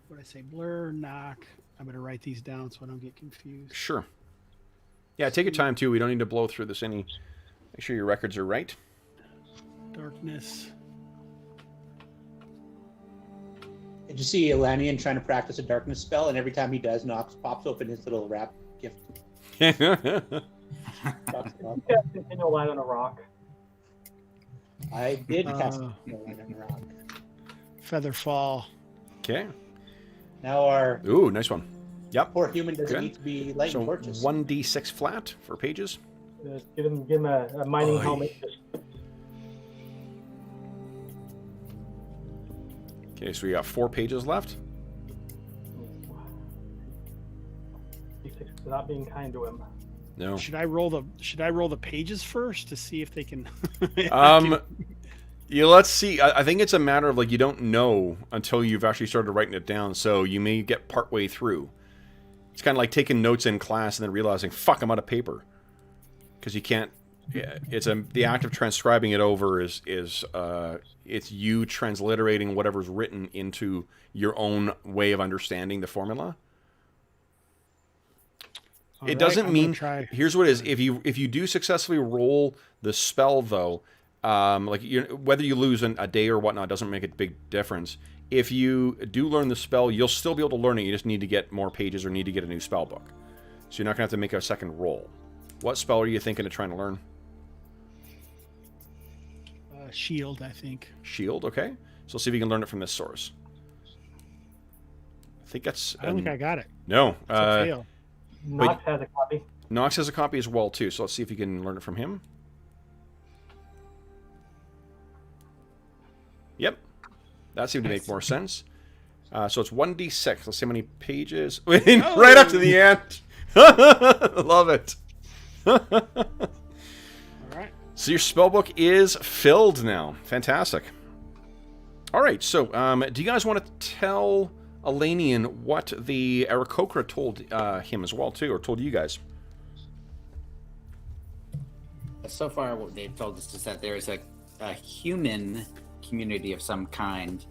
What did I say? Blur, knock. I'm going to write these down so I don't get confused. Sure. Yeah, take your time too. We don't need to blow through this any. Make sure your records are right. Darkness. And you see Elanion trying to practice a darkness spell, and every time he does, Knox pops open his little wrap gift. Yeah, continue light on a rock. I did cast light on a rock. Feather fall. Okay. Now our Ooh, nice one. Yep. poor human doesn't Good. need to be lighting So torches. 1d6 flat for pages. Just give him a mining helmet. Just Okay, so we got 4 pages left. he's not being kind to him. No. Should I roll the pages first to see if they can Yeah, let's see. I think it's a matter of like you don't know until you've actually started writing it down, so you may get partway through. It's kind of like taking notes in class and then realizing, fuck, I'm out of paper. Because you can't. It's the act of transcribing it over is it's you transliterating whatever's written into your own way of understanding the formula. It doesn't mean. Here's what it is: if you do successfully roll the spell, though, like whether you lose a day or whatnot doesn't make a big difference. If you do learn the spell, you'll still be able to learn it. You just need to get more pages or need to get a new spell book. So you're not gonna have to make a second roll. What spell are you thinking of trying to learn? Shield, I think. Shield, okay. So let's see if you can learn it from this source. I think that's. I don't think I got it. No. It's a fail. Knox has a copy. Knox has a copy as well too. So let's see if you can learn it from him. Yep, that seemed to make more sense. So it's 1d6. Let's see how many pages. Right up to the end. Love it. All right. So your spellbook is filled now. Fantastic. All right. So do you guys want to tell Elanion what the Aarakocra told him as well too, or told you guys? So far, what they've told us is that there is a human community of some kind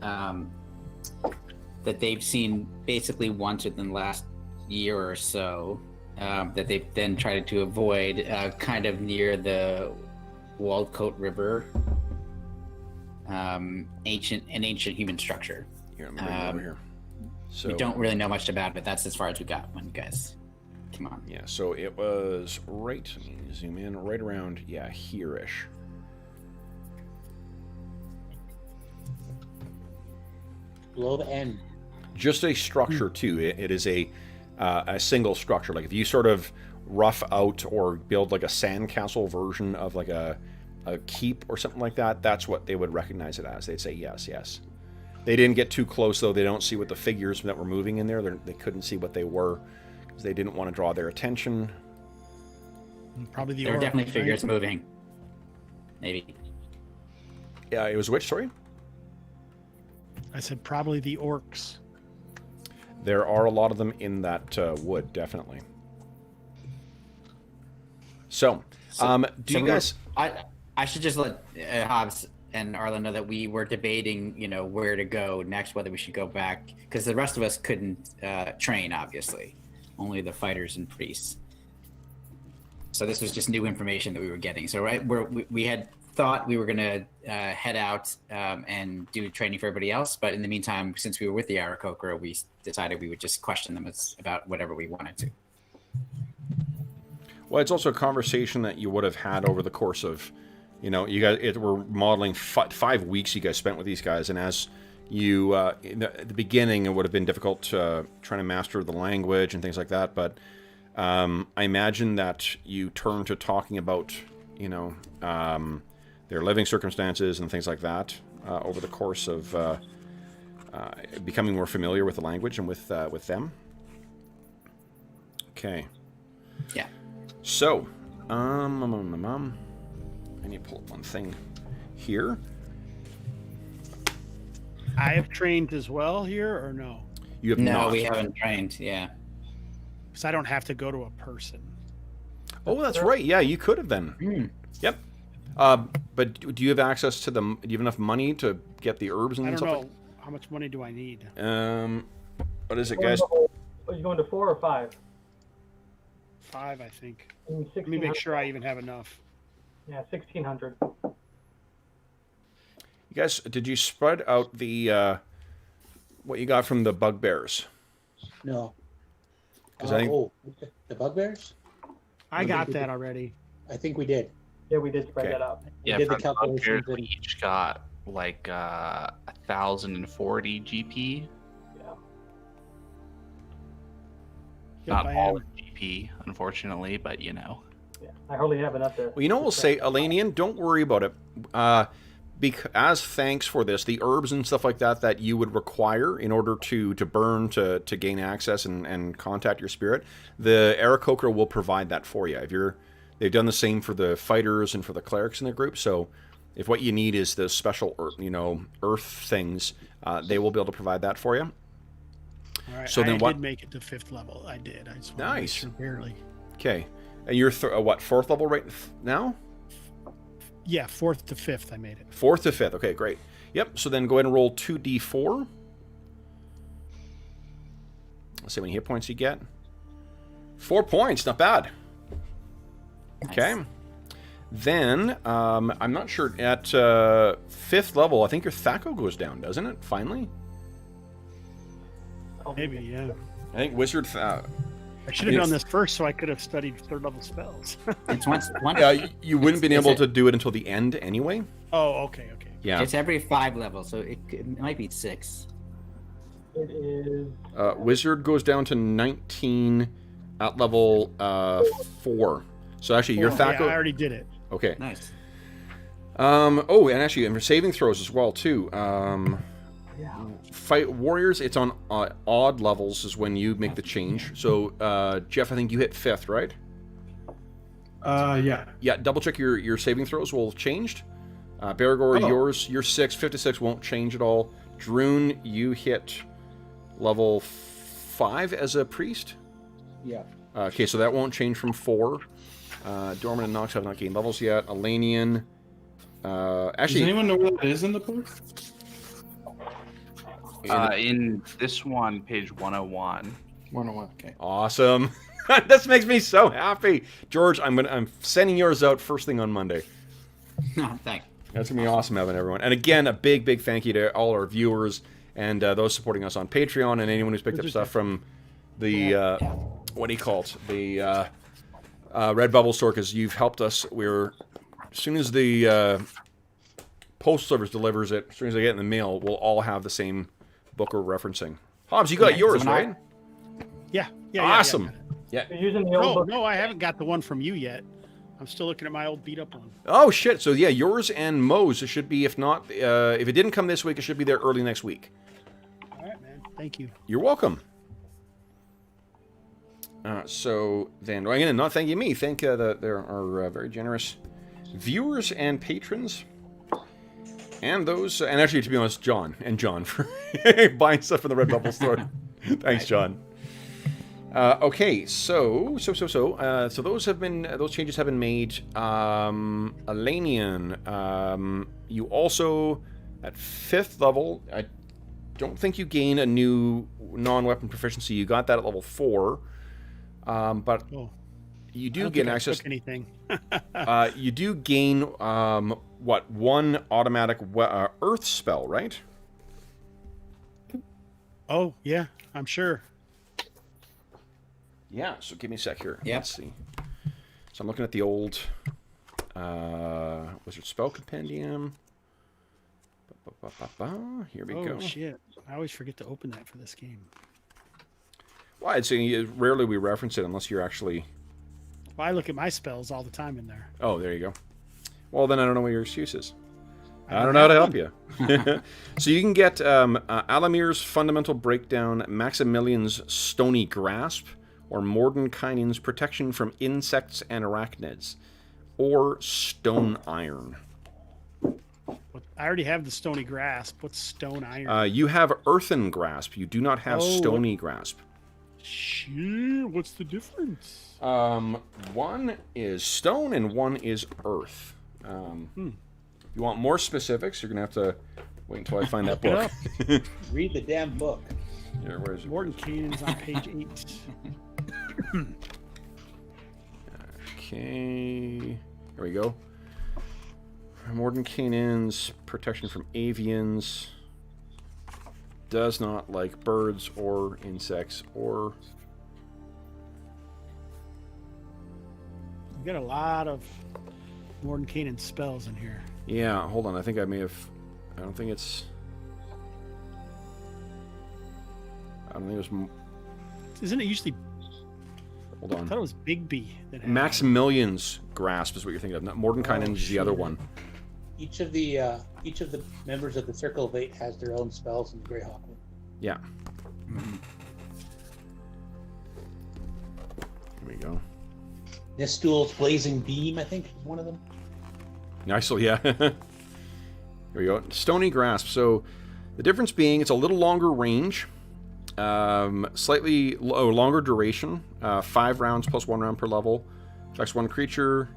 that they've seen basically once within the last year or so, that they've then tried to avoid, kind of near the Waldcoat River, ancient human structure. Here, let me bring it over here. So We don't really know much about it, but that's as far as we got when you guys came on. yeah, so it was right. Let me zoom in right around. Yeah, here-ish. Below the end. Just a structure too. It is a single structure. Like if you sort of rough out or build like a sandcastle version of like a keep or something like that, that's what they would recognize it as. They'd say yes, yes. They didn't get too close, though. They don't see what the figures that were moving in there. They couldn't see what they were because they didn't want to draw their attention. Probably the There were orc, definitely right? figures moving. Maybe. Yeah, it was which, sorry? I said probably the orcs. There are a lot of them in that wood, definitely. So do you guys... I should just let Hobbs and Arlen know that we were debating, where to go next, whether we should go back, because the rest of us couldn't train, obviously. Only the fighters and priests. So this was just new information that we were getting. So we had thought we were going to head out and do training for everybody else, but in the meantime, since we were with the Aarakocra, we decided we would just question them about whatever we wanted to. Well, it's also a conversation that you would have had over the course of, you guys were modeling 5 weeks you guys spent with these guys, and as you, at the beginning, it would have been difficult trying to master the language and things like that, but I imagine that you turn to talking about, their living circumstances and things like that over the course of becoming more familiar with the language and with them. Okay. Yeah. So, I need to pull up one thing here. I have trained as well here, or no? You have No, not. we haven't trained. Yeah. Because I don't have to go to a person. Oh, that's right. Yeah, you could have then. Mm. Yep. But do you have access to them? Do you have enough money to get the herbs and I don't stuff? know. How much money do I need? What is it, guys? Are you going to 4 or 5? 5, I think. Maybe Let me make 1600. sure I even have enough. Yeah, 1600. You guys, did you spread out the what you got from the bugbears? No. 'Cause I think- the bugbears? I got that already. I think we did. Yeah, we did spread Okay. that out. Yeah, did the from calculations Bugbears, we and- each got like 1,040 GP. Yep, Not I all am. in GP, unfortunately, but Yeah, I hardly have enough to. Well, you know what we'll say, Elanion, don't worry about it. As thanks for this, the herbs and stuff like that that you would require in order to burn to gain access and contact your spirit, the Aarakocra will provide that for you. They've done the same for the fighters and for the clerics in the group. So, if what you need is the special, earth things, they will be able to provide that for you. All right. So then I what- did make it to 5th level. I did. I just wanted Nice. to make sure barely. Okay, and you're what 4th level right now? Yeah, 4th to 5th I made it. 4th to 5th. Okay, great. Yep. So then go ahead and roll 2d4. Let's see how many hit points you get. 4 points. Not bad. Okay. Then, I'm not sure, at 5th level, I think your Thaco goes down, doesn't it, finally? Maybe, yeah. I think Wizard... I should have done this first so I could have studied 3rd level spells. It's once. Yeah, you wouldn't been Is able it- to do it until the end anyway. Oh, okay. Yeah. It's every 5 levels, so it might be 6. It is. Wizard goes down to 19 at level 4. So actually, your Yeah, Thaco... I already did it. Okay. Nice. Oh, and actually, and for saving throws as well, too. Yeah. Fight warriors, it's on odd levels is when you make the change. So, Jeff, I think you hit 5th, right? Yeah. Yeah, double check your saving throws will have changed. Bergour, Oh. your 6, 56 won't change at all. Druin, you hit level 5 as a priest. Yeah. Okay, so that won't change from 4. Dorman and Knox have not gained levels yet. Elanion. Does Actually, anyone know where that is in the book? In this one, page 101. 101. Okay. awesome. This makes me so happy. George, I'm sending yours out first thing on Monday. Thanks. That's gonna be awesome having everyone. And again, a big thank you to all our viewers and those supporting us on Patreon and anyone who's picked up stuff from the what do you call it? The Redbubble store, because you've helped us. As soon as the post service delivers it, as soon as I get it in the mail, we'll all have the same book we're referencing. Hobbs, you got Yeah, yours, so when I- right? Yeah. Awesome. You're using the old book. No, I haven't got the one from you yet. I'm still looking at my old beat up one. Oh shit! So yeah, yours and Mo's should be, if not, if it didn't come this week, it should be there early next week. All right, man. Thank you. You're welcome. So then, again, not thanking me. Thank there are very generous viewers and patrons, and those, and actually, to be honest, John for buying stuff from the Redbubble store. Thanks, John. Okay, so those changes have been made. Elanion, you also at 5th level. I don't think you gain a new non-weapon proficiency. You got that at level 4. But you do gain access. Anything. You do gain one automatic earth spell, right? Oh yeah, I'm sure. Yeah. So give me a sec here. Yep. Let's see. So I'm looking at the old Wizard Spell Compendium. Here we go. Oh shit! I always forget to open that for this game. Well, I'd say rarely we reference it unless you're actually... Well, I look at my spells all the time in there. Oh, there you go. Well, then I don't know what your excuse is. I don't know how to help you. So you can get Alamir's Fundamental Breakdown, Maximilian's Stony Grasp, or Mordenkainen's Protection from Insects and Arachnids, or Stone Iron. I already have the Stony Grasp. What's Stone Iron? You have Earthen Grasp. You do not have Stony Grasp. Sure. What's the difference? One is stone and one is earth. You want more specifics? You're gonna have to wait until I find that book. Read the damn book. Yeah, where is it? Mordenkainen's on page 8. Okay, here we go. Mordenkainen's protection from avians. Does not like birds or insects or... You got a lot of Mordenkainen spells in here. Yeah, hold on. I think I may have... I don't think it's... I don't think it was... Isn't it usually... Hold on. I thought it was Big B. That had Maximilian's Grasp is what you're thinking of. Not Mordenkainen's the other one. Each of the members of the Circle of Eight has their own spells in the Greyhawk one. Yeah. Here we go. Nistul's Blazing Beam, I think, is one of them. Nice, yeah. Here we go. Stony Grasp. So the difference being it's a little longer range, slightly longer duration, 5 rounds plus 1 round per level. Affects 1 creature.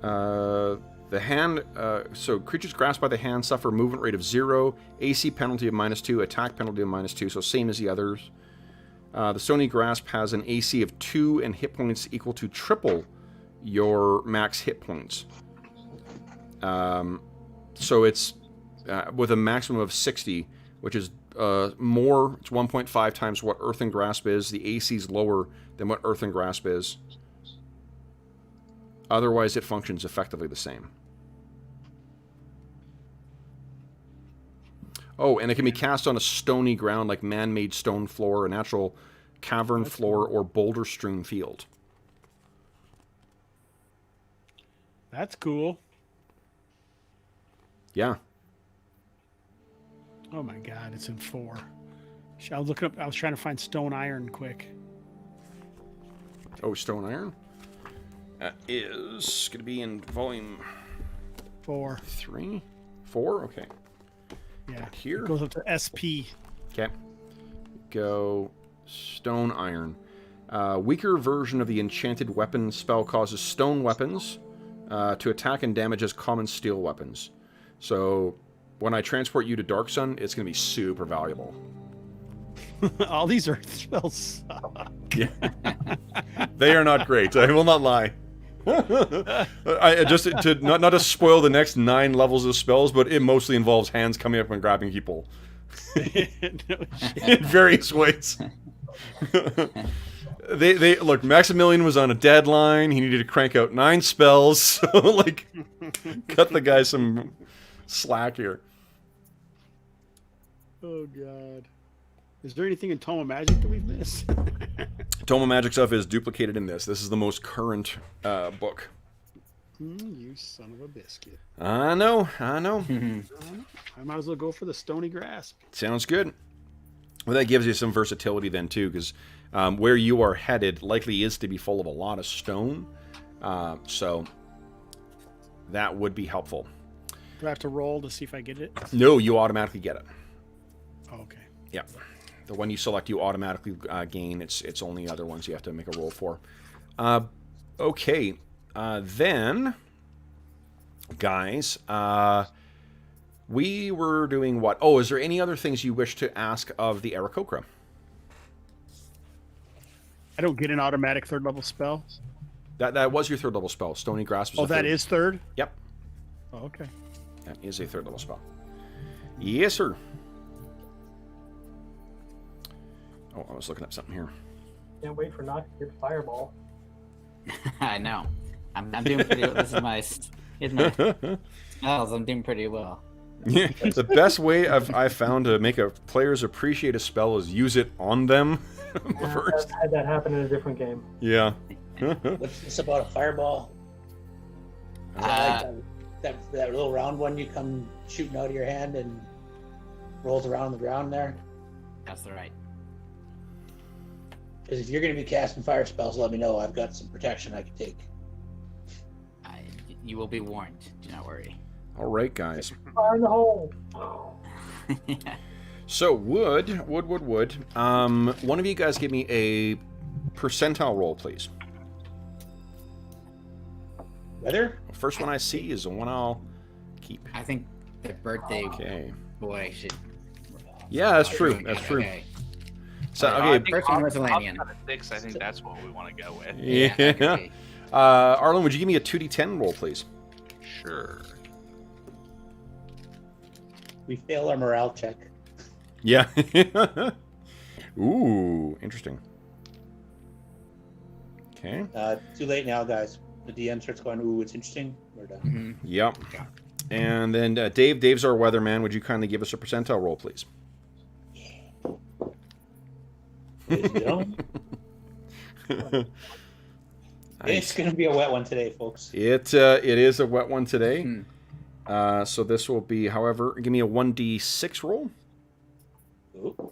The hand, so creatures grasped by the hand suffer a movement rate of 0, AC penalty of -2, attack penalty of -2, so same as the others. The Stony Grasp has an AC of 2 and hit points equal to triple your max hit points. So it's with a maximum of 60, which is more, it's 1.5 times what Earthen Grasp is. The AC is lower than what Earthen Grasp is. Otherwise, it functions effectively the same. Oh, and it can be cast on a stony ground like man-made stone floor, a natural cavern floor, or boulder-strewn field. That's cool. Yeah. Oh my god, it's in 4. I was looking up. I was trying to find Stone Iron quick. Oh, Stone Iron? That is going to be in volume 4. 3? 4? Okay. Yeah. Here? It goes up to SP. Okay. Go Stone Iron. Weaker version of the enchanted weapon spell causes stone weapons to attack and damage as common steel weapons. So when I transport you to Dark Sun, it's going to be super valuable. All these are spells. Yeah. They are not great. I will not lie. I just to not to spoil the next 9 levels of spells, but it mostly involves hands coming up and grabbing people in various ways. They look. Maximilian was on a deadline. He needed to crank out 9 spells. So like, cut the guy some slack here. Oh god. Is there anything in Tome of Magic that we've missed? Tome of Magic stuff is duplicated in this. This is the most current book. You son of a biscuit. I know. I might as well go for the stony grasp. Sounds good. Well, that gives you some versatility then, too, because where you are headed likely is to be full of a lot of stone. So that would be helpful. Do I have to roll to see if I get it? No, you automatically get it. Oh, okay. Yeah. The one you select, you automatically gain. It's only other ones you have to make a roll for. Okay. Then, guys, we were doing what? Oh, is there any other things you wish to ask of the Aarakocra? I don't get an automatic third level spell. That was your third level spell. Stony Grasp. Oh, that is third? Yep. Oh, okay. That is a third level spell. Yes, sir. Oh, I was looking up something here. Can't wait for Knox to get Fireball. I know. I'm doing pretty well. This is my spells. I'm doing pretty well. Yeah, the best way I've found to make a players appreciate a spell is use it on them first. I've had that happen in a different game. Yeah. What's this about a fireball? Is that like that little round one you come shooting out of your hand and rolls around on the ground there? That's right. Because if you're going to be casting fire spells, let me know. I've got some protection I can take. You will be warned. Do not worry. All right, guys. Fire in the hole. So wood. One of you guys give me a percentile roll, please. Weather? First one I see is the one I'll keep. I think the birthday boy should. Yeah, that's true. That's true. Okay. So I okay. think First one was Hobbs Elanion. got a 6. I think that's what we want to go with. Yeah. I agree. Arlen, would you give me a 2d10 roll, please? Sure. We fail our morale check. Yeah. Ooh, interesting. Okay. Too late now, guys. The DM starts going, ooh, it's interesting. We're done. Mm-hmm. Yep. And then Dave's our weatherman. Would you kindly give us a percentile roll, please? Ladies and gentlemen. It's going to be a wet one today, folks. It is a wet one today. So this will be, however, give me a 1d6 roll. Ooh.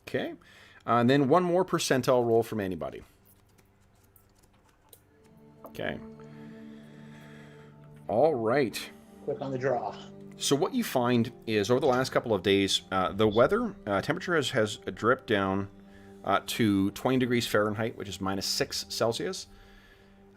Okay. And then one more percentile roll from anybody. Okay. All right. Quick on the draw. So what you find is over the last couple of days, the weather temperature has dripped down to 20 degrees Fahrenheit, which is -6 Celsius.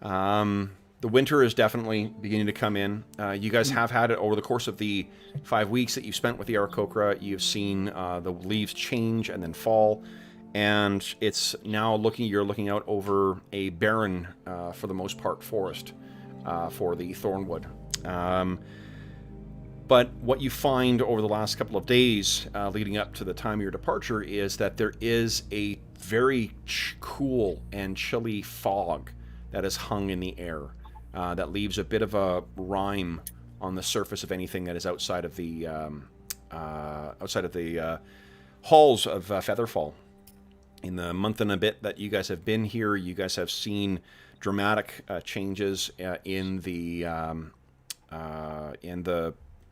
The winter is definitely beginning to come in. You guys have had it over the course of the 5 weeks that you've spent with the Aarakocra. You've seen the leaves change and then fall, and it's now you're looking out over a barren, for the most part, forest for the Thornwood. But what you find over the last couple of days leading up to the time of your departure is that there is a very cool and chilly fog that is hung in the air that leaves a bit of a rime on the surface of anything that is outside of the halls of Featherfall. In the month and a bit that you guys have been here, you guys have seen dramatic changes in the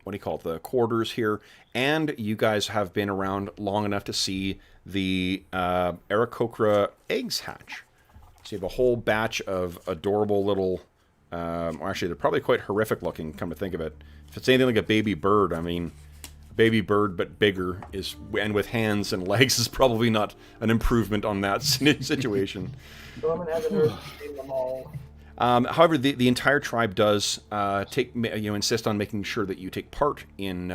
what do you call it, the quarters here, and you guys have been around long enough to see the Aarakocra eggs hatch. So you have a whole batch of adorable little, well, actually they're probably quite horrific looking, come to think of it. If it's anything like a baby bird, I mean, a baby bird but bigger is, and with hands and legs, is probably not an improvement on that situation. Dorman has an urge to name them all. However, the entire tribe does insist on making sure that you take part in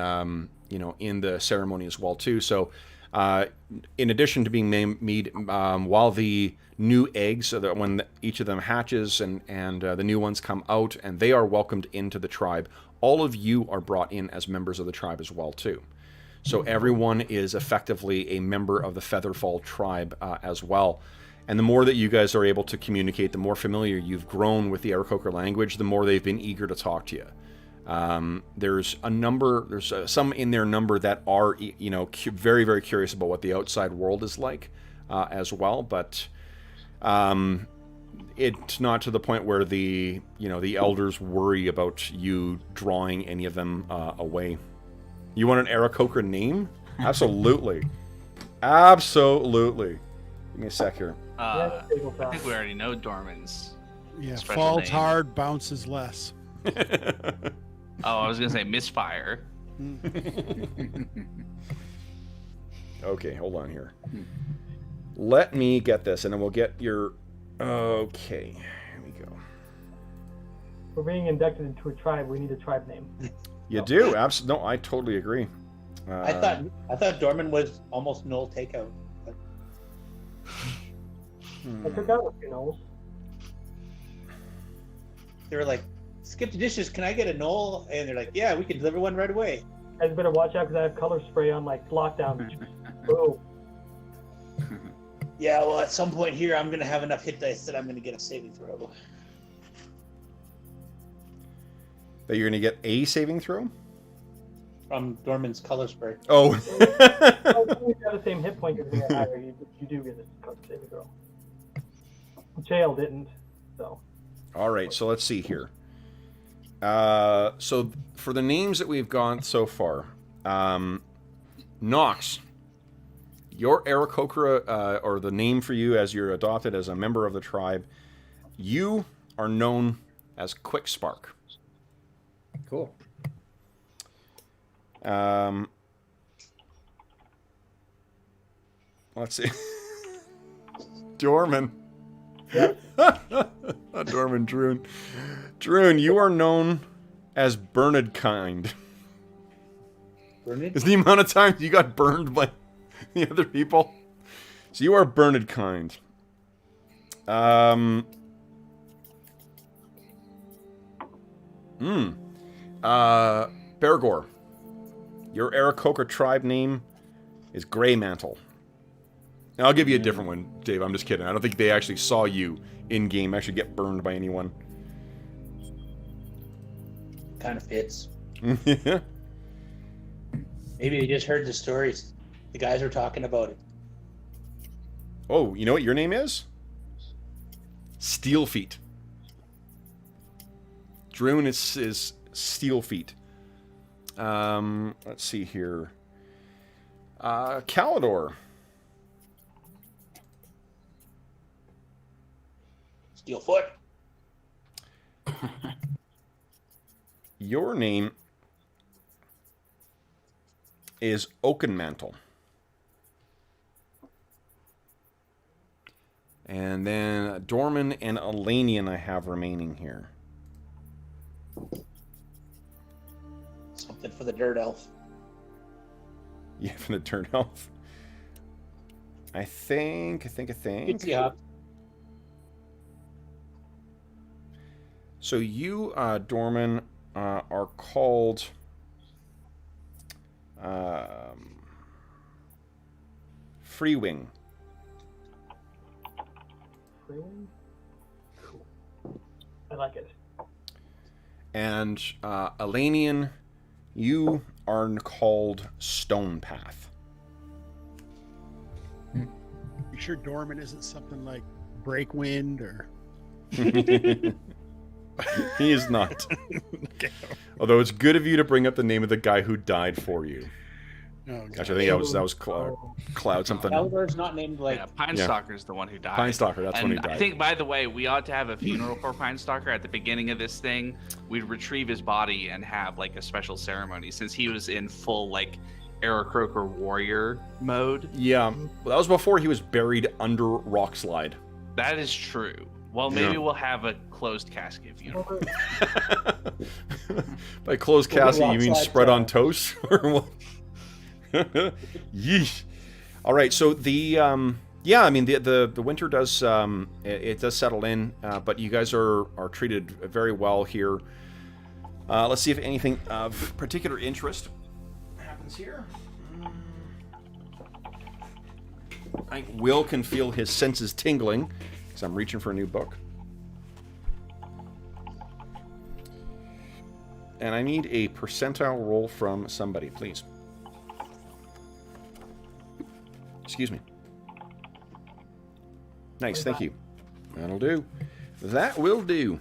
in the ceremony as well too. So, in addition to being made, while the new eggs, so that when each of them hatches and the new ones come out and they are welcomed into the tribe, all of you are brought in as members of the tribe as well too. So everyone is effectively a member of the Featherfall tribe as well. And the more that you guys are able to communicate, the more familiar you've grown with the Aarakocra language, the more they've been eager to talk to you. There's some in their number that are, very, very curious about what the outside world is like as well. But it's not to the point where the elders worry about you drawing any of them away. You want an Aarakocra name? Absolutely. Absolutely. Give me a sec here. I think we already know Dorman's. Yeah, special falls name. hard, bounces less. Oh, I was gonna say misfire. Okay, hold on here. Let me get this, and then we'll get your... Okay, here we go. We're being inducted into a tribe. We need a tribe name. You do? Absolutely. No, I totally agree. I thought Dorman was almost null takeout. But... I took out a few knolls. They were like, skip the dishes, can I get a knoll? And they're like, yeah, we can deliver one right away. Guys better watch out because I have color spray on like lockdown. Boom. Yeah, well, at some point here, I'm going to have enough hit dice that I'm going to get a saving throw. That you're going to get a saving throw? From Dorman's color spray. Oh. You have the same hit point as me. You do get a color saving throw. Jail didn't, so. All right, so let's see here. So for the names that we've gone so far, Knox, your Aarakocra, or the name for you as you're adopted as a member of the tribe, you are known as Quick Spark. Cool. Let's see. Dorman. Dorman, Druin. Druin, you are known as Burned Kind. Burned? Is the amount of time you got burned by the other people? So you are Burned Kind. Bergour. Your Aarakocra tribe name is Grey Mantle. Now, I'll give you a different one, Dave. I'm just kidding. I don't think they actually saw you in-game actually get burned by anyone. Kind of fits. Maybe they just heard the stories. The guys were talking about it. Oh, you know what your name is? Steel Feet. Druin is Steel Feet. Let's see here. Calidor. Steelfoot. Your name is Oakenmantle. And then Dorman and Elanion I have remaining here. Something for the dirt elf. Yeah, for the dirt elf. I think. Good job. So you, Dorman, are called Freewing. Freewing? Cool. I like it. And Elanion, you are called Stone Path. You sure Dorman isn't something like Breakwind or... He is not. Okay. Although it's good of you to bring up the name of the guy who died for you. Oh, Actually, I think that was Cloud something. Calidor's not named like... Yeah, Pinestalker's the one who died. Pinestalker, that's when he died. I think, by the way, we ought to have a funeral for Pinestalker at the beginning of this thing. We'd retrieve his body and have like a special ceremony since he was in full like Aarakocra warrior mode. Yeah, well, that was before he was buried under Rockslide. That is true. Well, maybe we'll have a closed casket funeral. By closed casket, you mean spread on toast? Or what? Yeesh. All right, so the yeah, I mean the winter does it does settle in, but you guys are treated very well here. Let's see if anything of particular interest happens here. I think Will can feel his senses tingling because I'm reaching for a new book. And I need a percentile roll from somebody, please. Excuse me. Nice, thank you. That'll do. That will do.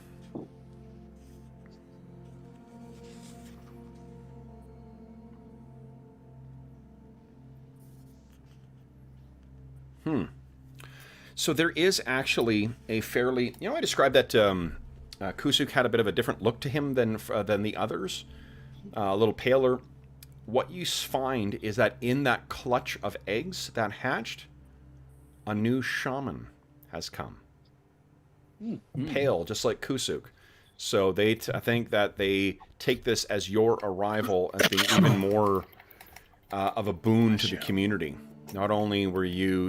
So there is actually a fairly... You know, I described that Kusuk had a bit of a different look to him than the others. A little paler. What you find is that in that clutch of eggs that hatched, a new shaman has come. Pale, just like Kusuk. So I think that they take this as your arrival as being even more of a boon to the community. Not only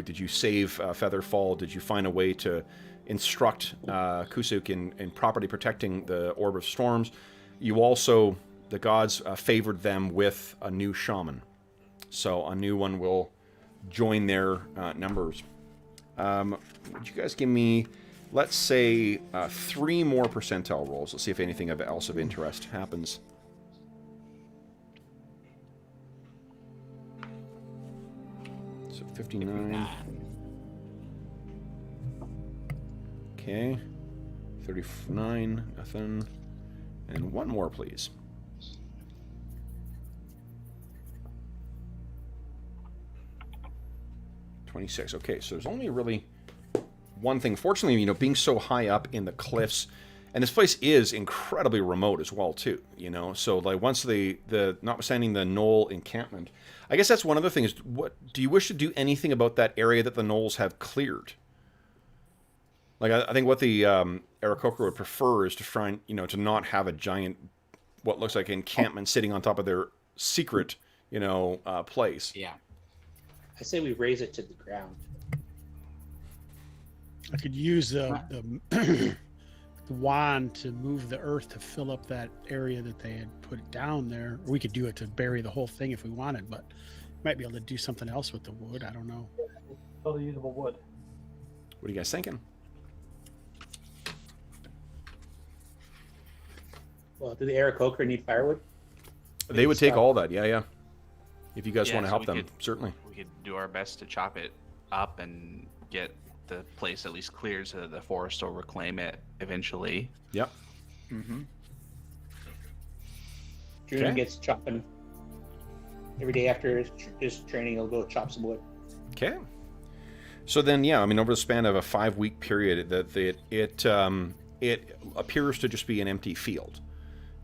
did you save Featherfall, did you find a way to instruct Kusuk in properly protecting the Orb of Storms, you also, the gods favored them with a new shaman. So a new one will join their numbers. Would you guys give me, let's say, 3 more percentile rolls? Let's see if anything else of interest happens. So 59. Okay. 39, nothing. And 1 more, please. $26. Okay, so there's only really one thing. Fortunately, you know, being so high up in the cliffs, and this place is incredibly remote as well, too. You know, so like once notwithstanding the knoll encampment, I guess that's one other thing. Is what do you wish to do anything about that area that the gnolls have cleared? Like I think what the Aarakocra would prefer is to try and, to not have a giant, what looks like encampment sitting on top of their secret, place. Yeah. I say we raise it to the ground. I could use the wand to move the earth to fill up that area that they had put down there. Or we could do it to bury the whole thing if we wanted, but might be able to do something else with the wood. I don't know. Totally usable wood. What are you guys thinking? Well, do the Aarakocra need firewood? They would take all that, yeah. If you guys want to help them, certainly. We could do our best to chop it up and get the place at least cleared so that the forest will reclaim it eventually. Yep. Mm-hmm. Druin gets chopping. Every day after his training, he'll go chop some wood. Okay. So then, over the span of a 5-week period, it appears to just be an empty field.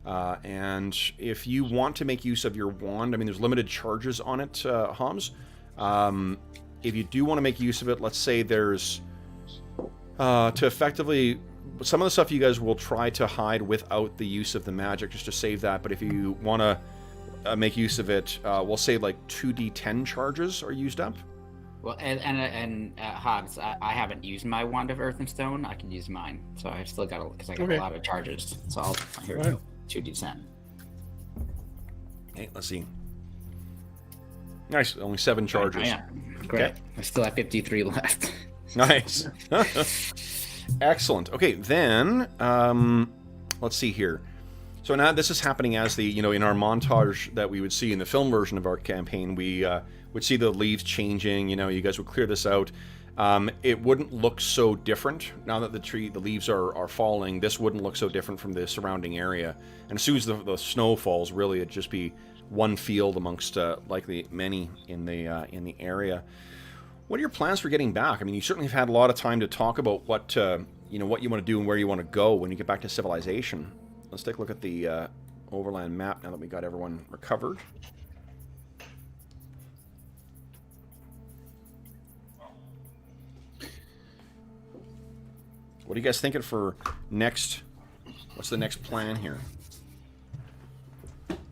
And if you want to make use of your wand, there's limited charges on it, Hobbs. If you do want to make use of it, let's say there's to effectively, some of the stuff you guys will try to hide without the use of the magic, just to save that. But if you want to make use of it, we'll say like 2d10 charges are used up. Well, and Hobbs, I haven't used my wand of earth and stone. I can use mine, so I've still got because I got a lot of charges. So I'll here 2d10. Okay, let's see. Nice, only 7 charges. Great. Okay. I still have 53 left. Nice. Excellent. Okay, then let's see here. So now this is happening as the, in our montage that we would see in the film version of our campaign, we would see the leaves changing, you guys would clear this out. It wouldn't look so different now that the leaves are falling. This wouldn't look so different from the surrounding area. And as soon as the snow falls, really it'd just be one field amongst likely many in the area. What are your plans for getting back? You certainly have had a lot of time to talk about what you want to do and where you want to go when you get back to civilization. Let's take a look at the overland map now that we got everyone recovered. What are you guys thinking for next? What's the next plan here?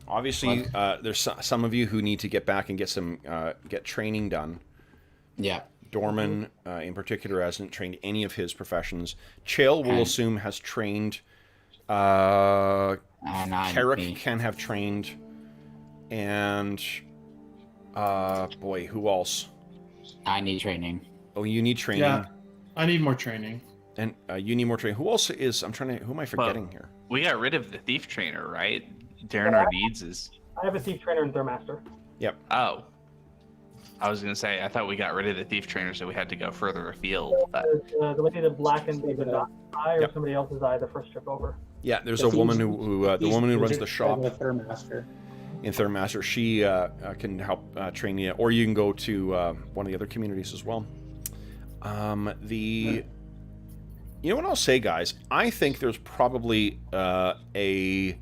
Obviously, there's some of you who need to get back and get training done. Yeah. Dorman, in particular, hasn't trained any of his professions. Chael, we'll assume, has trained. Carrick can have trained. And, who else? I need training. Oh, you need training. Yeah, I need more training. And you need more training. Who else is? Who am I forgetting here? We got rid of the thief trainer, right? Darren Ardeeds is. I have a thief trainer and Thermaster. Yep. Oh. I was gonna say I thought we got rid of the thief trainer, so we had to go further afield. But The lady that blackened either eye or somebody else's eye the first trip over. Yeah, there's a woman who the woman who runs the shop Thermaster. in Thermaster. She can help train you, or you can go to one of the other communities as well. You know what I'll say, guys? I think there's probably there's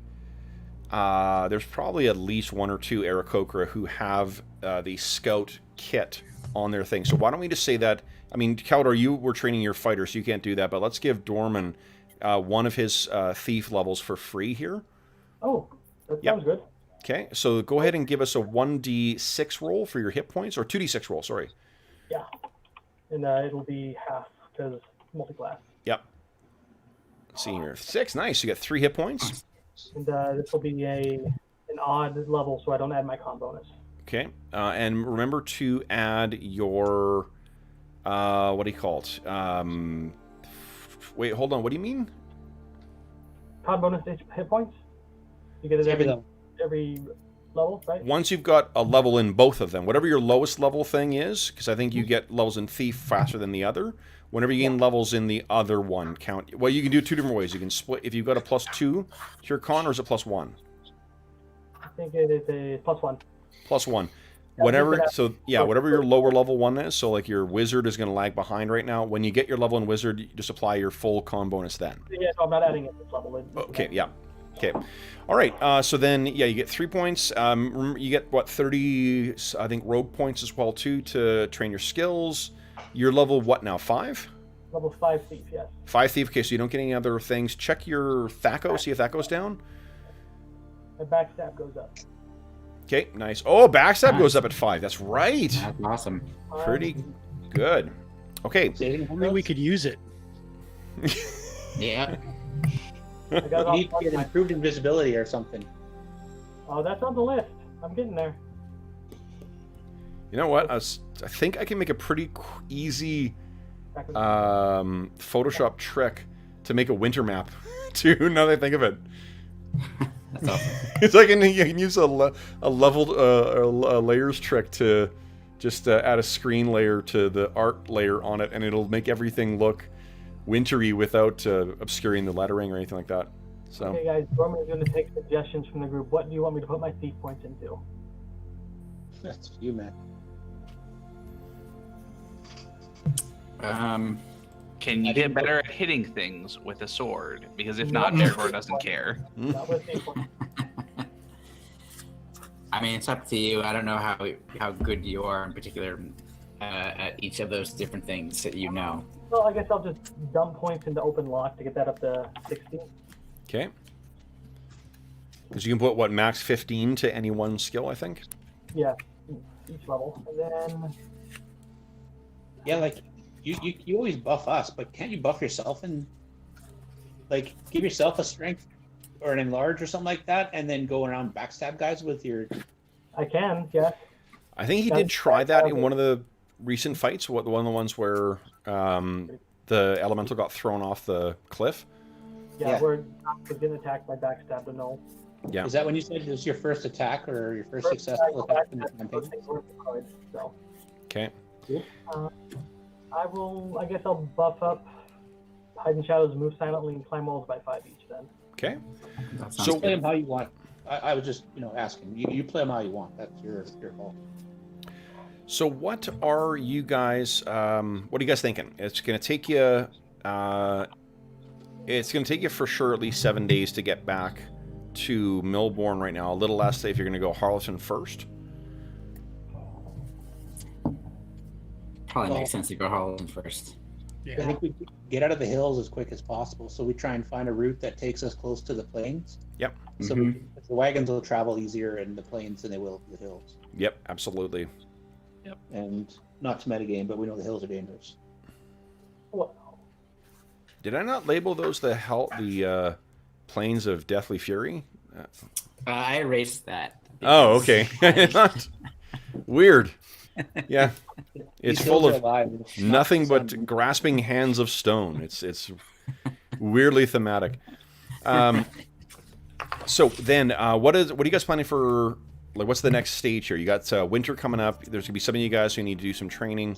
probably at least one or two Aarakocra who have the scout kit on their thing. So why don't we just say that? I mean, Caldor, you were training your fighter, so you can't do that. But let's give Dorman one of his thief levels for free here. Oh, that sounds good. Okay, so go ahead and give us a 1d6 roll for your hit points, or 2d6 roll, sorry. Yeah, and it'll be half because multi-class. Yep. Let's see here. 6, nice. You got 3 hit points. And this will be an odd level, so I don't add my con bonus. Okay, and remember to add your, what do you call it? Wait, hold on, what do you mean? Con bonus hit points? You get it every level, right? Once you've got a level in both of them, whatever your lowest level thing is, because I think you get levels in Thief faster than the other, whenever you gain levels in the other one, count. Well, you can do it 2 different ways. You can split, if you've got a +2 to your con, or is it +1? I think it is a +1. +1. Whatever, so yeah, whatever your lower level one is, so like your wizard is going to lag behind right now. When you get your level in wizard, you just apply your full con bonus then. Yeah, so I'm not adding it this level. Okay, yeah. Okay. All right, so then, yeah, you get 3 points. You get, what, 30, I think, rogue points as well, too, to train your skills. You're level, what now, 5? Level 5 thief, yes. 5 thief, okay, so you don't get any other things. Check your Thaco, see if that goes down. My backstab goes up. Okay, nice. Oh, backstab goes up at 5. That's right. That's awesome. Pretty good. Okay. Only we could use it. Yeah. I got You need to get improved invisibility or something. Oh, that's on the list. I'm getting there. You know what? I think I can make a pretty easy Photoshop trick to make a winter map, too, now that I think of it. That's awesome. It's like you can use a leveled layers trick to just add a screen layer to the art layer on it, and it'll make everything look wintry without obscuring the lettering or anything like that. So. Okay, guys, Dorman is going to take suggestions from the group. What do you want me to put my thief points into? That's you, man. Can you get better at hitting things with a sword? Because if not, Bergour doesn't care. Not with thief points. I mean, it's up to you. I don't know how good you are in particular at each of those different things that you know. Well, I guess I'll just dump points into open lock to get that up to 60. Okay. Because you can put, what, max 15 to any one skill, I think? Yeah, each level. And then... Yeah, like, you always buff us, but can't you buff yourself and, like, give yourself a strength or an enlarge or something like that, and then go around backstab guys with your... I can, yes. I think he did try that in one of the recent fights, one of the ones where the elemental got thrown off the cliff. Yeah, where Knox was getting attacked by backstab to null. Yeah. Is that when you said it was your first attack or your first successful attack in the campaign? So. Okay. I guess I'll buff up Hide and Shadows, Move Silently, and Climb Walls by 5 each then. Okay. So play them how you want. I was just, asking. You play them how you want. That's your fault. So what are you guys, what are you guys thinking? It's going to take you, for sure at least 7 days to get back to Millbourne right now. A little less if you're going to go Harleton first. Probably makes sense to go Harleton first. Yeah. I think we get out of the hills as quick as possible, so we try and find a route that takes us close to the plains. Yep. So the wagons will travel easier in the plains than they will in the hills. Yep, absolutely. Yep. And not to metagame, but we know the hills are dangerous. Well, Did I not label those the Plains of Deathly Fury? I erased that. Oh, okay. Weird. Yeah. It's full of nothing but grasping hands of stone. It's weirdly thematic. So then, what are you guys planning for like, what's the next stage here? You got winter coming up. There's gonna be some of you guys who need to do some training.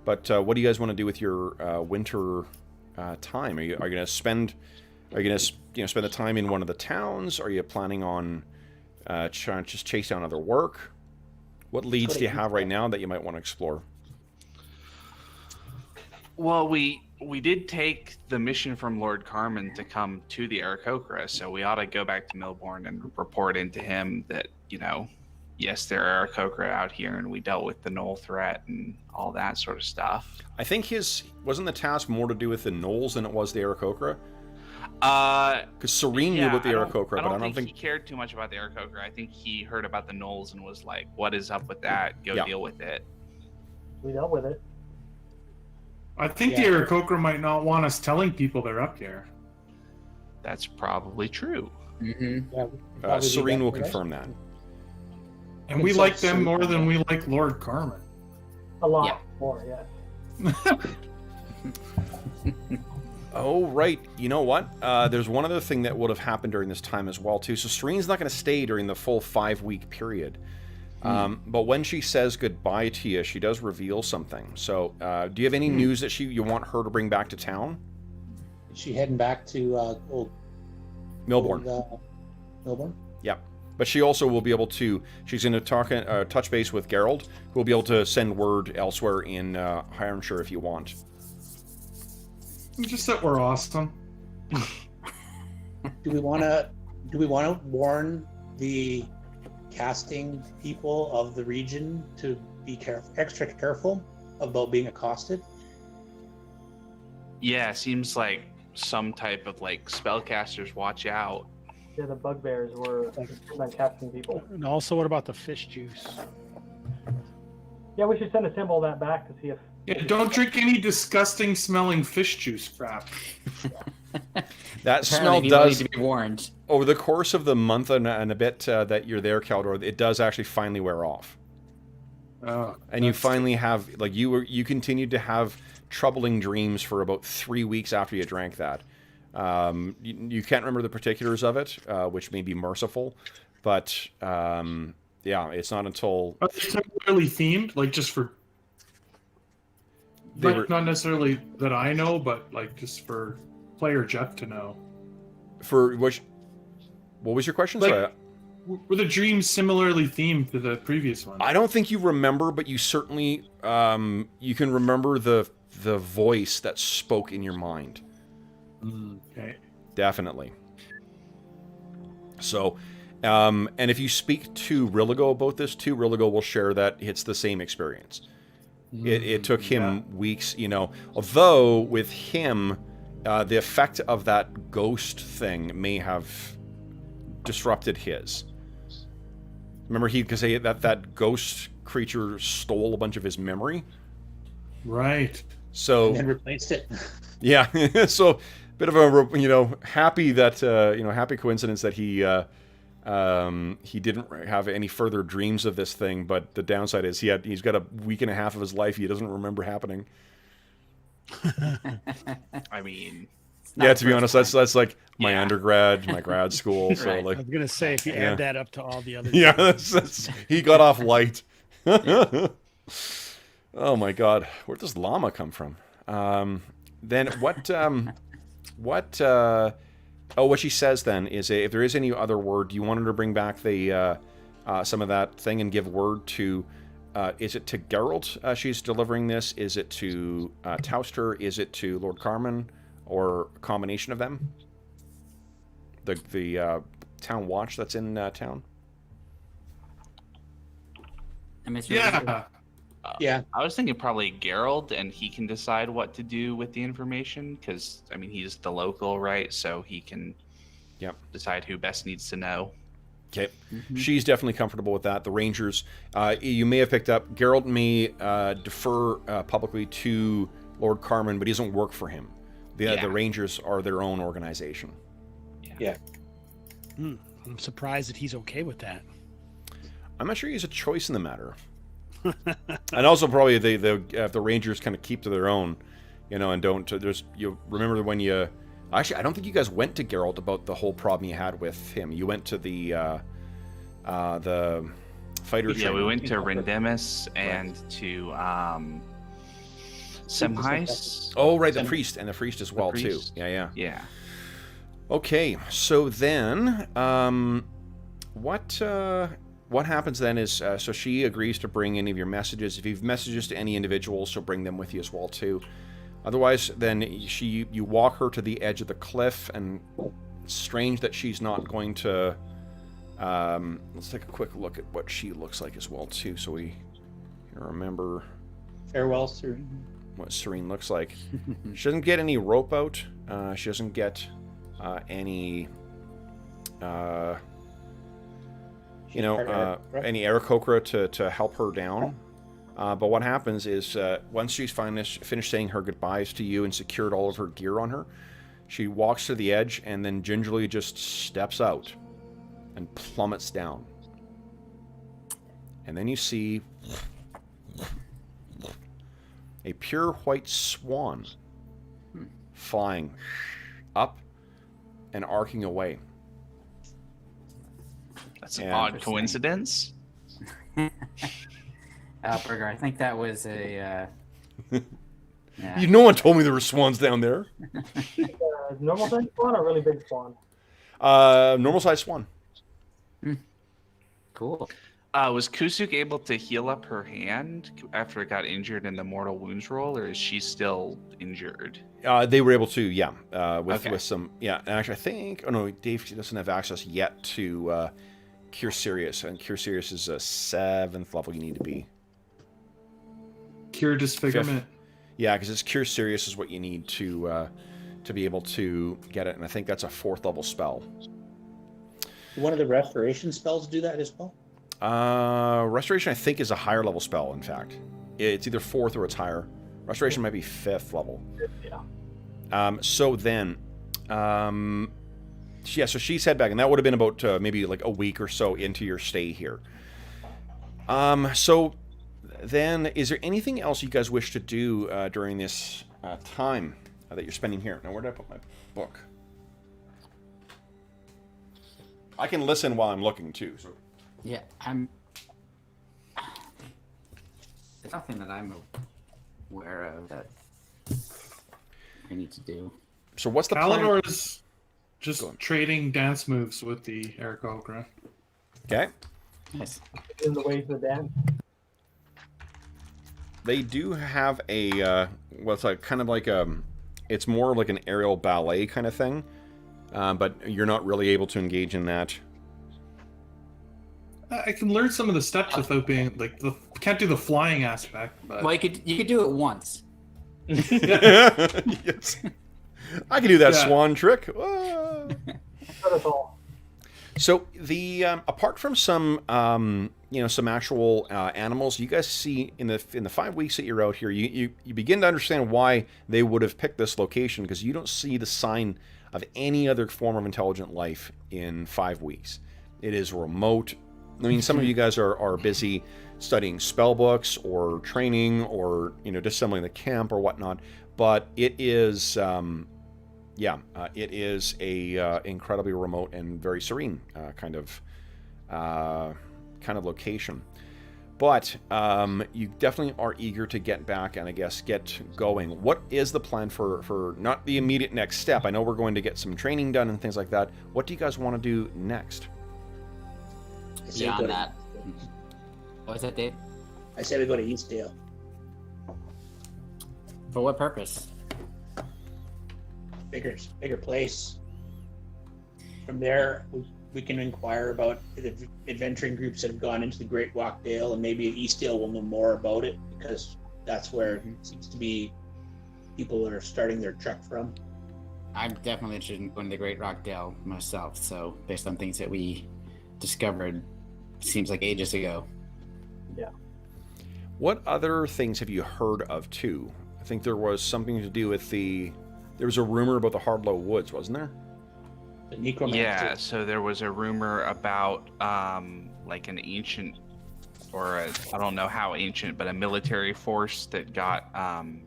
But what do you guys want to do with your winter time? Are you gonna spend spend the time in one of the towns? Are you planning on trying to just chase down other work? What leads do you have right now that you might want to explore? Well, we did take the mission from Lord Carmen to come to the Aarakocra, so we ought to go back to Milbourne and report into him that, yes, there are Aarakocra out here, and we dealt with the Knoll threat and all that sort of stuff. I think wasn't the task more to do with the Knolls than it was the Aarakocra? Because Serene knew about the Aarakocra, but I don't think he cared too much about the Aarakocra. I think he heard about the Knolls and was like, "What is up with that? Go deal with it." We dealt with it. I think the Aarakocra might not want us telling people they're up here. That's probably true. Yeah, Serene will confirm that. And we like them more than we like Lord Carmen. A lot more, yes. Oh, right. You know what? There's one other thing that would have happened during this time as well, too. So Serene's not going to stay during the full 5-week period. But when she says goodbye to you, she does reveal something. So do you have any news that you want her to bring back to town? Is she heading back to Milbourne. Milbourne? Yep. But she also will be able to, she's going to touch base with Geralt, who will be able to send word elsewhere in Ironshire if you want. Just that we're awesome. Do we want to warn the casting people of the region to be extra careful about being accosted? Yeah, seems like some type of spellcasters watch out. Yeah, the bugbears were on casting people. And also, what about the fish juice? Yeah, we should send a symbol of that back to see if. Yeah, don't drink any disgusting smelling fish juice crap. That smell does need to be warned. over the course of the month and a bit that you're there, Caldor. It does actually finally wear off. Oh, and you finally have you continued to have troubling dreams for about 3 weeks after you drank that. You can't remember the particulars of it, which may be merciful, but yeah, it's not until Are they temporarily themed, just for not necessarily that I know, but just for player Jeff to know. For which, what was your question? Sorry. Were the dreams similarly themed to the previous one? I don't think you remember, but you certainly you can remember the voice that spoke in your mind. Okay. Definitely. So, and if you speak to Rilligo about this too, Rilligo will share that it's the same experience. It took him weeks, although with him, the effect of that ghost thing may have disrupted his. Remember, because that ghost creature stole a bunch of his memory. Right. So And then replaced it. Yeah. So bit of a happy that happy coincidence that he didn't have any further dreams of this thing, but the downside is he's got a week and a half of his life he doesn't remember happening. I mean, yeah, to be honest, that's like my undergrad, my grad school. So I was gonna say, if you add that up to all the other, that's he got off light. Oh my God, where does llama come from? Then what she says then is if there is any other word, do you want her to bring back the some of that thing and give word to? Is it to Geralt she's delivering this? Is it to Tauster? Is it to Lord Carmen? Or a combination of them? The town watch that's in town? Yeah. Yeah. I was thinking probably Geralt, and he can decide what to do with the information, because, he's the local, right? So he can decide who best needs to know. Okay. She's definitely comfortable with that. The Rangers, you may have picked up, Geralt may defer publicly to Lord Carmen, but he doesn't work for him. The Rangers are their own organization. Yeah. I'm surprised that he's okay with that. I'm not sure he has a choice in the matter. And also probably the Rangers kind of keep to their own, and don't. You remember when you actually I don't think you guys went to Geralt about the whole problem you had with him. You went to the fighter Yeah, training. we went to Rendemus and to Semheis. Oh, right, the priest as well too. Yeah. Yeah. Okay, so then, what happens then is, so she agrees to bring any of your messages. If you've messages to any individuals, she'll bring them with you as well too. Otherwise, then you walk her to the edge of the cliff, and it's strange that she's not going to. Let's take a quick look at what she looks like as well too, so we can remember. Farewell, Serene. What Serene looks like. She doesn't get any rope out. She doesn't get any. Any Aarakocra to help her down. But what happens is, once she's finished saying her goodbyes to you and secured all of her gear on her, she walks to the edge and then gingerly just steps out and plummets down. And then you see a pure white swan flying up and arcing away. That's an odd coincidence. Bergour, I think that was a. Yeah. No one told me there were swans down there. Normal sized swan or really big swan? Normal sized swan. Cool. Was Kusuk able to heal up her hand after it got injured in the mortal wounds roll, or is she still injured? They were able to, yeah, with some, yeah. And actually, I think, oh no, Dave doesn't have access yet to Cure Serious, and Cure Serious is a 7th level you need to be. Cure Disfigurement. 5th. Yeah, because it's Cure Serious is what you need to be able to get it, and I think that's a 4th level spell. One of the restoration spells do that as well? Restoration, I think, is a higher level spell, in fact. It's either 4th or it's higher. Restoration might be 5th level. Yeah. So then, yeah, so she's head back, and that would have been about maybe like a week or so into your stay here. So then, is there anything else you guys wish to do during this time that you're spending here? Now, where did I put my book? I can listen while I'm looking, too. So. Yeah, there's nothing that I'm aware of that I need to do. So what's the plan? Kalidor's just trading dance moves with the Aarakocra. Okay. Nice. In the ways of the dance. They do have a, well, it's like kind of like it's more like an aerial ballet kind of thing, but you're not really able to engage in that. I can learn some of the steps without being like can't do the flying aspect. But... Well, you could do it once. Yes. I can do that swan trick. So the apart from some some actual animals, you guys see in the 5 weeks that you're out here, you begin to understand why they would have picked this location, because you don't see the sign of any other form of intelligent life in 5 weeks. It is remote. I mean, some of you guys are busy studying spell books or training or disassembling the camp or whatnot, but it is it is a incredibly remote and very serene kind of location. But you definitely are eager to get back and I guess get going. What is the plan for not the immediate next step? I know we're going to get some training done and things like that. What do you guys want to do next? Beyond that. What was that, Dave? I said we go to Eastdale. For what purpose? Bigger place. From there, we can inquire about the adventuring groups that have gone into the Great Rockdale, and maybe Eastdale will know more about it, because that's where it seems to be people are starting their trek from. I'm definitely interested in going to the Great Rockdale myself, so based on things that we discovered, seems like ages ago. Yeah. What other things have you heard of too? I think there was something to do with there was a rumor about the Hardlow Woods, wasn't there? The necromancer. Yeah, so there was a rumor about like an ancient, or I don't know how ancient, but a military force that got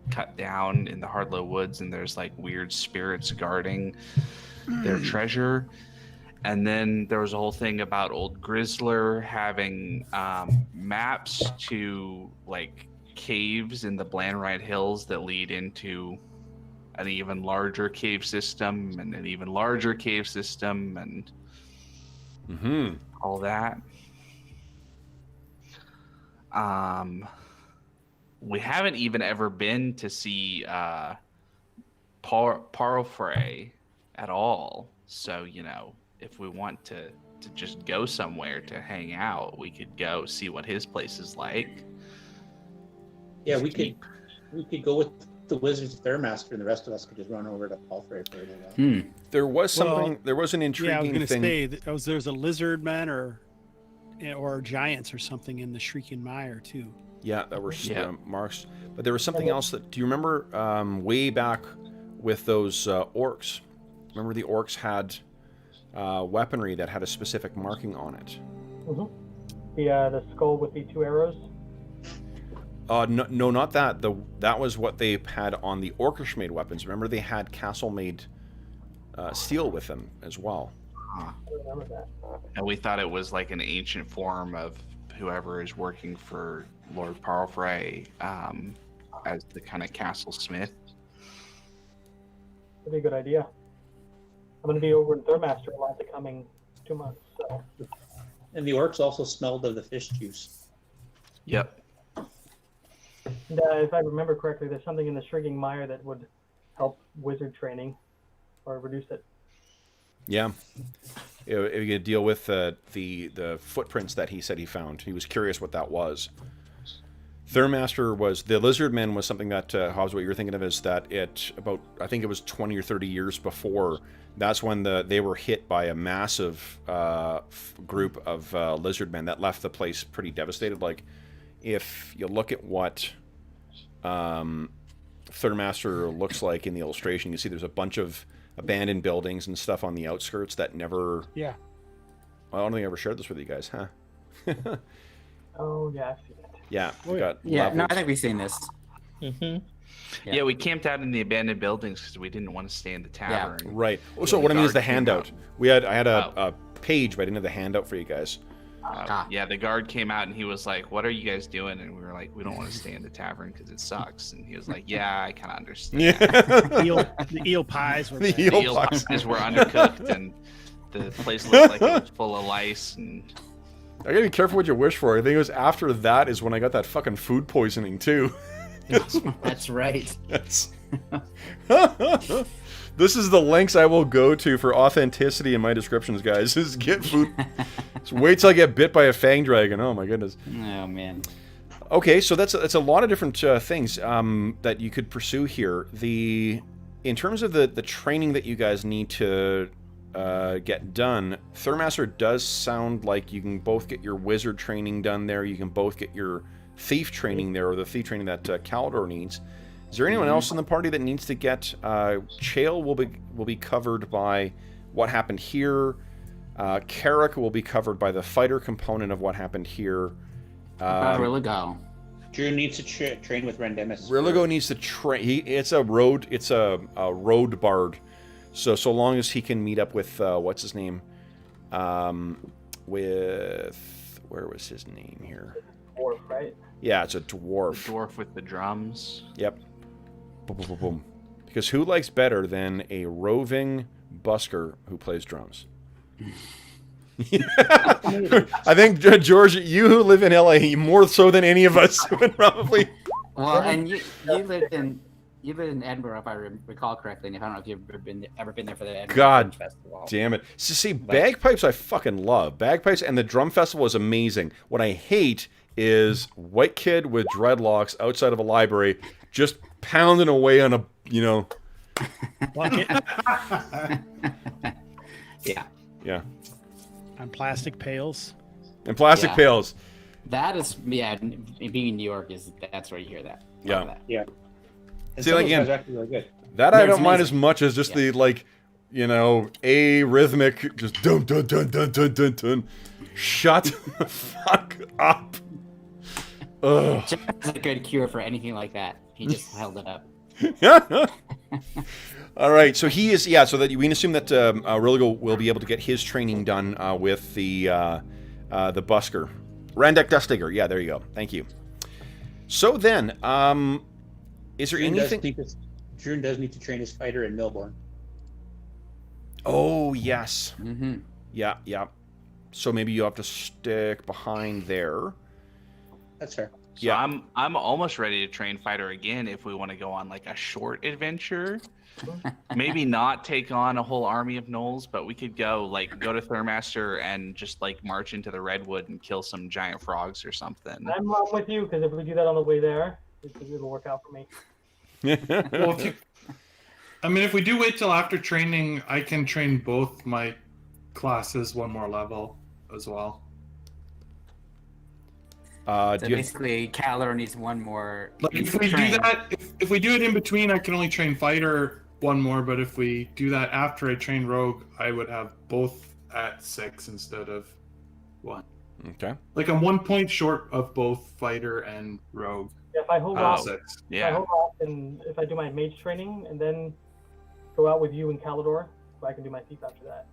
cut down in the Hardlow Woods, and there's like weird spirits guarding their treasure. And then there was a whole thing about old Grizzler having maps to like caves in the Blandride Hills that lead into an even larger cave system and an even larger cave system and all that. We haven't even ever been to see Parlfray at all. So, you know, if we want to just go somewhere to hang out, we could go see what his place is like. Yeah, we could go with the Wizards of Thurmaster, and the rest of us could just run over to Palfrey for a little while. There was something. There was an intriguing I was thing. going to say there's a lizard men or giants or something in the Shrieking Mire too. Yeah, that were marks. But there was something else that. Do you remember way back with those orcs? Remember the orcs had weaponry that had a specific marking on it. The skull with the 2 arrows. No, not that. That was what they had on the Orcish-made weapons. Remember, they had castle-made steel with them as well. I remember that. And we thought it was like an ancient form of whoever is working for Lord Parlfray as the kind of castle smith. That'd be a good idea. I'm going to be over in Thurmaster a lot the coming 2 months. So. And the orcs also smelled of the fish juice. Yep. And, if I remember correctly, there's something in the Shrieking Mire that would help wizard training or reduce it. Yeah. If you could deal with the footprints that he said he found. He was curious what that was. Thurmaster was... The Lizardmen was something that, Hobbs, what you're thinking of is that I think it was 20 or 30 years before, that's when they were hit by a massive group of Lizardmen that left the place pretty devastated. Like, if you look at what Thurmaster looks like in the illustration, you see there's a bunch of abandoned buildings and stuff on the outskirts that never... Yeah. I don't think I ever shared this with you guys, huh? Oh, yeah, I've seen it. Yeah, we got no, I think we've seen this. Yeah, we camped out in the abandoned buildings because we didn't want to stay in the tavern. Yeah. Right. So what I mean is the handout. I had a page, but I didn't have the handout for you guys. Yeah, the guard came out and he was like, "What are you guys doing?" And we were like, "We don't want to stay in the tavern because it sucks." And he was like, "Yeah, I kind of understand." Yeah. The eel pies were the eel pies were undercooked, and the place looked like it was full of lice. And I gotta be careful what you wish for. I think it was after that is when I got that fucking food poisoning too. That's right. This is the lengths I will go to for authenticity in my descriptions, guys. Is get food. Just wait till I get bit by a fang dragon. Oh my goodness. Oh man. Okay, so that's a lot of different things that you could pursue here. In terms of the training that you guys need to get done, Thurmaster does sound like you can both get your wizard training done there. You can both get your thief training there, or the thief training that Caldor needs. Is there anyone else in the party that needs to get... Chael will be covered by what happened here. Carrick will be covered by the fighter component of what happened here. Rilligo. Drew needs to train with Rendemus. Rilligo needs to train... It's a road bard. So long as he can meet up with... what's his name? Where was his name here? Dwarf, right? Yeah, it's a dwarf. The dwarf with the drums. Yep. Boom, boom, boom, boom. Because who likes better than a roving busker who plays drums? I think, George, you who live in LA, more so than any of us, would probably... Well, and you lived in Edinburgh, if I recall correctly, and I don't know if you've ever been there for the Edinburgh Fringe Festival. Damn it. So, see, bagpipes I fucking love. Bagpipes and the drum festival is amazing. What I hate is white kid with dreadlocks outside of a library just pounding away on a, bucket. Yeah. On plastic pails. And plastic pails. That is, being in New York, that's where you hear that. Yeah. Yeah. And see, like, again, actually really good. That I don't mind as much as just the, a rhythmic, just dun dun dun dun dun dun dun. Shut the fuck up. Ugh. Jeff has a good cure for anything like that. He just held it up. All right, so he is, yeah, so that we can assume that Rilligo will be able to get his training done with the busker. Randek Dustdigger, yeah, there you go. Thank you. So then, is there anything... Druin does need to train his fighter in Melbourne. Oh, yes. Mm-hmm. Yeah, yeah. So maybe you have to stick behind there. That's fair. So Yeah. I'm almost ready to train fighter again if we want to go on like a short adventure. Maybe not take on a whole army of gnolls, but we could go to Thurmaster and just like march into the redwood and kill some giant frogs or something. I'm with you because if we do that on the way there, it'll work out for me. Well, if we do wait till after training, I can train both my classes one more level as well. So basically, Calor needs one more. Like if we do that, if we do it in between, I can only train fighter one more. But if we do that after I train rogue, I would have both at 6 instead of 1. Okay. Like I'm 1 point short of both fighter and rogue. Yeah, if I hold off, 6. if I hold off, and if I do my mage training and then go out with you and Calidor, so I can do my thief after that.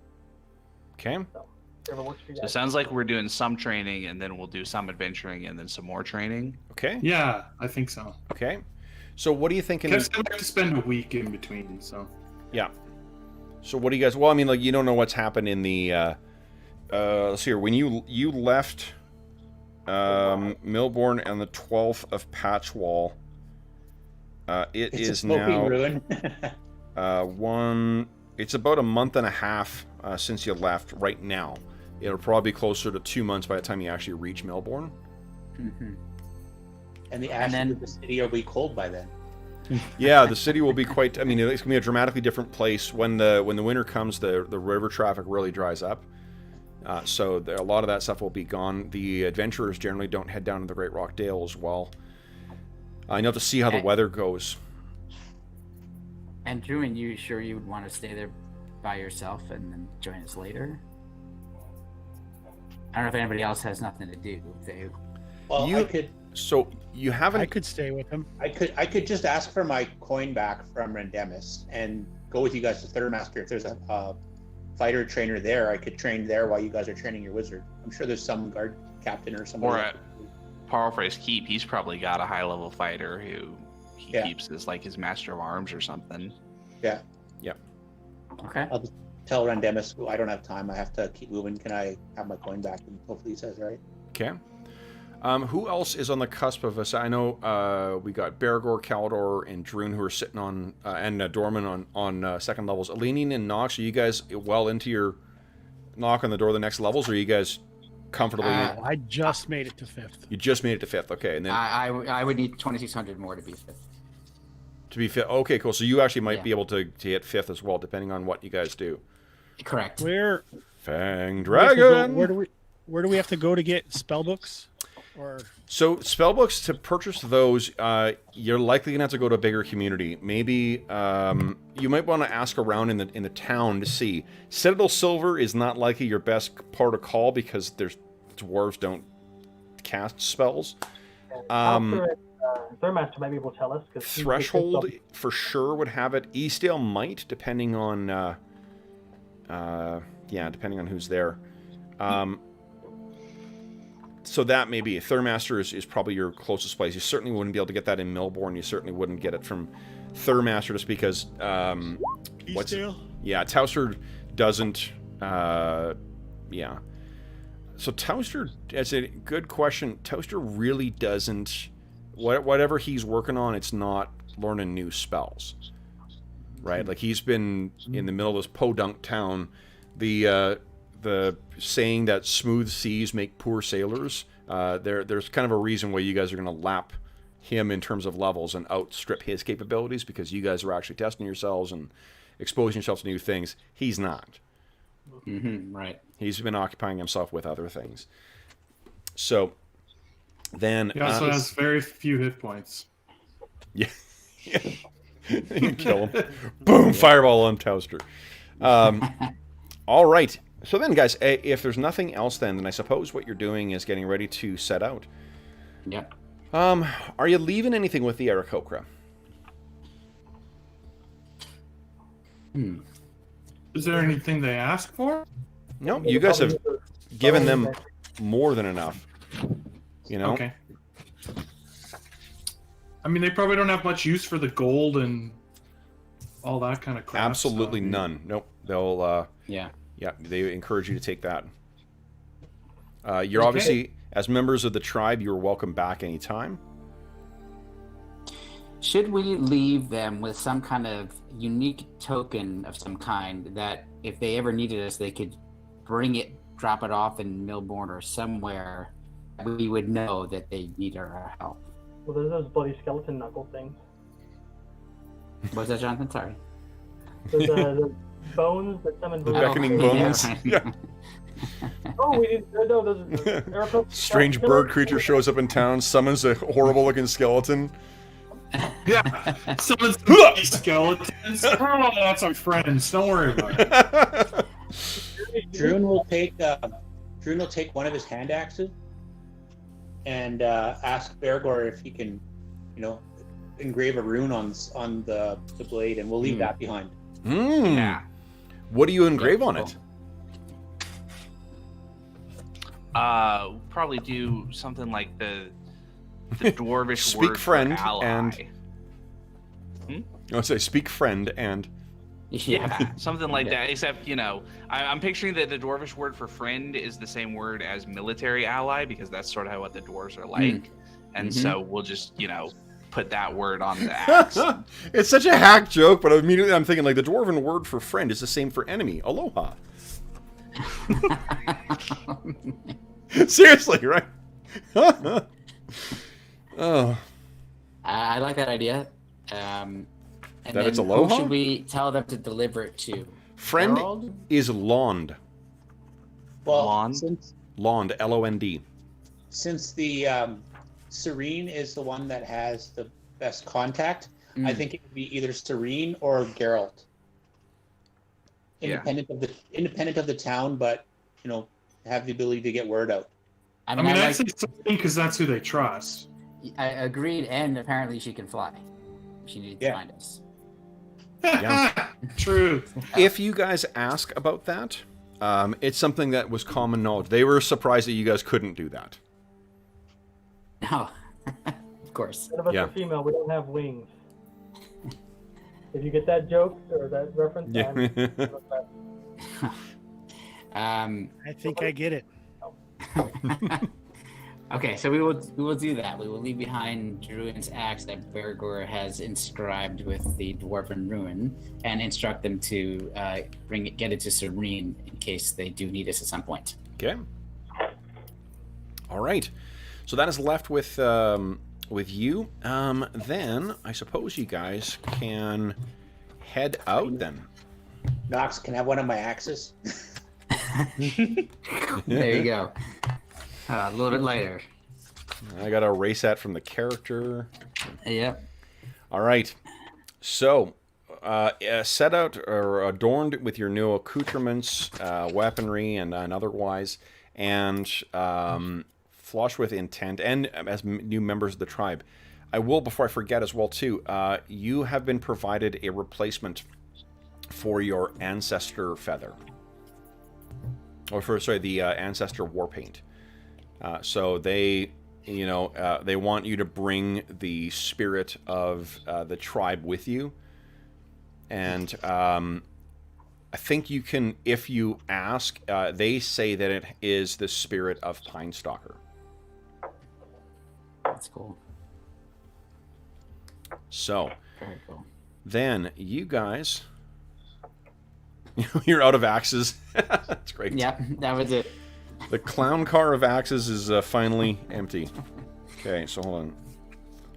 Okay. So, whatever works for you So it guys. sounds like we're doing some training and then we'll do some adventuring and then some more training. Okay. Yeah, I think so. Okay. So what are you thinking? Kev's gonna have to spend a week in between, so. Yeah. So what do you guys? Well, I mean, like you don't know what's happened in the. Let's see here. When you left, Milbourne on the 12th of Patchwall. It It's is a smoking now ruin. It's about a month and a half since you left. Right now, it'll probably be closer to 2 months by the time you actually reach Milbourne. Mm-hmm. And the ashes of the city will be cold by then. Yeah, the city will be quite. I mean, it's gonna be a dramatically different place when the winter comes. The river traffic really dries up, so a lot of that stuff will be gone. The adventurers generally don't head down to the Great Rock Dale as well. I know to see how the weather goes. And Druin, you sure you would want to stay there by yourself and then join us later? I don't know if anybody else has nothing to do. Well, I could. So you haven't. I could stay with him. I could just ask for my coin back from Rendemus and go with you guys to Thurmaster. If there's a fighter trainer there, I could train there while you guys are training your wizard. I'm sure there's some guard captain or somebody. Or at Parlphrase Keep, he's probably got a high level fighter who he keeps as like his master of arms or something. Yeah. Yep. Okay. I'll just tell Rendemus I don't have time. I have to keep moving. Can I have my coin back? And hopefully he says right. Okay. Who else is on the cusp of us? I know we got Bergour, Calidor, and Druin who are sitting on, and Dorman on second levels. Elanion and Knox, are you guys well into your knock on the door of the next levels, or are you guys comfortably? I just made it to 5th. You just made it to 5th, okay. And then I would need 2,600 more to be 5th. To be 5th, okay, cool. So you actually might be able to hit 5th as well, depending on what you guys do. Correct. Where? Fang Dragon. Where do we have to go to get spell books? Or so spellbooks, to purchase those, you're likely gonna have to go to a bigger community. Maybe you might want to ask around in the town to see. Citadel Silver is not likely your best part of call because dwarves don't cast spells. Thurmaster might be able to tell us. Threshold for sure would have it. Eastdale might, depending on depending on who's there. So that may be. Thurmaster is probably your closest place. You certainly wouldn't be able to get that in Milbourne. You certainly wouldn't get it from Thurmaster just because... Eastdale? Yeah, Towster doesn't... yeah. So Towster, that's a good question. Towster really doesn't... Whatever he's working on, it's not learning new spells. Right? Like, he's been in the middle of this podunk town. The saying that smooth seas make poor sailors, there's kind of a reason why you guys are going to lap him in terms of levels and outstrip his capabilities, because you guys are actually testing yourselves and exposing yourselves to new things. He's not. Mm-hmm, right. He's been occupying himself with other things. So then... He also has very few hit points. Yeah. You can kill him. Boom! Fireball on Towster. All right. So then, guys, if there's nothing else then I suppose what you're doing is getting ready to set out. Yep. Are you leaving anything with the Aarakocra? Is there anything they ask for? No, you guys have given them more than enough. You know? Okay. I mean, they probably don't have much use for the gold and all that kind of crap. Absolutely so. none. Nope. They'll, Yeah. yeah, they encourage you to take that. You're obviously, as members of the tribe, you're welcome back anytime. Should we leave them with some kind of unique token of some kind that if they ever needed us, they could bring it, drop it off in Milbourne or somewhere, we would know that they need our help? Well, there's those bloody skeleton knuckle things. What's that, Jonathan? Sorry. There's the bones that summon The beckoning bones. Yeah. Oh, we didn't. No, those Strange bird creature shows up in town, summons a horrible-looking skeleton. Yeah, someone's bloody skeletons. Oh, that's our friends. Don't worry about it. Druin will take one of his hand axes and ask Bergour if he can, engrave a rune on the blade, and we'll leave that behind. Yeah. What do you engrave on it? Probably do something like the dwarvish Speak word friend for ally. and- I would say speak friend and... Yeah, something like that. Except, I'm picturing that the dwarvish word for friend is the same word as military ally, because that's sort of how what the dwarves are like. And so we'll just, put that word on the axe. It's such a hack joke, but immediately I'm thinking like the dwarven word for friend is the same for enemy. Aloha. Seriously, right? Oh. I like that idea. And That then it's aloha? who should we tell them to deliver it to? Friend Harold? is Lond. Well, Lond? Lond, L-O-N-D. Since the Serene is the one that has the best contact, I think it would be either Serene or Geralt. Independent of the town, but have the ability to get word out. I I mean, mean, I I'd say something because that's who they trust. I agreed, and apparently she can fly. She needed to find us. Yeah. True. If you guys ask about that, it's something that was common knowledge. They were surprised that you guys couldn't do that. No, of course. None of us Yeah. are female. We don't have wings. If you get that joke or that reference, I think I get it. Okay, so we will do that. We will leave behind Druin's axe that Bergour has inscribed with the dwarven rune, and instruct them to get it to Serene in case they do need us at some point. Okay. All right. So that is left with you. Then I suppose you guys can head out then. Knox, can I have one of my axes? There you go. A little bit later. I gotta erase that from the character. Yep. All right. So, set out or adorned with your new accoutrements, weaponry, and otherwise, and flush with intent, and as new members of the tribe. I will, before I forget as well, too, you have been provided a replacement for your ancestor feather. Or the ancestor war paint. So they, they want you to bring the spirit of the tribe with you. And I think you can, if you ask, they say that it is the spirit of Pine Stalker. That's cool. So, Very cool. then you guys, you're out of axes. That's great. Yep, that was it. The clown car of axes is finally empty. Okay, so hold on.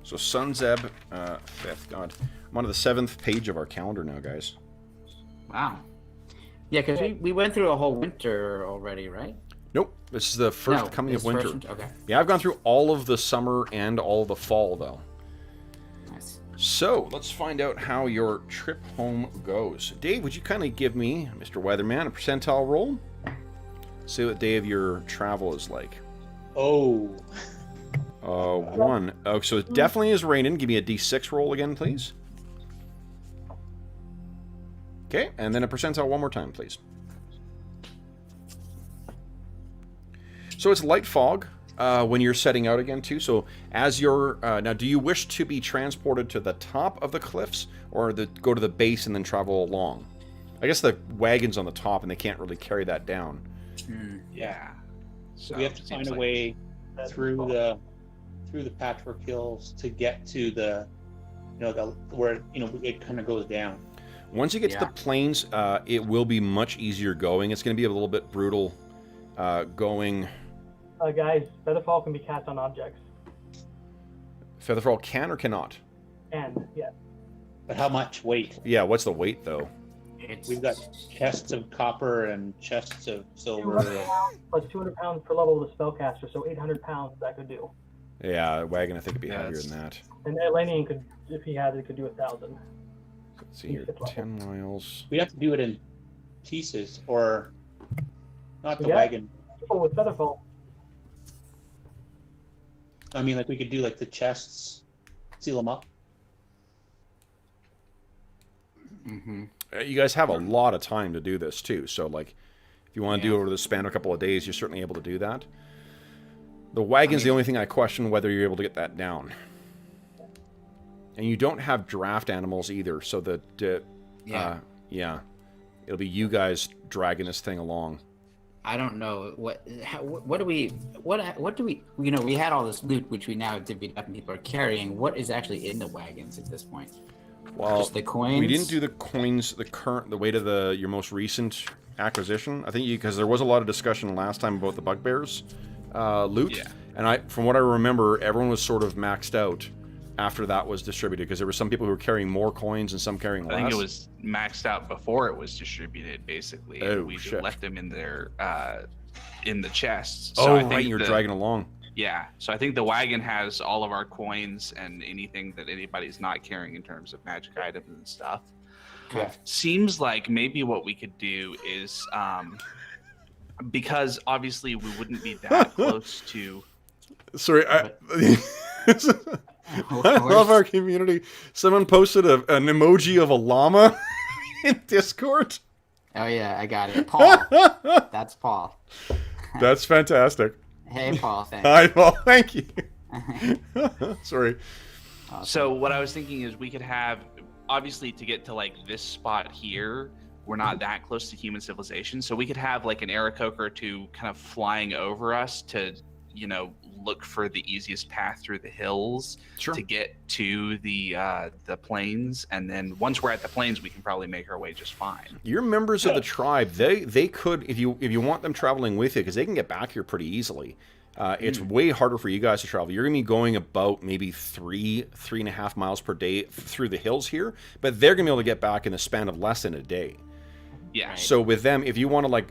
So Sunzeb, 5th. God, I'm on to the 7th page of our calendar now, guys. Wow. Yeah, because we went through a whole winter already, right? Nope, this is the first coming of this winter. first- okay. Yeah, I've gone through all of the summer and all of the fall, though. Nice. So, let's find out how your trip home goes. Dave, would you kind of give me, Mr. Weatherman, a percentile roll? See what day of your travel is like. Oh. 1. Oh, so it definitely is raining. Give me a d6 roll again, please. Okay, and then a percentile one more time, please. So it's light fog when you're setting out again, too. So as you're... now, do you wish to be transported to the top of the cliffs, or go to the base and then travel along? I guess the wagon's on the top, and they can't really carry that down. Yeah. So we have to find a way through the patchwork hills to get to the, where it kind of goes down. Once you get to the plains, it will be much easier going. It's going to be a little bit brutal going. Guys, Featherfall can be cast on objects. Featherfall can or cannot? And, yeah. But how much weight? Yeah, what's the weight, though? We've got chests of copper and chests of silver. Plus 200 pounds per level of the spellcaster, so 800 pounds that could do. Yeah, wagon I think would be heavier than that. And Elanion could, if he had it, could do 1,000. Let's see here, 10 miles. We have to do it in pieces, or not the wagon. Oh, with Featherfall. I mean, like we could do like the chests, seal them up. You guys have a lot of time to do this too, so like, if you want to do it over the span of a couple of days, you're certainly able to do that. The wagon's the only thing I question whether you're able to get that down. And you don't have draft animals either, so that it'll be you guys dragging this thing along. I don't know what do we we had all this loot which we now divvied up and people are carrying. What is actually in the wagons at this point? Well, just the coins. We didn't do the coins, the weight of your most recent acquisition. I think because there was a lot of discussion last time about the bugbears loot, and from what I remember, everyone was sort of maxed out after that was distributed, because there were some people who were carrying more coins and some carrying less. I think it was maxed out before it was distributed, basically. Oh, we shit. left them in their in the chests. So I think you're dragging along. Yeah, so I think the wagon has all of our coins and anything that anybody's not carrying in terms of magic items and stuff. Yeah. Seems like maybe what we could do is, because obviously we wouldn't be that close to... Sorry, I love our community. Someone posted an emoji of a llama in Discord. Oh yeah, I got it. Paul. That's Paul. That's fantastic. Hey, Paul. Thanks. Hi, Paul. Thank you. Sorry. Awesome. So what I was thinking is we could have, obviously, to get to like this spot here, we're not that close to human civilization, so we could have like an Aarakocra or two kind of flying over us to, look for the easiest path through the hills to get to the plains, and then once we're at the plains, we can probably make our way just fine. You're members of the tribe. They could, if you want them traveling with you, because they can get back here pretty easily. It's way harder for you guys to travel. You're going to be going about maybe 3.5 miles per day through the hills here, but they're going to be able to get back in the span of less than a day. Yeah. So with them, if you want to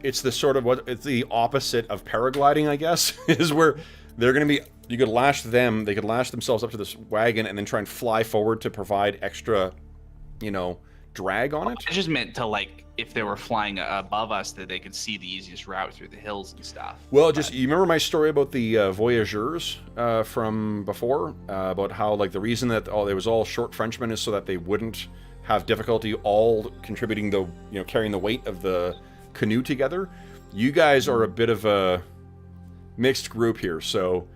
it's the sort of it's the opposite of paragliding, I guess, is where they're going to be. You could lash them. They could lash themselves up to this wagon and then try and fly forward to provide extra, drag on it. I just meant to if they were flying above us, that they could see the easiest route through the hills and stuff. Well, you remember my story about the voyageurs from before, about how the reason that there was all short Frenchmen is so that they wouldn't have difficulty all contributing carrying the weight of the canoe together. You guys are a bit of a mixed group here, so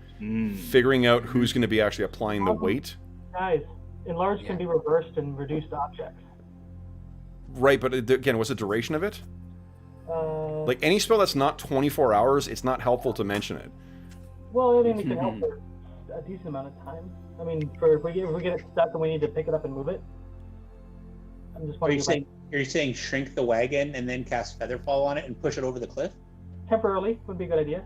figuring out who's going to be actually applying the weight. Guys, enlarge can be reversed and reduced objects. Right, but again, what's the duration of it? Any spell that's not 24 hours, it's not helpful to mention it. Well, I mean, it can help for a decent amount of time. I mean, if we get it stuck and we need to pick it up and move it. I'm just wondering. Are you saying shrink the wagon and then cast Featherfall on it and push it over the cliff? Temporarily would be a good idea.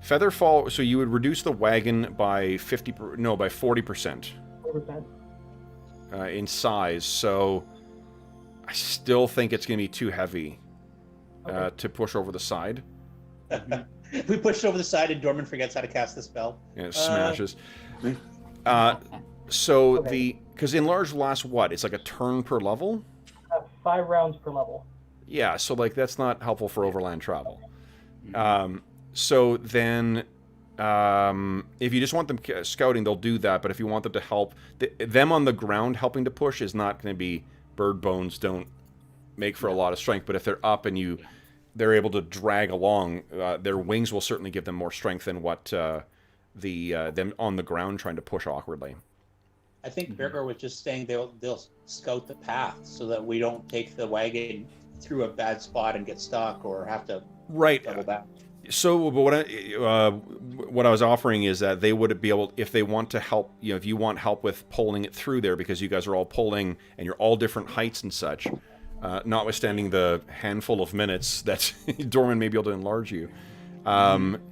Featherfall, so you would reduce the wagon by 40%. 40%. In size, so I still think it's going to be too heavy to push over the side. We push it over the side and Dorman forgets how to cast the spell. And it smashes. Because enlarge lasts what? It's like a turn per level? 5 rounds per level. Yeah, so that's not helpful for overland travel. So then, if you just want them scouting, they'll do that. But if you want them to help, them on the ground helping to push is not going to be bird bones don't make for a lot of strength, but if they're up and they're able to drag along, their wings will certainly give them more strength than what them on the ground trying to push awkwardly. I think Bergour was just saying they'll scout the path so that we don't take the wagon through a bad spot and get stuck or have to double back. So, but what I was offering is that they would be able, if they want to help, if you want help with pulling it through there, because you guys are all pulling and you're all different heights and such, notwithstanding the handful of minutes that Dorman may be able to enlarge you,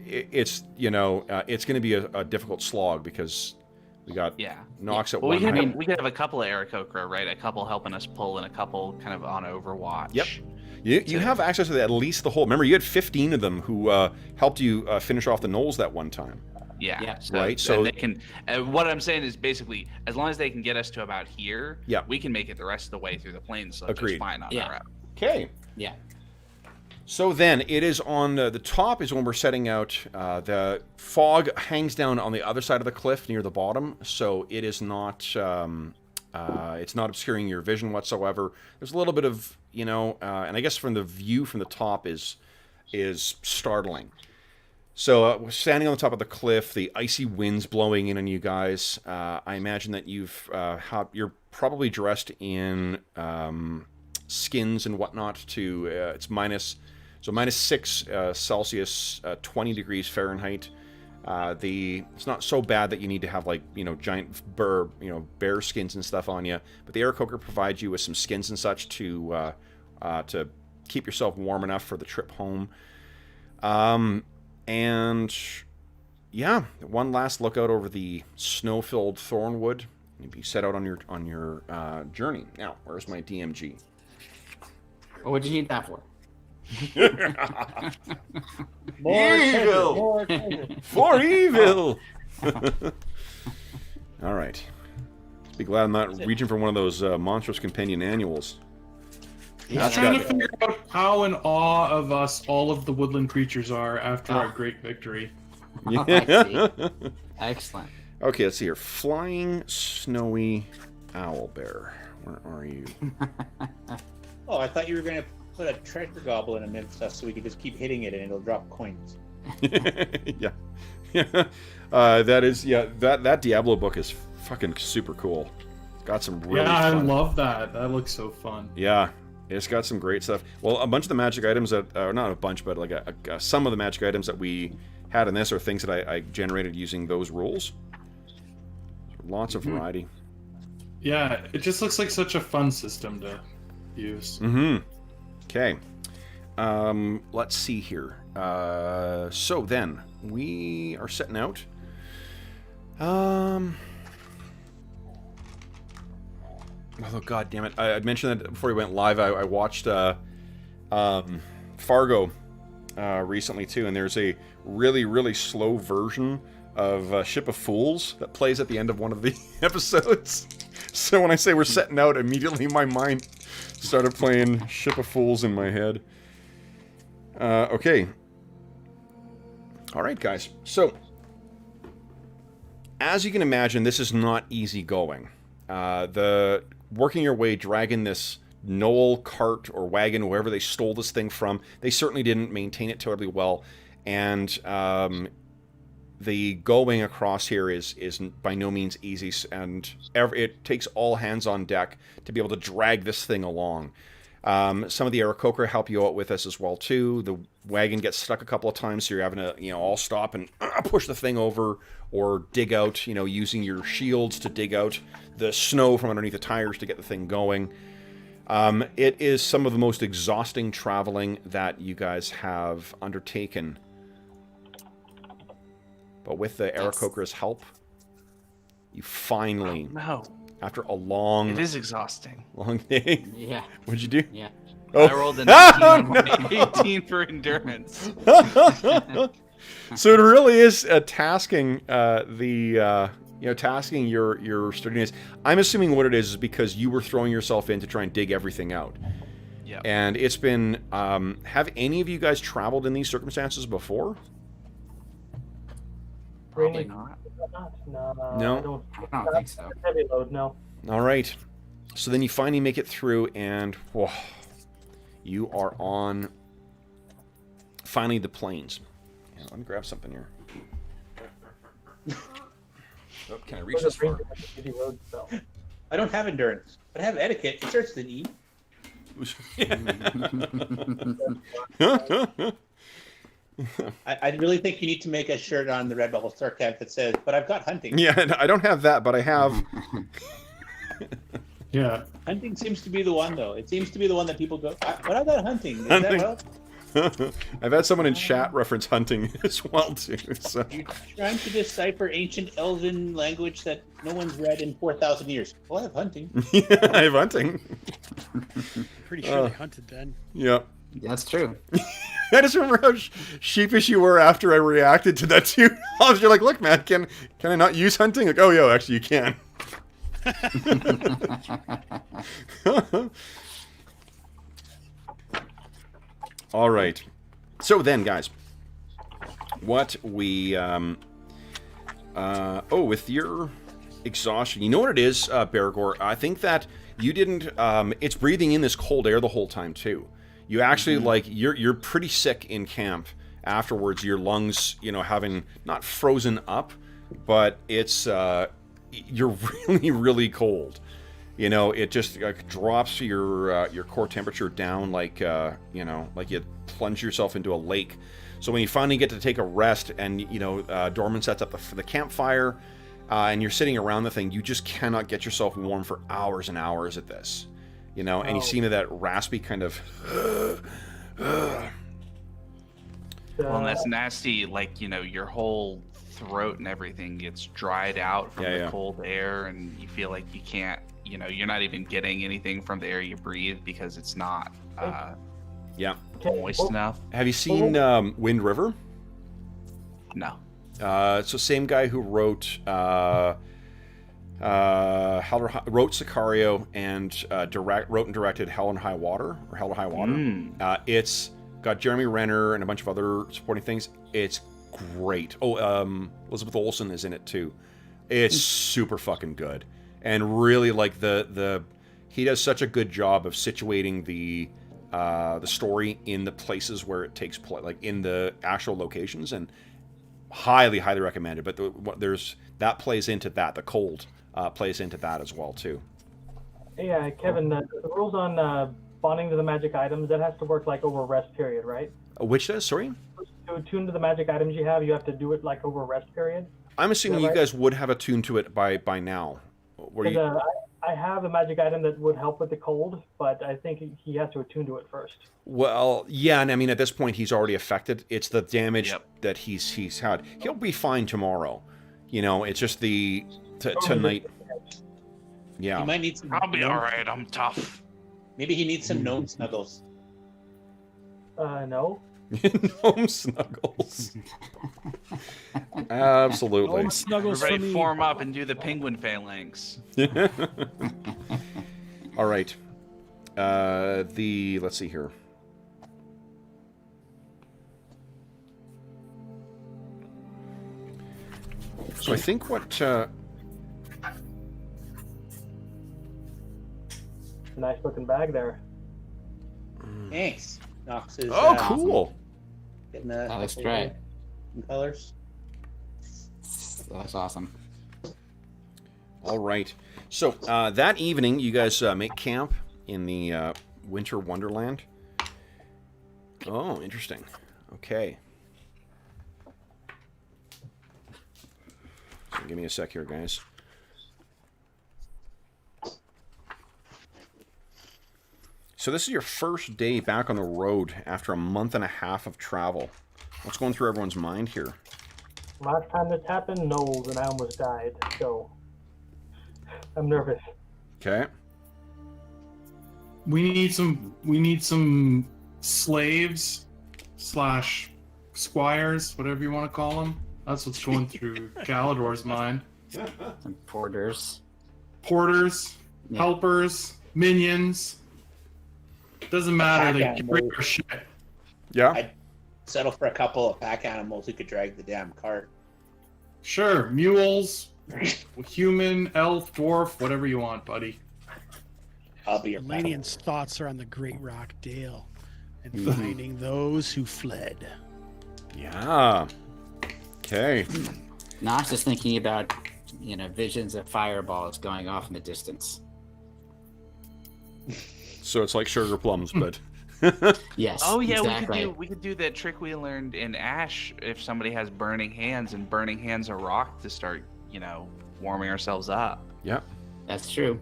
it's going to be a difficult slog because we got Knox at one height. We could have a couple of Aarakocra, right? A couple helping us pull and a couple kind of on Overwatch. Yep. You have access to at least the whole. Remember, you had 15 of them who helped you finish off the gnolls that one time. Yeah. Right. So they can. What I'm saying is basically, as long as they can get us to about here, we can make it the rest of the way through the plains. So just fine on our route. Okay. Yeah. So then it is on the top is when we're setting out. The fog hangs down on the other side of the cliff near the bottom, so it is not. It's not obscuring your vision whatsoever. There's a little bit of, and I guess from the view from the top is startling. So standing on the top of the cliff, the icy winds blowing in on you guys. I imagine that you're probably dressed in skins and whatnot. It's -6 Celsius, 20 degrees Fahrenheit. It's not so bad that you need to have giant bear skins and stuff on you, but the Aarakocra provides you with some skins and such to keep yourself warm enough for the trip home. And yeah, one last look out over the snow-filled Thornwood. Maybe set out on your journey. Now, where's my DMG? What would you need that for? Evil! For evil! All right. Be glad I'm not reaching for one of those monstrous companion annuals. I'm trying to figure out how in awe of us all of the woodland creatures are after our great victory. I see. Excellent. Okay, let's see here. Flying snowy owlbear. Where are you? Oh, I thought you were going to put a treasure goblin amidst us so we could just keep hitting it and it'll drop coins. Yeah. That Diablo book is fucking super cool. It's got some really I fun. love that. That looks so fun. Yeah. It's got some great stuff. Well, a bunch of the magic items that, not a bunch, but some of the magic items that we had in this are things that I generated using those rules. Lots of variety. Yeah, it just looks like such a fun system to use. Okay. Let's see here. So then, we are setting out. Oh, God damn it. I mentioned that before we went live. I watched Fargo recently, too, and there's a really, really slow version of Ship of Fools that plays at the end of one of the episodes. So when I say we're setting out, immediately my mind started playing Ship of Fools in my head. Okay. Alright, guys. So, as you can imagine, this is not easy going. Working your way, dragging this knoll cart or wagon, wherever they stole this thing from, they certainly didn't maintain it terribly well. And the going across here is by no means easy, and it takes all hands on deck to be able to drag this thing along. Some of the Aarakocra help you out with this as well too. The wagon gets stuck a couple of times, so you're having to all stop and push the thing over, or dig out, using your shields to dig out the snow from underneath the tires to get the thing going. It is some of the most exhausting traveling that you guys have undertaken. But with the Aarakocra's help, you finally, after a long... It is exhausting. Long day. Yeah. What'd you do? Yeah. I rolled a 19, 18 for endurance. So it really is tasking tasking your sturdiness. I'm assuming what it is because you were throwing yourself in to try and dig everything out. Yeah. And it's been. Have any of you guys traveled in these circumstances before? Probably not. No. No? I don't think so. Heavy load, no. All right. So then you finally make it through, and whoa, you are on finally the plains. Yeah, let me grab something here. Oh, can I reach this far? I don't have endurance, but I have etiquette. It starts with an E. I really think you need to make a shirt on the Red Bubble Sarcasm that says, "But I've got hunting." Yeah, I don't have that, but I have. Yeah. Hunting seems to be the one, though. It seems to be the one that people go, "But I've got hunting." Is Hunting. that well? I've had someone in chat reference hunting as well too. So. You're trying to decipher ancient Elven language that no one's read in 4,000 years. Well, I have hunting. Yeah, I have hunting. Pretty sure they hunted then. Yep. That's true. I just remember how sheepish you were after I reacted to that too. You're like, look, man, can I not use hunting? Like, oh, yo, actually, you can. All right. So then, guys, what we with your exhaustion, you know what it is, Bergour? I think that you didn't. It's breathing in this cold air the whole time too. You actually like you're pretty sick in camp afterwards. Your lungs, having not frozen up, but it's you're really really cold. It just drops your core temperature down like you plunge yourself into a lake. So when you finally get to take a rest, and Dorman sets up the campfire, and you're sitting around the thing, you just cannot get yourself warm for hours and hours at this. And you seem to that raspy kind of. Well, and that's nasty. Like your whole throat and everything gets dried out from the cold air, and you feel like you can't. You're not even getting anything from the air you breathe because it's not moist enough. Have you seen Wind River? No. So same guy who wrote Sicario and wrote and directed Hell and High Water, or Hell to High Water. It's got Jeremy Renner and a bunch of other supporting things. It's great. Elizabeth Olsen is in it too. It's super fucking good. And really, like he does such a good job of situating the story in the places where it takes place, like in the actual locations, and highly, highly recommended. But there's that plays into that. The cold plays into that as well too. Yeah, Kevin, the rules on bonding to the magic items, that has to work like over a rest period, right? Which does? Sorry. To attune to the magic items you have have to do it like over a rest period. I'm assuming you guys would have attuned to it by now. I have a magic item that would help with the cold, but I think he has to attune to it first. Well, yeah, and I mean at this point he's already affected. It's the damage that he's had. He'll be fine tomorrow. It's just the tonight. Yeah. He might need some. I'll be all right. I'm tough. Maybe he needs some gnome snuggles. No. Gnome snuggles. Absolutely. Gnome snuggles for Everybody me. form up and do the penguin phalanx. All right. Let's see here. So I think what Nice looking bag there. Thanks. Knox is. Oh, cool. Getting That looks great. Colors. That's awesome. All right. So that evening, you guys make camp in the Winter Wonderland. Oh, interesting. Okay. So give me a sec here, guys. So this is your first day back on the road after a month and a half of travel. What's going through everyone's mind here? Last time this happened, Knowles and I almost died, so I'm nervous. Okay. We need some slaves / squires, whatever you want to call them. That's what's going through Galador's mind. Some porters. Porters, helpers, minions. Doesn't matter. They Pack can bring animals. our shit. Yeah. I'd settle for a couple of pack animals who could drag the damn cart. Sure, mules, human, elf, dwarf, whatever you want, buddy. I'll be your Elanion's thoughts are on the Great Rock Dale and Mhm. finding those who fled. Yeah. Okay. Knox is thinking about, visions of fireballs going off in the distance. So it's like sugar plums, but Yes. Oh yeah, exactly. we could do that trick we learned in Ash if somebody has burning hands and burning hands a rock to start, warming ourselves up. yeah. That's true.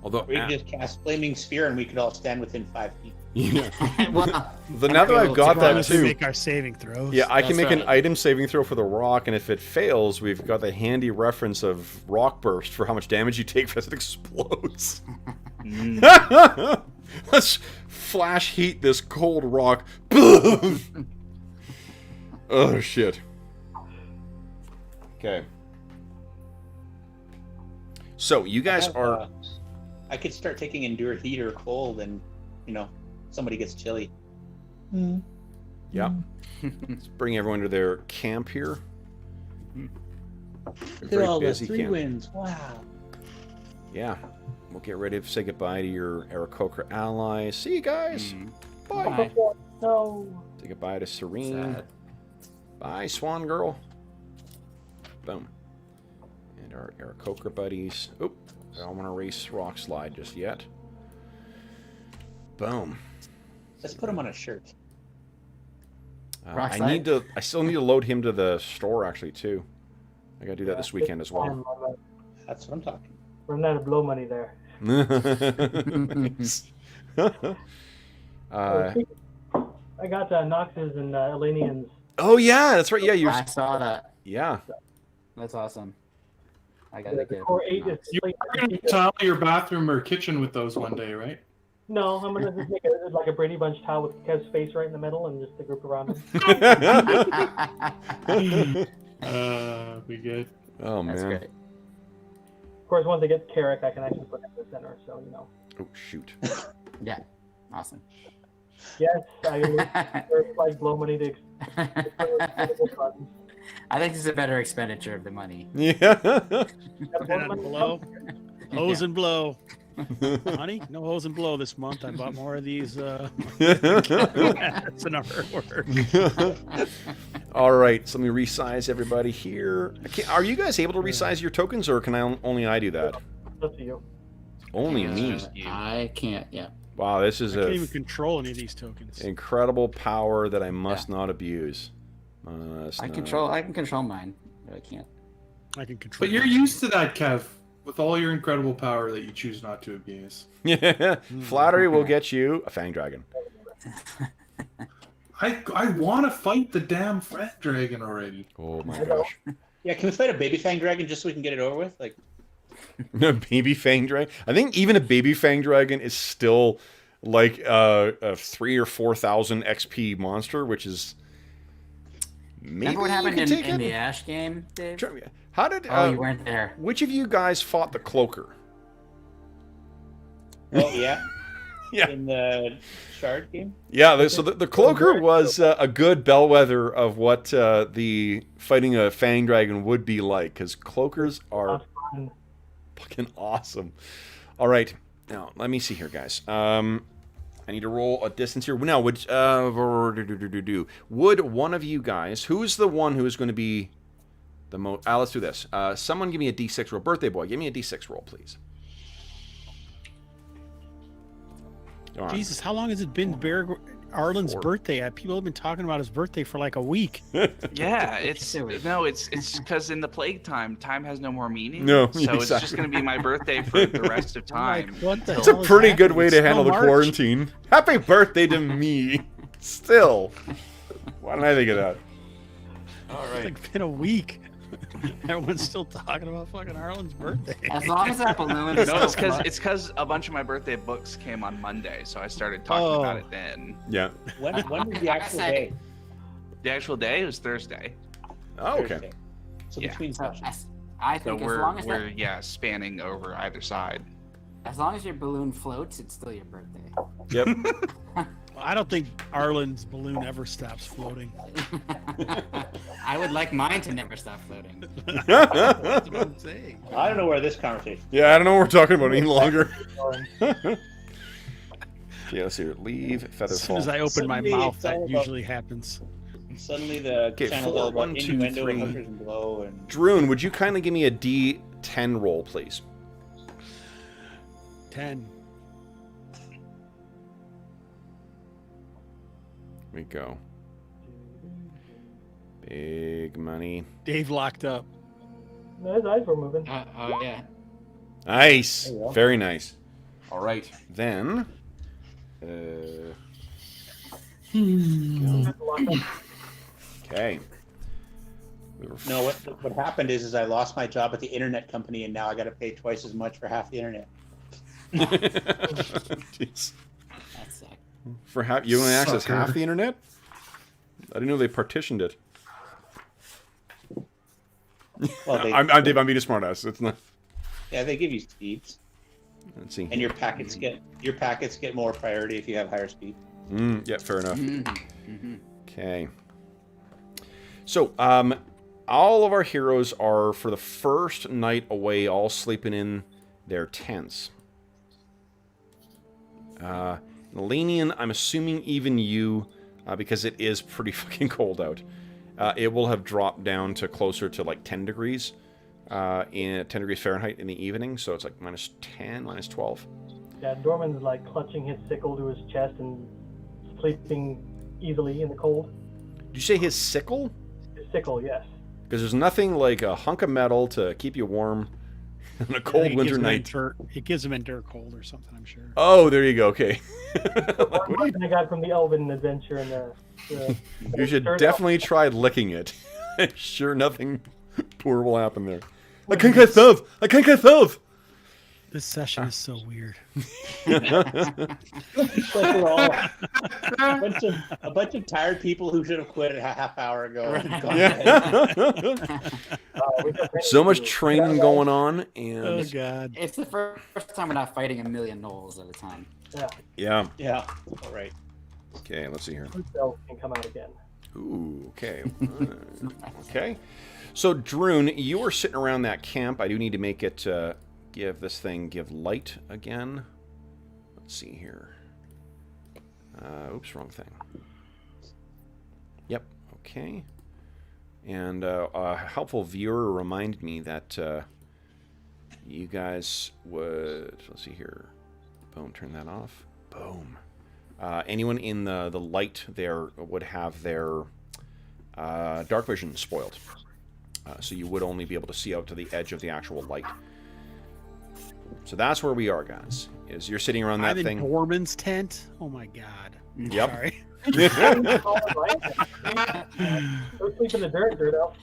Although We can just cast Flaming Sphere and we could all stand within 5 feet. yeah. Well, Now that I've got As long that as we too. make our saving throws. Yeah, I can That's make an right. item saving throw for the rock, and if it fails, we've got the handy reference of rock burst for how much damage you take as it explodes. Mm. Let's flash heat this cold rock. Oh shit. Okay. So you guys are. I could start taking Endure Heat or Cold and, somebody gets chilly. Yeah. Let's bring everyone to their camp here. Look Very at all the busy 3 camp. wins. Wow. Yeah. We'll get ready to say goodbye to your Aarakocra allies. See you guys. Bye. Bye. No. Say goodbye to Serene. Sad. Bye, Swan Girl. Boom. And our Aarakocra buddies. Oop. I don't want to race Rock Slide just yet. Boom. Let's put him on a shirt. Rock I Slide? need to. I still need to load him to the store actually too. I gotta do that this weekend as well. That's what I'm talking. Run out of blow money there. I got Knox's and Elanions. Oh yeah, that's right. Yeah, you're. I saw that. Yeah. That's awesome. I got to The get core 8 is You're going to tile your bathroom or kitchen with those one day, right? No, I'm gonna just make it like a Brady Bunch towel with Kev's face right in the middle and just the group around him. Be good. Oh That's man. great. Of course, once I get Carrick, I can actually put him in the center. So Oh shoot. Yeah. Awesome. Yes, I would like blow money to. I think this is a better expenditure of the money. Yeah. Put it on blow. Hose and blow. Honey, no hose and blow this month. I bought more of these. That's an artwork. All right, so let me resize everybody here. Are you guys able to resize your tokens, or can only I do that? Up to you. Only Yeah, me. just you. I can't. Yeah. Wow, this is I can't a even control any of these tokens. incredible power that I must not abuse. I can control mine, but I can't. I can control. But you're used to that, Kev, with all your incredible power that you choose not to abuse. Yeah, flattery will get you a Fang Dragon. I want to fight the damn Fang Dragon already. Oh my gosh. Yeah, can we fight a baby Fang Dragon just so we can get it over with? Like, A baby Fang Dragon? I think even a baby Fang Dragon is still like a 3,000 or 4,000 XP monster, which is maybe Remember what happened you could in, take in it? the Ash game, Dave? How did Oh, you weren't there. which of you guys fought the Cloaker? oh yeah, Yeah. in the Shard game. Yeah, so the Cloaker was a good bellwether of what the fighting a Fang Dragon would be like, because Cloakers are Fun. fucking awesome. All right, now let me see here, guys. I need to roll a distance here. Now, would one of you guys, who's the one who is going to be the most? Let's do this. Someone give me a D6 roll. Birthday boy, give me a D6 roll, please. Come on. Jesus, how long has it been Arlen's 4. birthday? People have been talking about his birthday for like a week. Yeah, it's because in the plague time has no more meaning. No, so it's exactly. just gonna be my birthday for the rest of I'm time. like, what the It's a hell is pretty good happening? way to It's handle the still March. quarantine. Happy birthday to me. Still. Why didn't I think of that? All It's right. like been a week. Everyone's still talking about fucking Arlen's birthday. As long as that balloon is No, it's still because a bunch of my birthday books came on Monday, so I started talking about it then. Yeah. When was the Like I actual said- day? The actual day was Thursday, Oh, okay. Thursday. So Yeah. between So sessions. I so think as long as we're spanning over either side. as long as your balloon floats, it's still your birthday. Yep. I don't think Arlen's balloon ever stops floating. I would like mine to never stop floating. That's what I'm saying. I don't know where this conversation. Yeah, I don't know what we're talking about any longer. Yeah, let's see here. Leave feather As soon fall. as I open my Suddenly mouth, it's all that about- usually happens. Suddenly the Okay, channel's 4, all about 1, 2, innuendo 3. and hookers and blow and Druin, would you kindly give me a D10 roll, please? 10. Here we go. Big money. Dave locked up. No, his eyes were moving. Oh yeah. Nice. There you go. Very nice. All right. Then. Okay. no. What happened is I lost my job at the internet company and now I got to pay twice as much for half the internet. Jeez. That sucked. For you only access Sucker. half the internet? I didn't know they partitioned it. Well, I'm Dave. I'm being a smartass. It's not. yeah, they give you speeds, Let's see. and your packets get more priority if you have higher speed. Yeah, fair enough. Mm-hmm. Okay. So, all of our heroes are, for the first night away, all sleeping in their tents. Elanion, I'm assuming even you, because it is pretty fucking cold out, it will have dropped down to closer to like 10 degrees, in 10 degrees Fahrenheit in the evening, so it's like minus 10, minus 12. Yeah, Dorman's like clutching his sickle to his chest and sleeping easily in the cold. Did you say his sickle? His sickle, yes. Because there's nothing like a hunk of metal to keep you warm on a cold winter night. It gives him endure cold or something, I'm sure. Oh, there you go. Okay. What I got from the Elven adventure and You should definitely try licking it. Sure, nothing poor will happen there. I can't get stuff. I can't get stuff. This session is so weird. A bunch of tired people who should have quit a half hour ago. So much training going on, Oh and God. It's the first time we're not fighting a million gnolls at a time. yeah. Yeah, all right. Okay, let's see here. Cells can come out again. Ooh, okay. Okay. So, Druin, you are sitting around that camp. I do need to make it give light again. Let's see here. Oops, wrong thing. Yep, okay. And a helpful viewer reminded me that you guys would... Let's see here. Boom, turn that off. Boom. Anyone in the light there would have their dark vision spoiled. So you would only be able to see out to the edge of the actual light. So that's where we are, guys. Is you're sitting around that I'm thing. in Dorman's tent. Oh my God. Yep. Sorry. Go sleep in the dirt, Dirt Elf.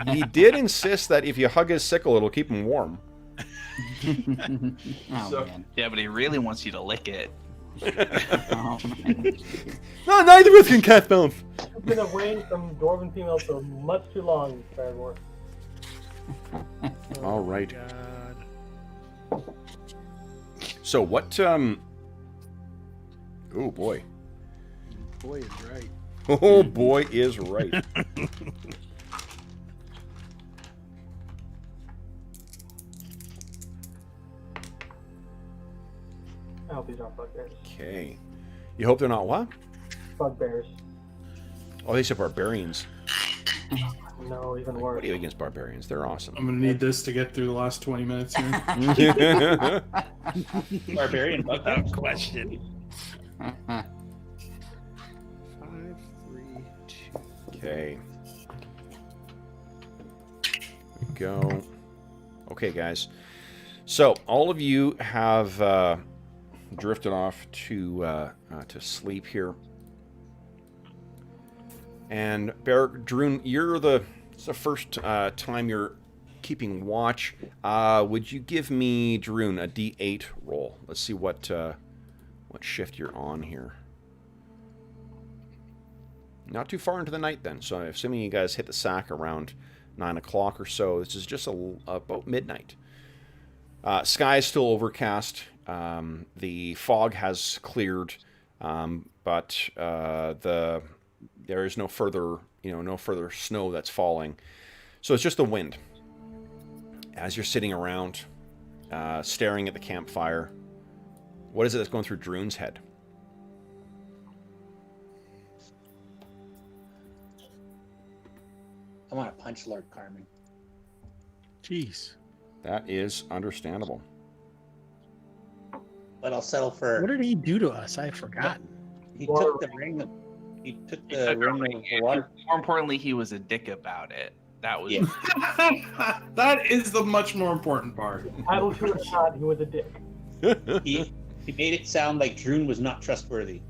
He did insist that if you hug his sickle, it'll keep him warm. Oh So- man. Yeah, but he really wants you to lick it. Oh man. No, neither of us can cat bounce. You've been away from Dwarven females for much too long, Bergour. All right. God. So what? Oh boy. Boy is right. Oh boy is right. I hope these aren't bugbears. Okay. You hope they're not what? Bugbears. Oh, they said barbarians. No, even What worse. do you against barbarians? They're awesome. I'm gonna need this to get through the last 20 minutes here. Barbarian bug. Without question. 5, 3, 2. Okay. Here we go. Okay, guys. So all of you have drifted off to sleep here. And Druin, it's the first time you're keeping watch. Would you give me, Druin, a D8 roll? Let's see what shift you're on here. Not too far into the night then. So assuming you guys hit the sack around 9 o'clock or so, this is just about midnight. Sky is still overcast. The fog has cleared, but there is no further no further snow that's falling. So it's just the wind. As you're sitting around, staring at the campfire, what is it that's going through Druin's head? I want to punch Lord Carmen. Jeez. That is understandable. But I'll settle for. What did he do to us? I've forgotten. He took the ring. He took the ring of the water. More importantly, he was a dick about it. That was. Yeah. That is the much more important part. Title to or not, he was a dick. He made it sound like Druin was not trustworthy.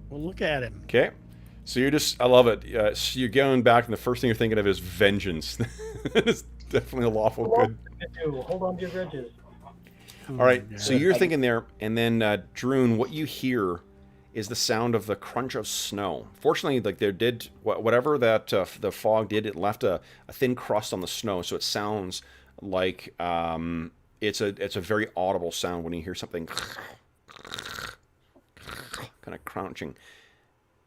Well, look at him. Okay. So you're just, I love it. So you're going back, and the first thing you're thinking of is vengeance. It's definitely a lawful good. Hold on to your grudges. All right, so you're thinking there, and then Druin, what you hear is the sound of the crunch of snow. Fortunately, like there did whatever that the fog did, it left a thin crust on the snow, so it sounds like it's a very audible sound when you hear something kind of crunching,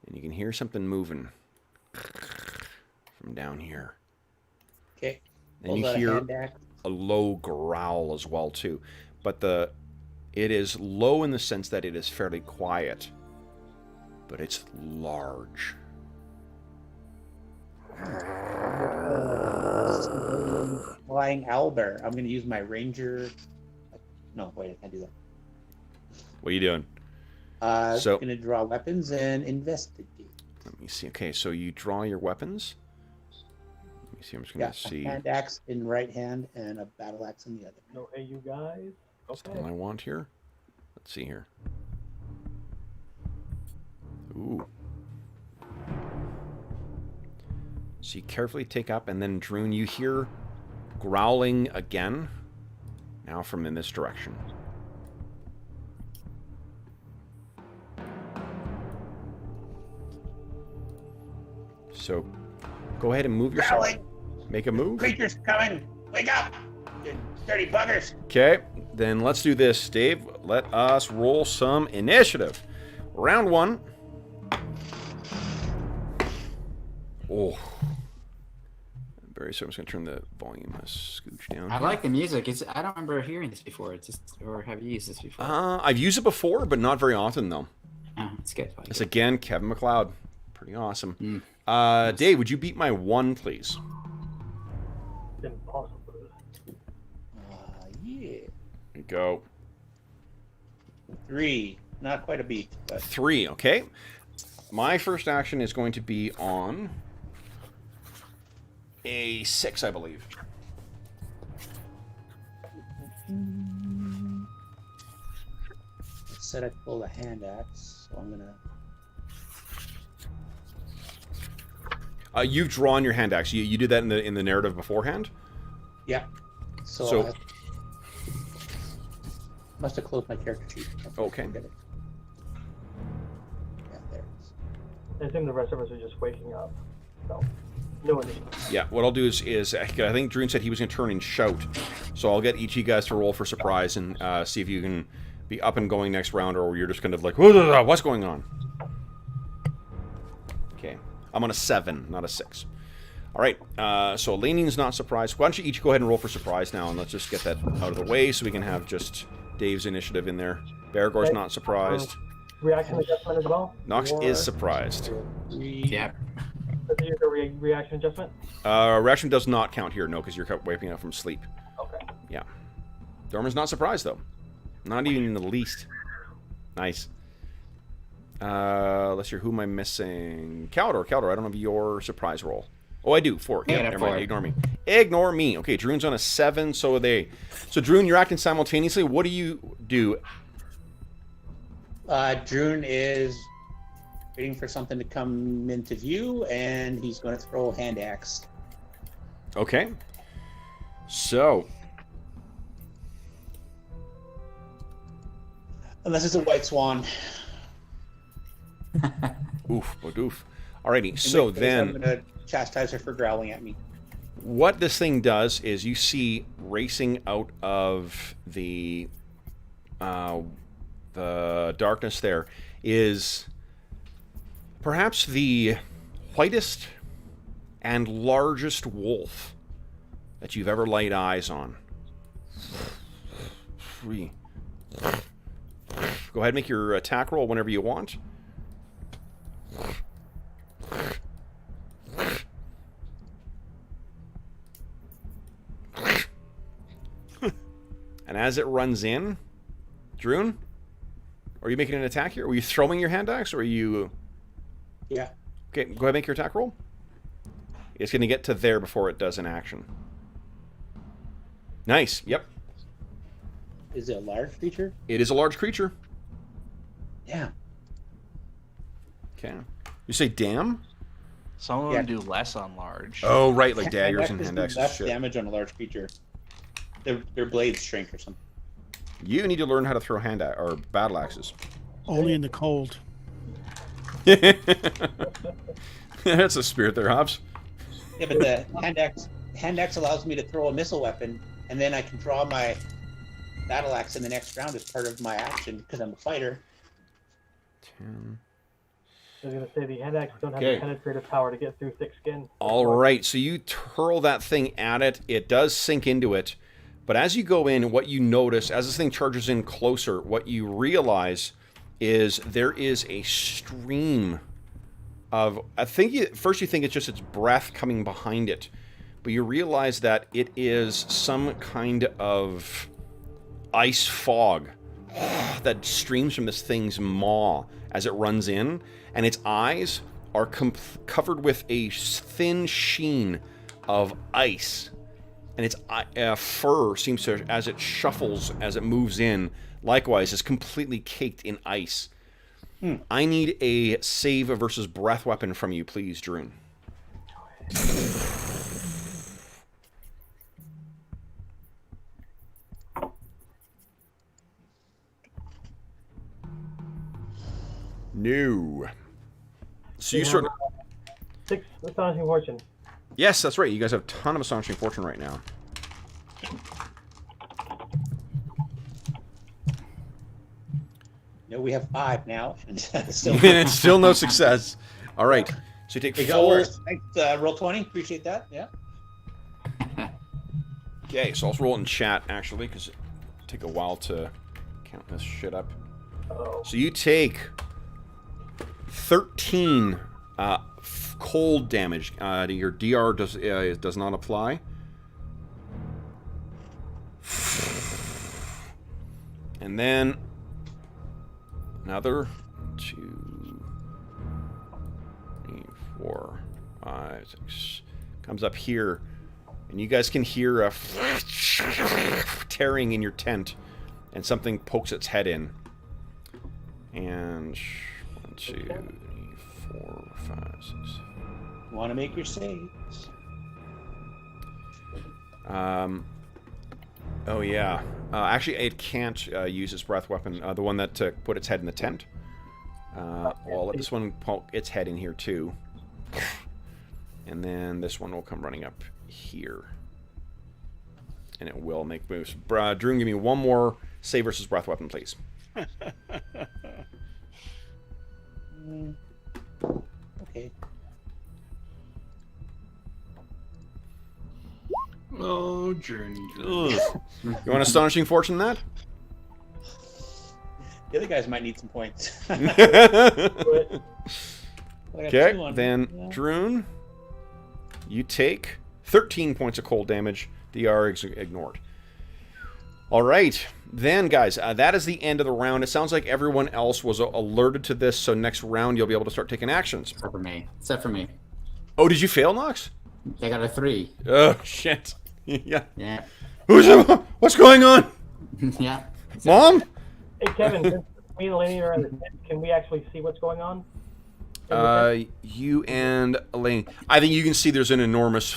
and you can hear something moving from down here. Okay. And you hear a low growl as well too, but it is low in the sense that it is fairly quiet, but it's large. Flying owlbear. I'm going to use my ranger. No, wait, I can't do that. What are you doing? So going to draw weapons and investigate. Let me see. Okay, so you draw your weapons. Let me see. I'm just going to see. A hand axe in right hand and a battle axe in the other. No, hey, you guys. That's all I want here. Let's see here. Ooh. So you carefully take up, and then Druin, you hear growling again. Now from in this direction. So go ahead and move yourself. Make a move. Creature's coming. Wake up, you dirty buggers. Okay, then let's do this, Dave. Let us roll some initiative. Round one. Oh. Very so I'm just going to turn the volume a scooch down. I like the music. I don't remember hearing this before. Or have you used this before? I've used it before, but not very often, though. Oh, it's good. It's again Kevin MacLeod. Pretty awesome. Dave, would you beat my 1, please? Impossible. Yeah. There you go. 3. Not quite a beat, but 3, okay. My first action is going to be on a 6, I believe. said I pulled a hand axe, so I'm gonna. You've drawn your hand axe. You did that in the narrative beforehand. Yeah. So I must have closed my character sheet. Okay. Yeah, there it is. I assume the rest of us are just waking up. So, no initiative. Yeah, what I'll do is I think Druin said he was going to turn and shout. So I'll get each of you guys to roll for surprise and see if you can be up and going next round, or you're just kind of like, what's going on? Okay. I'm on a 7, not a 6. All right, so Elanion's not surprised. Why don't you each go ahead and roll for surprise now, and let's just get that out of the way so we can have just Dave's initiative in there. Bergour's not surprised. Reaction adjustment as well? Knox is surprised. Yeah. Does it use a reaction adjustment? Reaction does not count here, no, because you're waking up from sleep. Okay. Yeah. Dorman's not surprised, though. Not even in the least. Nice. Let's see, who am I missing? Caldor, I don't have your surprise roll. Oh, I do. 4. Yeah, never mind. Ignore me. Ignore me. Okay, Druin's on a 7, so are they. So, Druin, you're acting simultaneously. What do you do? Druin is waiting for something to come into view, and he's going to throw a hand axe. Okay. So. Unless it's a white swan. Oof, but oof. Alrighty, so then. I'm going to chastise her for growling at me. What this thing does is you see racing out of the darkness there is perhaps the whitest and largest wolf that you've ever laid eyes on. Go ahead and make your attack roll whenever you want. And as it runs in, Druin, are you making an attack here? Are you throwing your hand axe, or are you... Yeah. Okay, go ahead and make your attack roll. It's going to get to there before it does an action. Nice, yep. Is it a large creature? It is a large creature. Yeah. Okay. You say damn? Some of them do less on large. Oh, right, like daggers and hand do axes. less Shit. damage on a large creature. Their blades shrink or something. You need to learn how to throw hand or battle axes. Only in the cold. That's a spirit there, Hobbs. Yeah, but the hand axe allows me to throw a missile weapon, and then I can draw my battle axe in the next round as part of my action because I'm a fighter. 10. I was going to say the hand axe don't have Okay. the penetrative power to get through thick skin. All right, so you hurl that thing at it. It does sink into it. But as you go in, what you notice, as this thing charges in closer, what you realize is there is a stream of... First you think it's just its breath coming behind it. But you realize that it is some kind of ice fog that streams from this thing's maw as it runs in. And its eyes are covered with a thin sheen of ice. And its fur seems to, as it shuffles, as it moves in, likewise is completely caked in ice. I need a save versus breath weapon from you, please, Druin. No. So you sort of... 6 astonishing fortune. Yes, that's right. You guys have a ton of astonishing fortune right now. No, we have 5 now, and still. And it's still no success. All right. So you take It got full... worse. Thanks, roll 20. Appreciate that. Yeah. Okay, so I'll roll it in chat, actually, because it take a while to count this shit up. So you take 13 cold damage. Your DR does not apply. And then another 2, 3, 4, 5, 6 comes up here, and you guys can hear a tearing in your tent, and something pokes its head in. And 1, 2, 3, 4, 5, 6. Want to make your saves? Oh yeah. Actually, it can't use its breath weapon. The one that put its head in the tent. Well, let this one poke its head in here too. And then this one will come running up here. And it will make moves. Druin, give me one more save versus breath weapon, please. Okay. Oh, journey. You want astonishing fortune that? The other guys might need some points. Okay, then Druin, you take 13 points of cold damage. DR ignored. All right, then guys, that is the end of the round. It sounds like everyone else was alerted to this, so next round you'll be able to start taking actions. Except for me. Except for me. Oh, did you fail, Knox? I got a 3. Oh, shit. Yeah. Yeah. What's going on? Yeah. Mom? Hey, Kevin, since me and Elanion are in the tent, can we actually see what's going on? You and Elaine. I think you can see there's an enormous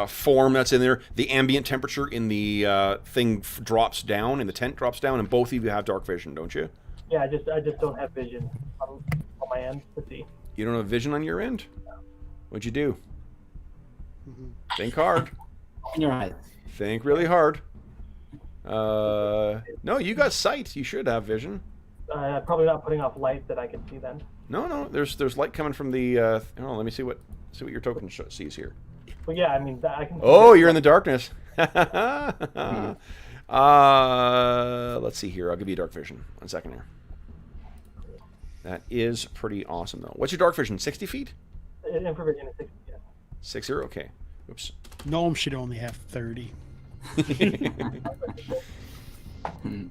form that's in there. The ambient temperature in the thing drops down, and the tent drops down, and both of you have dark vision, don't you? Yeah, I just don't have vision on my end to see. You don't have vision on your end? What'd you do? Think hard. In your eyes. Think really hard. No, you got sight. You should have vision. Probably not putting off light that I can see then. No, there's light coming from the. Oh, let me see what your token sees here. Well, yeah, I mean, I can. Oh, you're in the darkness. Let's see here. I'll give you dark vision. 1 second here. That is pretty awesome, though. What's your dark vision? 60 feet? Infravision is 60. Yeah. 60. Okay. Oops. Gnome should only have 30.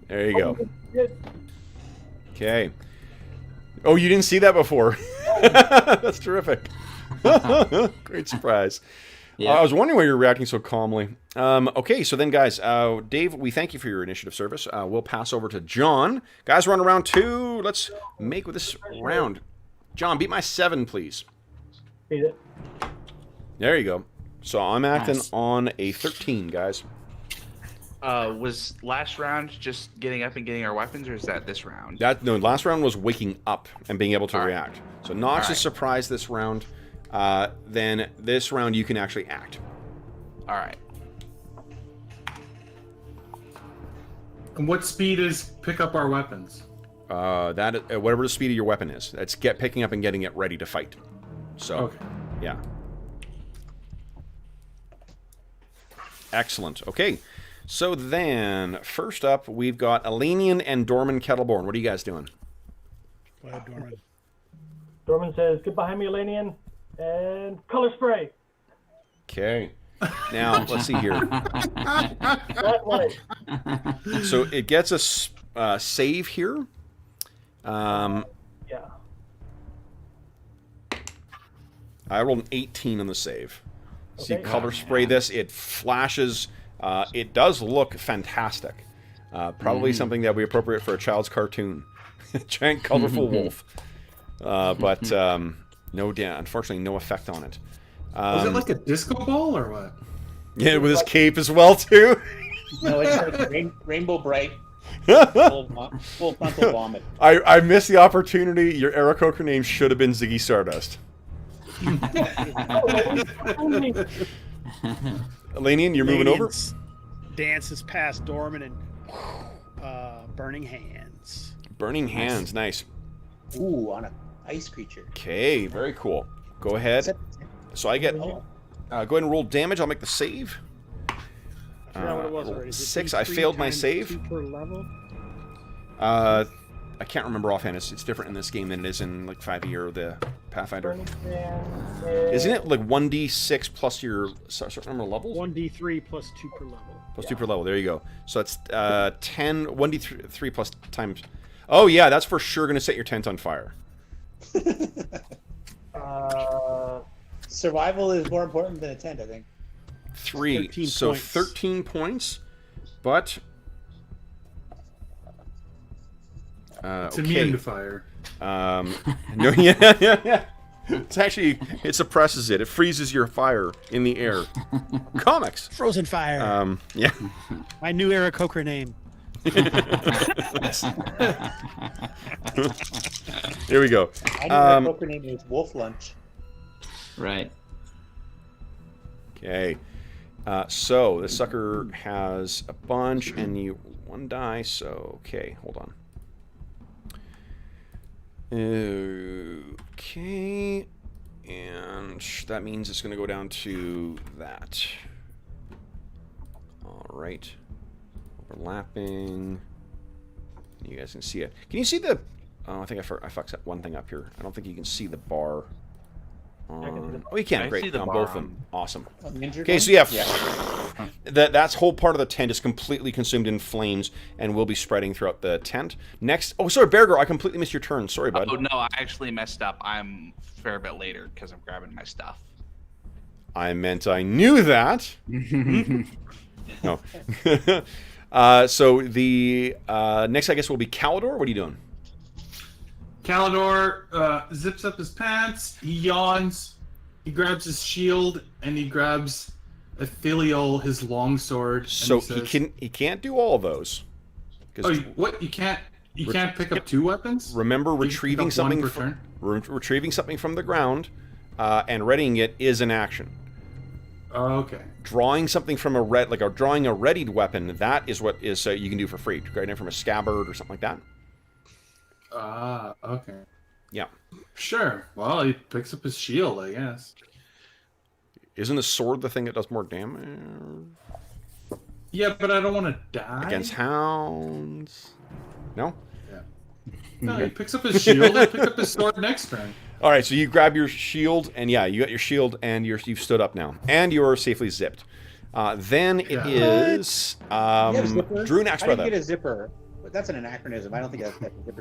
There you go. Okay. Oh, you didn't see that before. That's terrific. Great surprise. Yeah. I was wondering why you were reacting so calmly. Okay, so then, guys, Dave, we thank you for your initiative service. We'll pass over to John. Guys, we're on round 2. Let's make with this round. John, beat my 7, please. Beat it. There you go. So I'm acting Nice. on a 13, guys. Was last round just getting up and getting our weapons, or is that this round? No, last round was waking up and being able to All right. react. So Knox All is right. surprised this round. Then this round you can actually act. All right. And what speed is pick up our weapons? Whatever the speed of your weapon is, that's picking up and getting it ready to fight. So, Okay. yeah. Excellent. Okay. So then, first up, we've got Elanion and Dorman Kettleborn. What are you guys doing? Go ahead, Dorman. Dorman says, "Get behind me, Elanion, and color spray." Okay. Now, let's see here. That way. So it gets a save here. Yeah. I rolled an 18 on the save. So you Okay. color spray this. It flashes. It does look fantastic. Probably something that would be appropriate for a child's cartoon. Giant colorful wolf. But unfortunately, no effect on it. Was it like a disco ball or what? Yeah, with his cape as well, too. No, it's like rainbow bright, full frontal vomit. I missed the opportunity. Your Aarakocra name should have been Ziggy Stardust. Elanion, you're moving over? Ladies dances past Dorman and burning hands. Burning hands, nice. Ooh, on an ice creature. Okay, very cool. Go ahead. So I get. Go ahead and roll damage. I'll make the save. I forgot what it was roll already. Is it 6. I D3 failed my times save. 2 per level? I can't remember offhand. It's different in this game than it is in like 5e or the Pathfinder. Burning Hand is- Isn't it like 1d6 plus your certain number of levels? 1d3 plus 2 per level. Plus 2 per level. There you go. So it's 10, 1d3 plus times. Oh yeah, that's for sure going to set your tent on fire. Survival is more important than a tent, I think. 3. 13 So points. 13 points. But It's okay. immune to fire. No, yeah. It's actually, it suppresses it. It freezes your fire in the air. Comics. Frozen fire. Yeah. My new Aarakocra name. Here we go. I know my poker name is Wolf Lunch. Right. Okay. So this sucker has a bunch, and you 1 die. So okay, hold on. Okay, and that means it's going to go down to that. All right, overlapping. You guys can see it. Can you see the? Oh, I think I fucked that one thing up here. I don't think you can see the bar. Oh, you can. I Great. see the On bar both of on- them. Awesome. Ninja Okay, one? so yeah, that's whole part of the tent is completely consumed in flames and will be spreading throughout the tent. Next, oh, sorry, Bergour, I completely missed your turn. Sorry, bud. Oh no, I actually messed up. I'm a fair bit later because I'm grabbing my stuff. I meant I knew that. No. So the next, I guess, will be Calidor. What are you doing? Calidor zips up his pants, he yawns, he grabs his shield, and he grabs Athelial, his longsword. So and says, he can't do all of those. Oh, what? You can't pick up 2 weapons? Remember, You can pick retrieving up something one per turn? retrieving something from the ground and readying it is an action. Oh, okay. Drawing something from drawing a readied weapon, that is what is you can do for free. Grabbing it from a scabbard or something like that. Ah, okay. Yeah. Sure. Well, he picks up his shield, I guess. Isn't the sword the thing that does more damage? Yeah, but I don't want to die. Against hounds? No? No, he picks up his shield and picks up his sword next turn. All right, so you grab your shield, and yeah, you got your shield, and you've stood up now. And you're safely zipped. Then it is You have a zipper? Druin I didn't get Axebrother. a zipper. But that's an anachronism. I don't think that's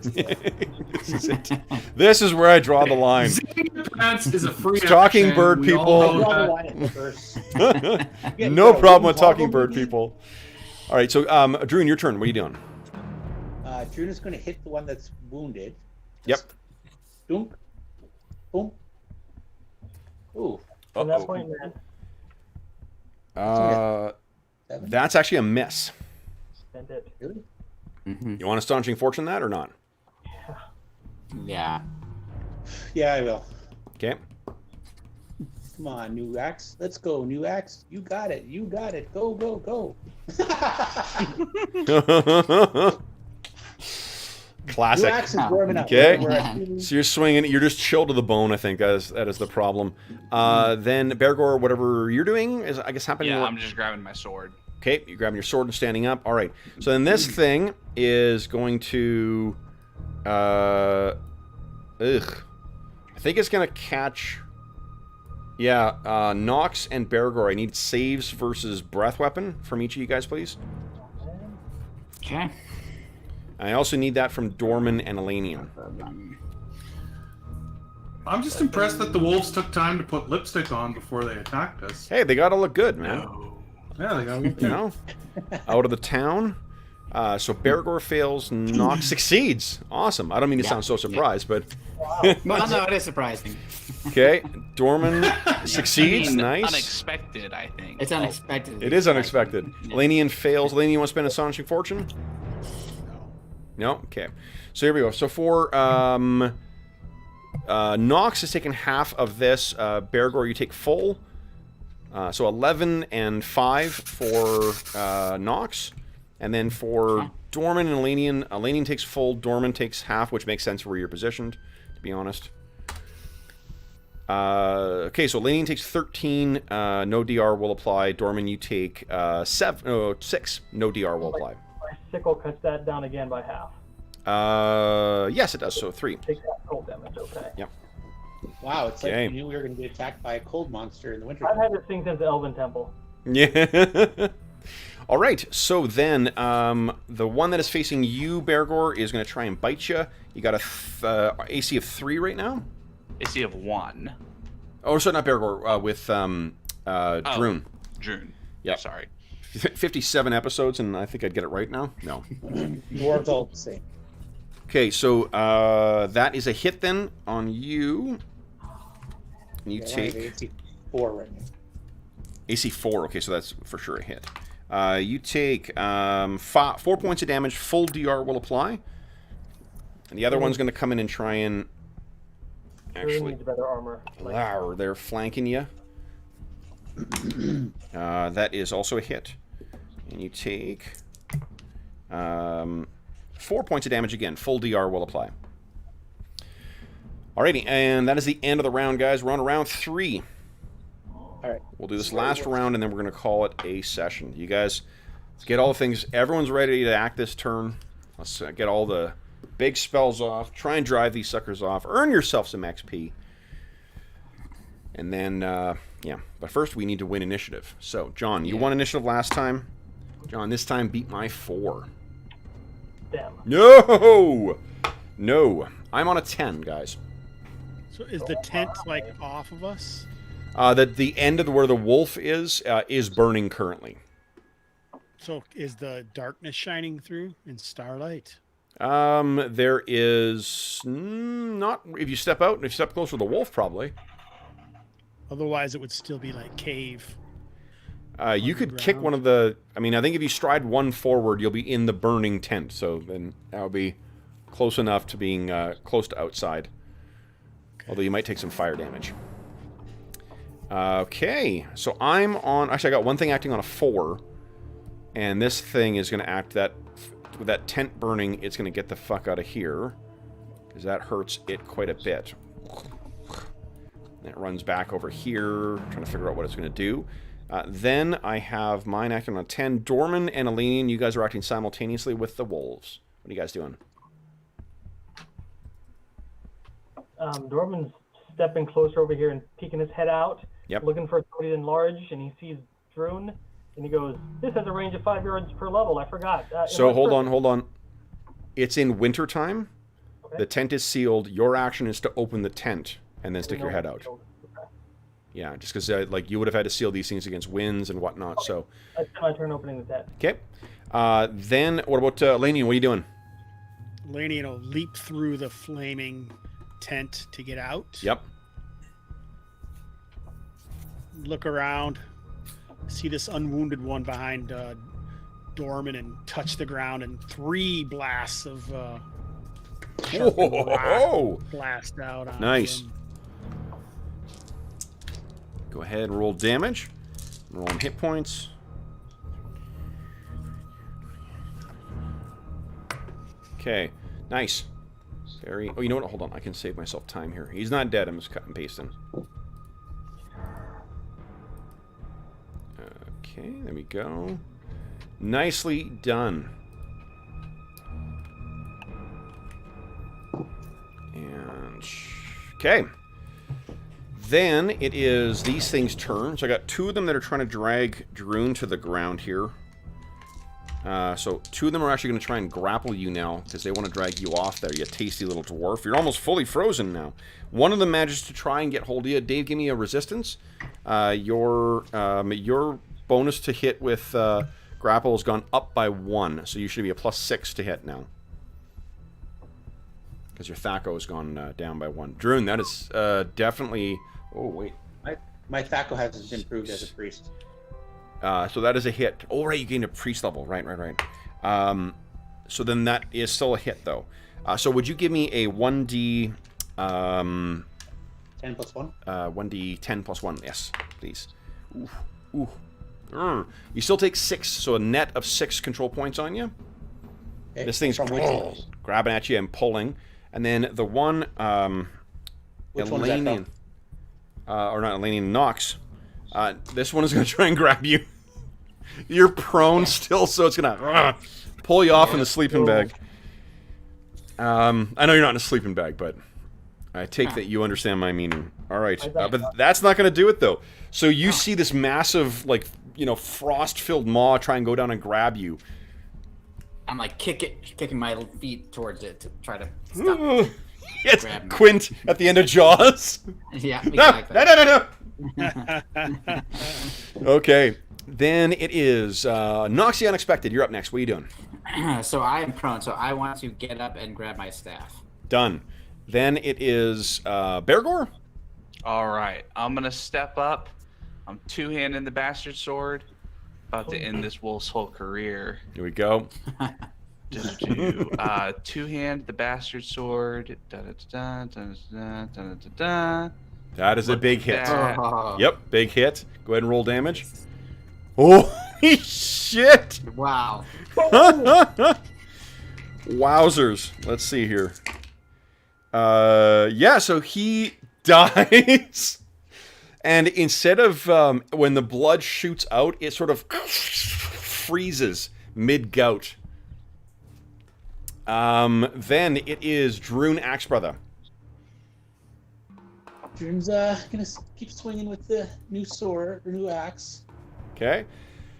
a zipper. This is where I draw the line. Zipping your pants is a free Talking action. bird We all people. know Draw the that. line at zippers. You No got a problem wooden with talking toggle, bird maybe? people. All right, so Druin, your turn. What are you doing? Druin is going to hit the one that's wounded. Yep. Dunk. Boom. Ooh. From that Uh-oh. point, man, Seven. That's actually a miss. sent it. Really? You want Astonishing Fortune that or not? Yeah. Yeah, I will. Okay. Come on, new axe. Let's go, new axe. You got it. You got it. Go, go, go. New Classic. axe is warming up. Okay. We're at So you're swinging. You're just chilled to the bone. I think that is the problem. Then Bergour, whatever you're doing is, I guess, happening. Yeah, I'm just grabbing my sword. Okay, you're grabbing your sword and standing up. All right. So then this thing is going to, I think it's gonna catch. Yeah, Knox and Bergour. I need saves versus breath weapon from each of you guys, please. Okay. I also need that from Dorman and Elanion. I'm just impressed that the wolves took time to put lipstick on before they attacked us. Hey, they gotta look good, man. Yeah, they got You know, out of the town. So Bergour fails, Knox succeeds. Awesome. I don't mean to sound so surprised, but Well, no, it is surprising. okay. Dorman succeeds. I mean, Nice. Unexpected, I think. It's unexpected. It is unexpected. Elanion fails. Elanion, you want to spend Astonishing Fortune? No? Okay. So here we go. So for Knox has taken half of this. Bergour, you take full. So 11 and 5 for Knox. And then for Dorman and Elanion, Elanion takes full, Dorman takes half, which makes sense for where you're positioned, to be honest. Okay, so Elanion takes 13, no DR will apply. Dorman, you take 6, no DR will apply. My sickle cuts that down again by half. Yes, it does, so 3. Take that cold damage, okay. Yep. Wow, it's Okay. like we knew we were going to get attacked by a cold monster in the winter. I've had this thing since the Elven Temple. Yeah. All right, so then the one that is facing you, Bergour, is going to try and bite you. You got a AC of 3 right now? AC of 1. Oh, sorry, not Bergour, with Druin. Druin. Yep. Sorry. 57 episodes, and I think I'd get it right now. No. Dwarves all the same. Okay, so that is a hit then on you. And you Yeah, I have take AC 4 right now. AC 4. Okay, so that's for sure a hit. You take 4 points of damage. Full DR will apply. And the other one's going to come in and try and Really actually... needs better armor. Wow, they're flanking you. That is also a hit. And you take 4 points of damage again. Full DR will apply. Alrighty, and that is the end of the round, guys. We're on round 3. All right. We'll do this last round, and then we're going to call it a session. You guys, let's get all the things. Everyone's ready to act this turn. Let's get all the big spells off. Try and drive these suckers off. Earn yourself some XP. And then, yeah. But first, we need to win initiative. So, John, you won initiative last time. John, this time beat my 4. Damn. No! No. I'm on a 10, guys. So is the tent like off of us? The end of where the wolf is burning currently. So is the darkness shining through in starlight? There is not. If you step out, if you step closer to the wolf, probably. Otherwise, it would still be like cave. You could kick one of the. I mean, I think if you stride one forward, you'll be in the burning tent. So then that would be close enough to being close to outside. Okay. Although you might take some fire damage. Okay, so I'm on. Actually, I got one thing acting on a 4, and this thing is going to act that with that tent burning. It's going to get the fuck out of here. because that hurts it quite a bit. It runs back over here, trying to figure out what it's going to do. Then I have mine acting on 10. Dorman and Elanion, you guys are acting simultaneously with the wolves. What are you guys doing? Dorman's stepping closer over here and peeking his head out, looking for somebody to enlarge, and he sees Druin, and he goes, "This has a range of 5 yards per level. I forgot." So hold on. It's in winter time. Okay. The tent is sealed. Your action is to open the tent and then stick your head out. Okay. Yeah, just because like you would have had to seal these things against winds and whatnot. Okay. So I spent my turn opening the tent. Okay. Then what about Elanion? What are you doing? Elanion will leap through the flaming tent to get out. Yep. Look around. See this unwounded one behind Dorman and touch the ground, and 3 blasts of blast out on nice. him. Go ahead and roll damage. Roll on hit points. Okay, nice. Very. Oh, you know what? Hold on. I can save myself time here. He's not dead. I'm just cutting and pasting. Okay, there we go. Nicely done. And okay. Then it is these things' turn. So I got 2 of them that are trying to drag Druin to the ground here. So 2 of them are actually going to try and grapple you now because they want to drag you off there, you tasty little dwarf. You're almost fully frozen now. One of them manages to try and get hold of you. Dave, give me a resistance. Your bonus to hit with grapple has gone up by 1, so you should be a +6 to hit now. Because your THAC0 has gone down by 1. Druin, that is definitely... Oh, wait. My THAC0 has improved as a priest. So that is a hit. Oh, right, you gained a priest level. Right. So then that is still a hit, though. So would you give me a 1d... 10 plus 1? 1d10 plus 1, yes, please. Ooh. You still take 6, so a net of 6 control points on you. Okay. This thing's grabbing at you and pulling. And then the one... Which one is that from? Or not Elanion, Knox. This one is going to try and grab you. You're prone still, so it's going to pull you off in the sleeping bag. I know you're not in a sleeping bag, but I take that you understand my meaning. All right, but that's not going to do it, though. So you see this massive, like, frost-filled maw try and go down and grab you. I'm like kicking my feet towards it to try to stop. It's Quint at the end of Jaws. Yeah, exactly. No. Okay, then it is Knox the Unexpected. You're up next. What are you doing? So I am prone, so I want to get up and grab my staff. Done. Then it is Bergour. All right, I'm going to step up. I'm 2-handing the bastard sword. About to end this wolf's whole career. Here we go. 2-hand the bastard sword. That is a big hit. Yep, big hit. Go ahead and roll damage. Holy shit! Wow. Wowzers. Let's see here. Yeah, so he dies. And instead of when the blood shoots out, it sort of freezes mid-gout. Then it is Druin Axebrother. Druin's gonna keep swinging with the new sword or new axe. Okay.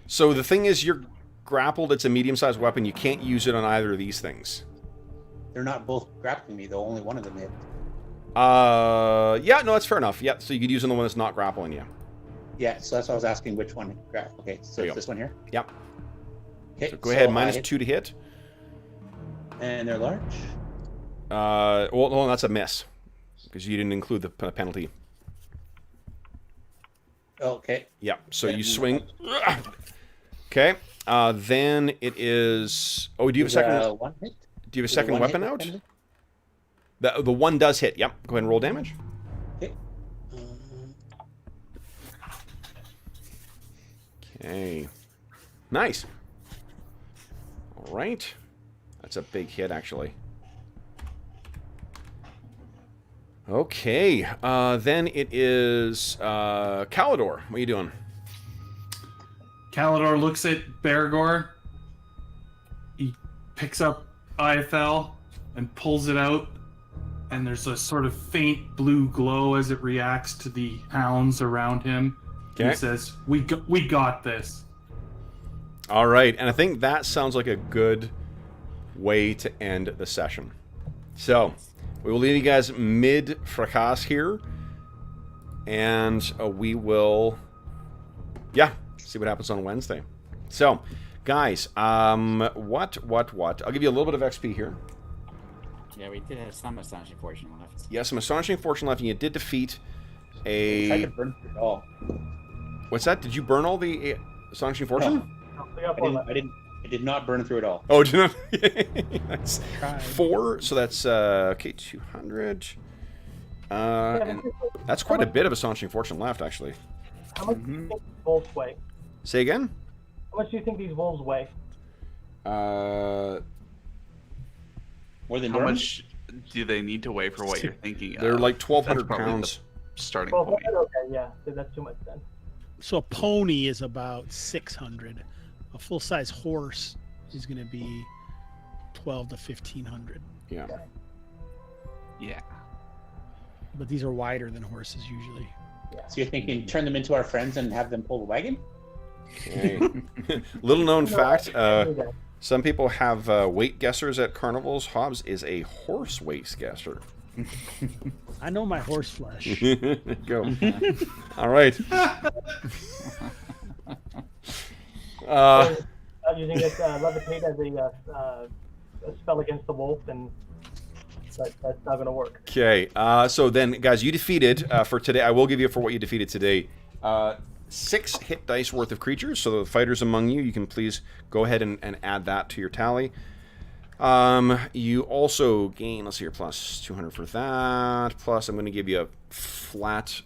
So the thing is, you're grappled. It's a medium-sized weapon. You can't use it on either of these things. They're not both grappling me, though. Only one of them hit. Yeah, no, that's fair enough. Yeah, so you could use it on the one that's not grappling you. Yeah, so that's why I was asking which one. Okay, so it's this one here? Yep. Okay, so go ahead, -2 to hit. And they're large? Well, no, that's a miss. Because you didn't include the penalty. Okay. Yeah, so you swing. Okay, then it is... Oh, do you have a second... One hit? Do you have a second weapon out? The one does hit. Yep. Go ahead and roll damage. Okay. Okay. Nice. All right. That's a big hit, actually. Okay, then it is Calidor. What are you doing? Calidor looks at Bergour. He picks up IFL and pulls it out, and there's a sort of faint blue glow as it reacts to the hounds around him. Okay. He says, we got this. All right, and I think that sounds like a good way to end the session. So, we will leave you guys mid-fracas here, and we will, see what happens on Wednesday. So, guys, what? I'll give you a little bit of XP here. Yeah, we did have some astonishing fortune left. Yeah, some astonishing fortune left, and you did defeat I tried to burn through it all. What's that? Did you burn all the astonishing fortune? No. I did not burn through it all. Oh, did you not? That's Tried. 4, so that's, okay, 200. And that's quite a bit of astonishing fortune left, actually. How much do you think these wolves weigh? Say again? How much do you think these wolves weigh? Uh, More than How Norman? much do they need to weigh for what you're thinking of? they're like 1,200 That's probably pounds. the starting Well, point. okay, yeah, so that's too much then. So a pony is about 600. A full-size horse is going to be 12 to 1,500. Yeah. Yeah. But these are wider than horses usually. So you're thinking turn them into our friends and have them pull the wagon? Okay. Little known fact, I do that. some people have weight guessers at carnivals. Hobbs is a horse weight guesser. I know my horse flesh. Go. All right. Using it levitate as a spell against the wolf, and that's not going to work. Okay. So then, guys, you defeated for today. I will give you for what you defeated today. 6 hit dice worth of creatures. So the fighters among you, you can please go ahead and add that to your tally. You also gain, let's see here, plus 200 for that. Plus, I'm going to give you a flat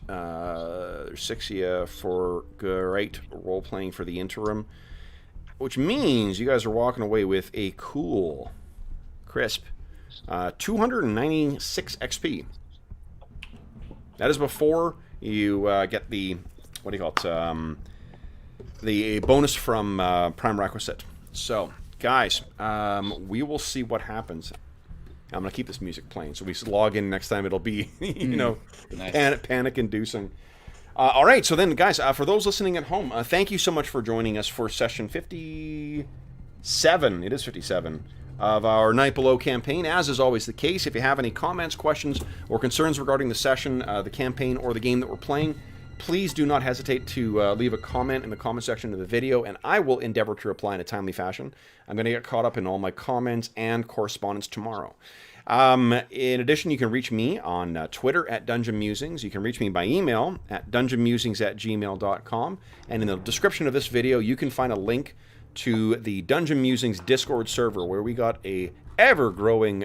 6 for great role playing for the interim, which means you guys are walking away with a cool, crisp 296 XP. That is before you get the, what do you call it, the bonus from Prime Requisite. So, guys, we will see what happens. I'm going to keep this music playing, so we log in next time. It'll be, you know, Nice. panic-inducing. All right, so then, guys, for those listening at home, thank you so much for joining us for session 57. It is 57 of our Night Below campaign. As is always the case, if you have any comments, questions, or concerns regarding the session, the campaign, or the game that we're playing, please do not hesitate to leave a comment in the comment section of the video, and I will endeavor to reply in a timely fashion. I'm going to get caught up in all my comments and correspondence tomorrow. In addition, you can reach me on Twitter at Dungeon Musings. You can reach me by email at dungeonmusings@gmail.com. And in the description of this video, you can find a link to the Dungeon Musings Discord server, where we got a ever-growing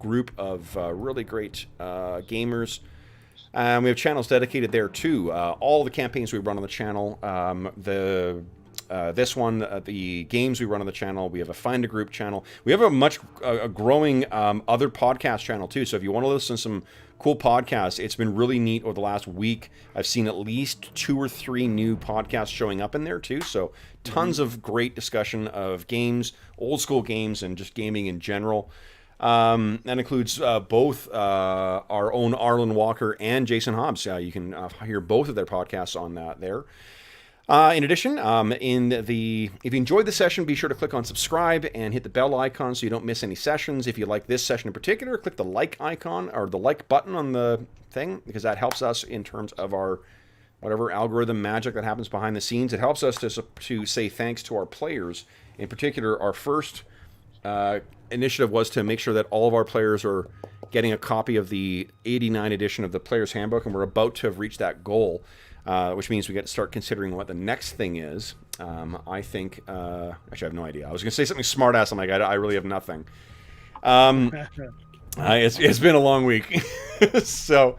group of really great gamers. We have channels dedicated there too. All the campaigns we run on the channel, this one, the games we run on the channel. We have a Find a Group channel. We have a growing other podcast channel too. So if you want to listen to some cool podcasts, it's been really neat over the last week. I've seen at least 2 or 3 new podcasts showing up in there too. So tons of great discussion of games, old school games, and just gaming in general. That includes both our own Arlen Walker and Jason Hobbs. You can hear both of their podcasts on there. In addition, if you enjoyed the session, be sure to click on subscribe and hit the bell icon so you don't miss any sessions. If you like this session in particular, click the like icon or the like button on the thing, because that helps us in terms of our whatever algorithm magic that happens behind the scenes. It helps us to say thanks to our players. In particular, our first initiative was to make sure that all of our players are getting a copy of the 89 edition of the Player's Handbook, and we're about to have reached that goal. Which means we get to start considering what the next thing is. I think, actually I have no idea. I was going to say something smart-ass. I'm like, I really have nothing. It's been a long week. So,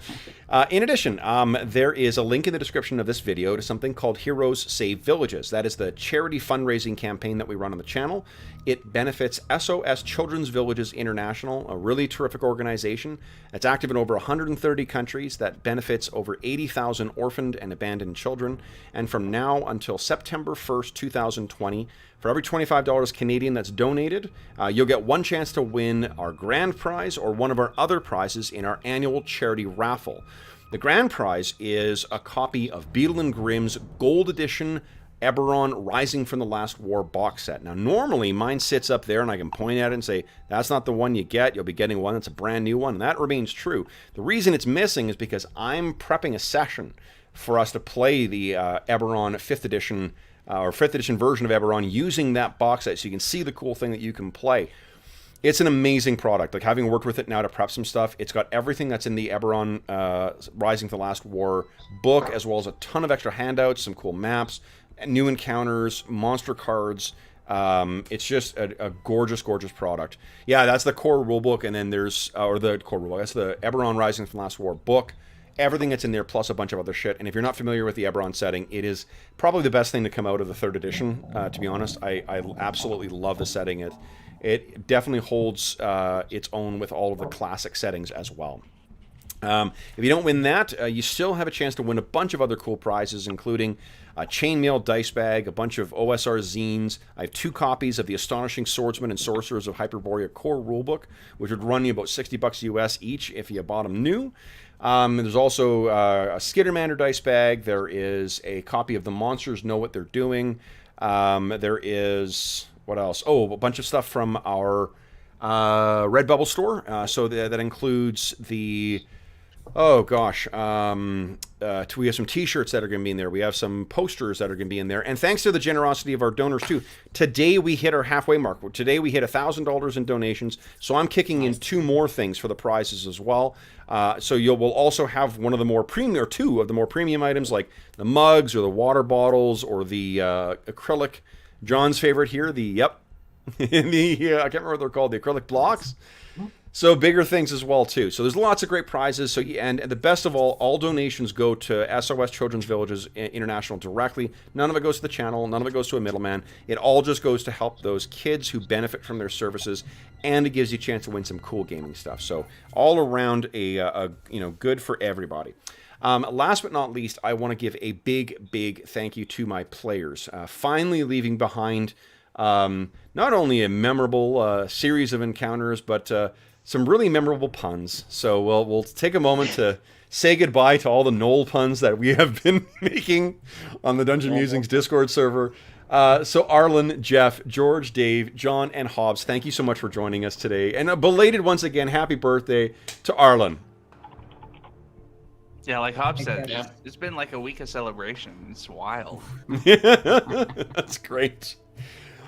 in addition, there is a link in the description of this video to something called Heroes Save Villages. That is the charity fundraising campaign that we run on the channel. It benefits SOS Children's Villages International, a really terrific organization. It's active in over 130 countries that benefits over 80,000 orphaned and abandoned children. And from now until September 1st, 2020, for every $25 Canadian that's donated, you'll get one chance to win our grand prize or one of our other prizes in our annual charity raffle. The grand prize is a copy of Beadle and Grimm's Gold Edition Eberron Rising from the Last War box set. Now, normally mine sits up there and I can point at it and say, that's not the one you get. You'll be getting one that's a brand new one. And that remains true. The reason it's missing is because I'm prepping a session for us to play the Eberron 5th edition or 5th edition version of Eberron using that box set so you can see the cool thing that you can play. It's an amazing product. Like, having worked with it now to prep some stuff, it's got everything that's in the Eberron Rising from the Last War book, as well as a ton of extra handouts, some cool maps, new encounters, monster cards. It's just a gorgeous, gorgeous product. Yeah, that's the core rulebook, and then there's, or the core rulebook, that's the Eberron Rising from the Last War book. Everything that's in there, plus a bunch of other shit. And if you're not familiar with the Eberron setting, it is probably the best thing to come out of the 3rd edition, to be honest. I absolutely love the setting. It definitely holds its own with all of the classic settings as well. If you don't win that, you still have a chance to win a bunch of other cool prizes, including a chainmail dice bag, a bunch of OSR zines. I have 2 copies of the Astonishing Swordsmen and Sorcerers of Hyperborea core rulebook, which would run you about $60 US each if you bought them new. There's also a Skittermander dice bag. There is a copy of The Monsters Know What They're Doing. There is... what else? Oh, a bunch of stuff from our Redbubble store. So that includes the... oh, gosh. We have some T-shirts that are going to be in there. We have some posters that are going to be in there. And thanks to the generosity of our donors, too. Today, we hit our halfway mark. Today, we hit $1,000 in donations. So I'm kicking in 2 more things for the prizes as well. So we'll also have one of the more premium, or 2 of the more premium items, like the mugs or the water bottles or the acrylic... John's favorite here, the I can't remember what they're called, the acrylic blocks. So bigger things as well too. So there's lots of great prizes. So and the best of all donations go to SOS Children's Villages International directly. None of it goes to the channel. None of it goes to a middleman. It all just goes to help those kids who benefit from their services, and it gives you a chance to win some cool gaming stuff. So all around a good for everybody. Last but not least, I want to give a big thank you to my players. Finally leaving behind not only a memorable series of encounters, but some really memorable puns. So we'll take a moment to say goodbye to all the Knoll puns that we have been making on the Dungeon Musings Discord server. So Arlen, Jeff, George, Dave, John, and Hobbs, thank you so much for joining us today. And a belated, once again, happy birthday to Arlen. Yeah, like Hobbs said, it's been like a week of celebration. It's wild. That's great.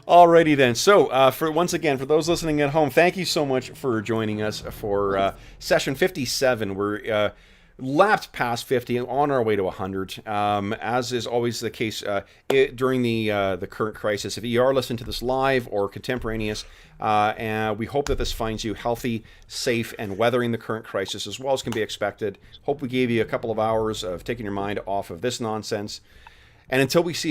Alrighty then. So, for those listening at home, thank you so much for joining us for session 57. We're lapped past 50, on our way to 100. As is always the case during the current crisis. If you are listening to this live or contemporaneous, and we hope that this finds you healthy, safe, and weathering the current crisis as well as can be expected. Hope we gave you a couple of hours of taking your mind off of this nonsense. And until we see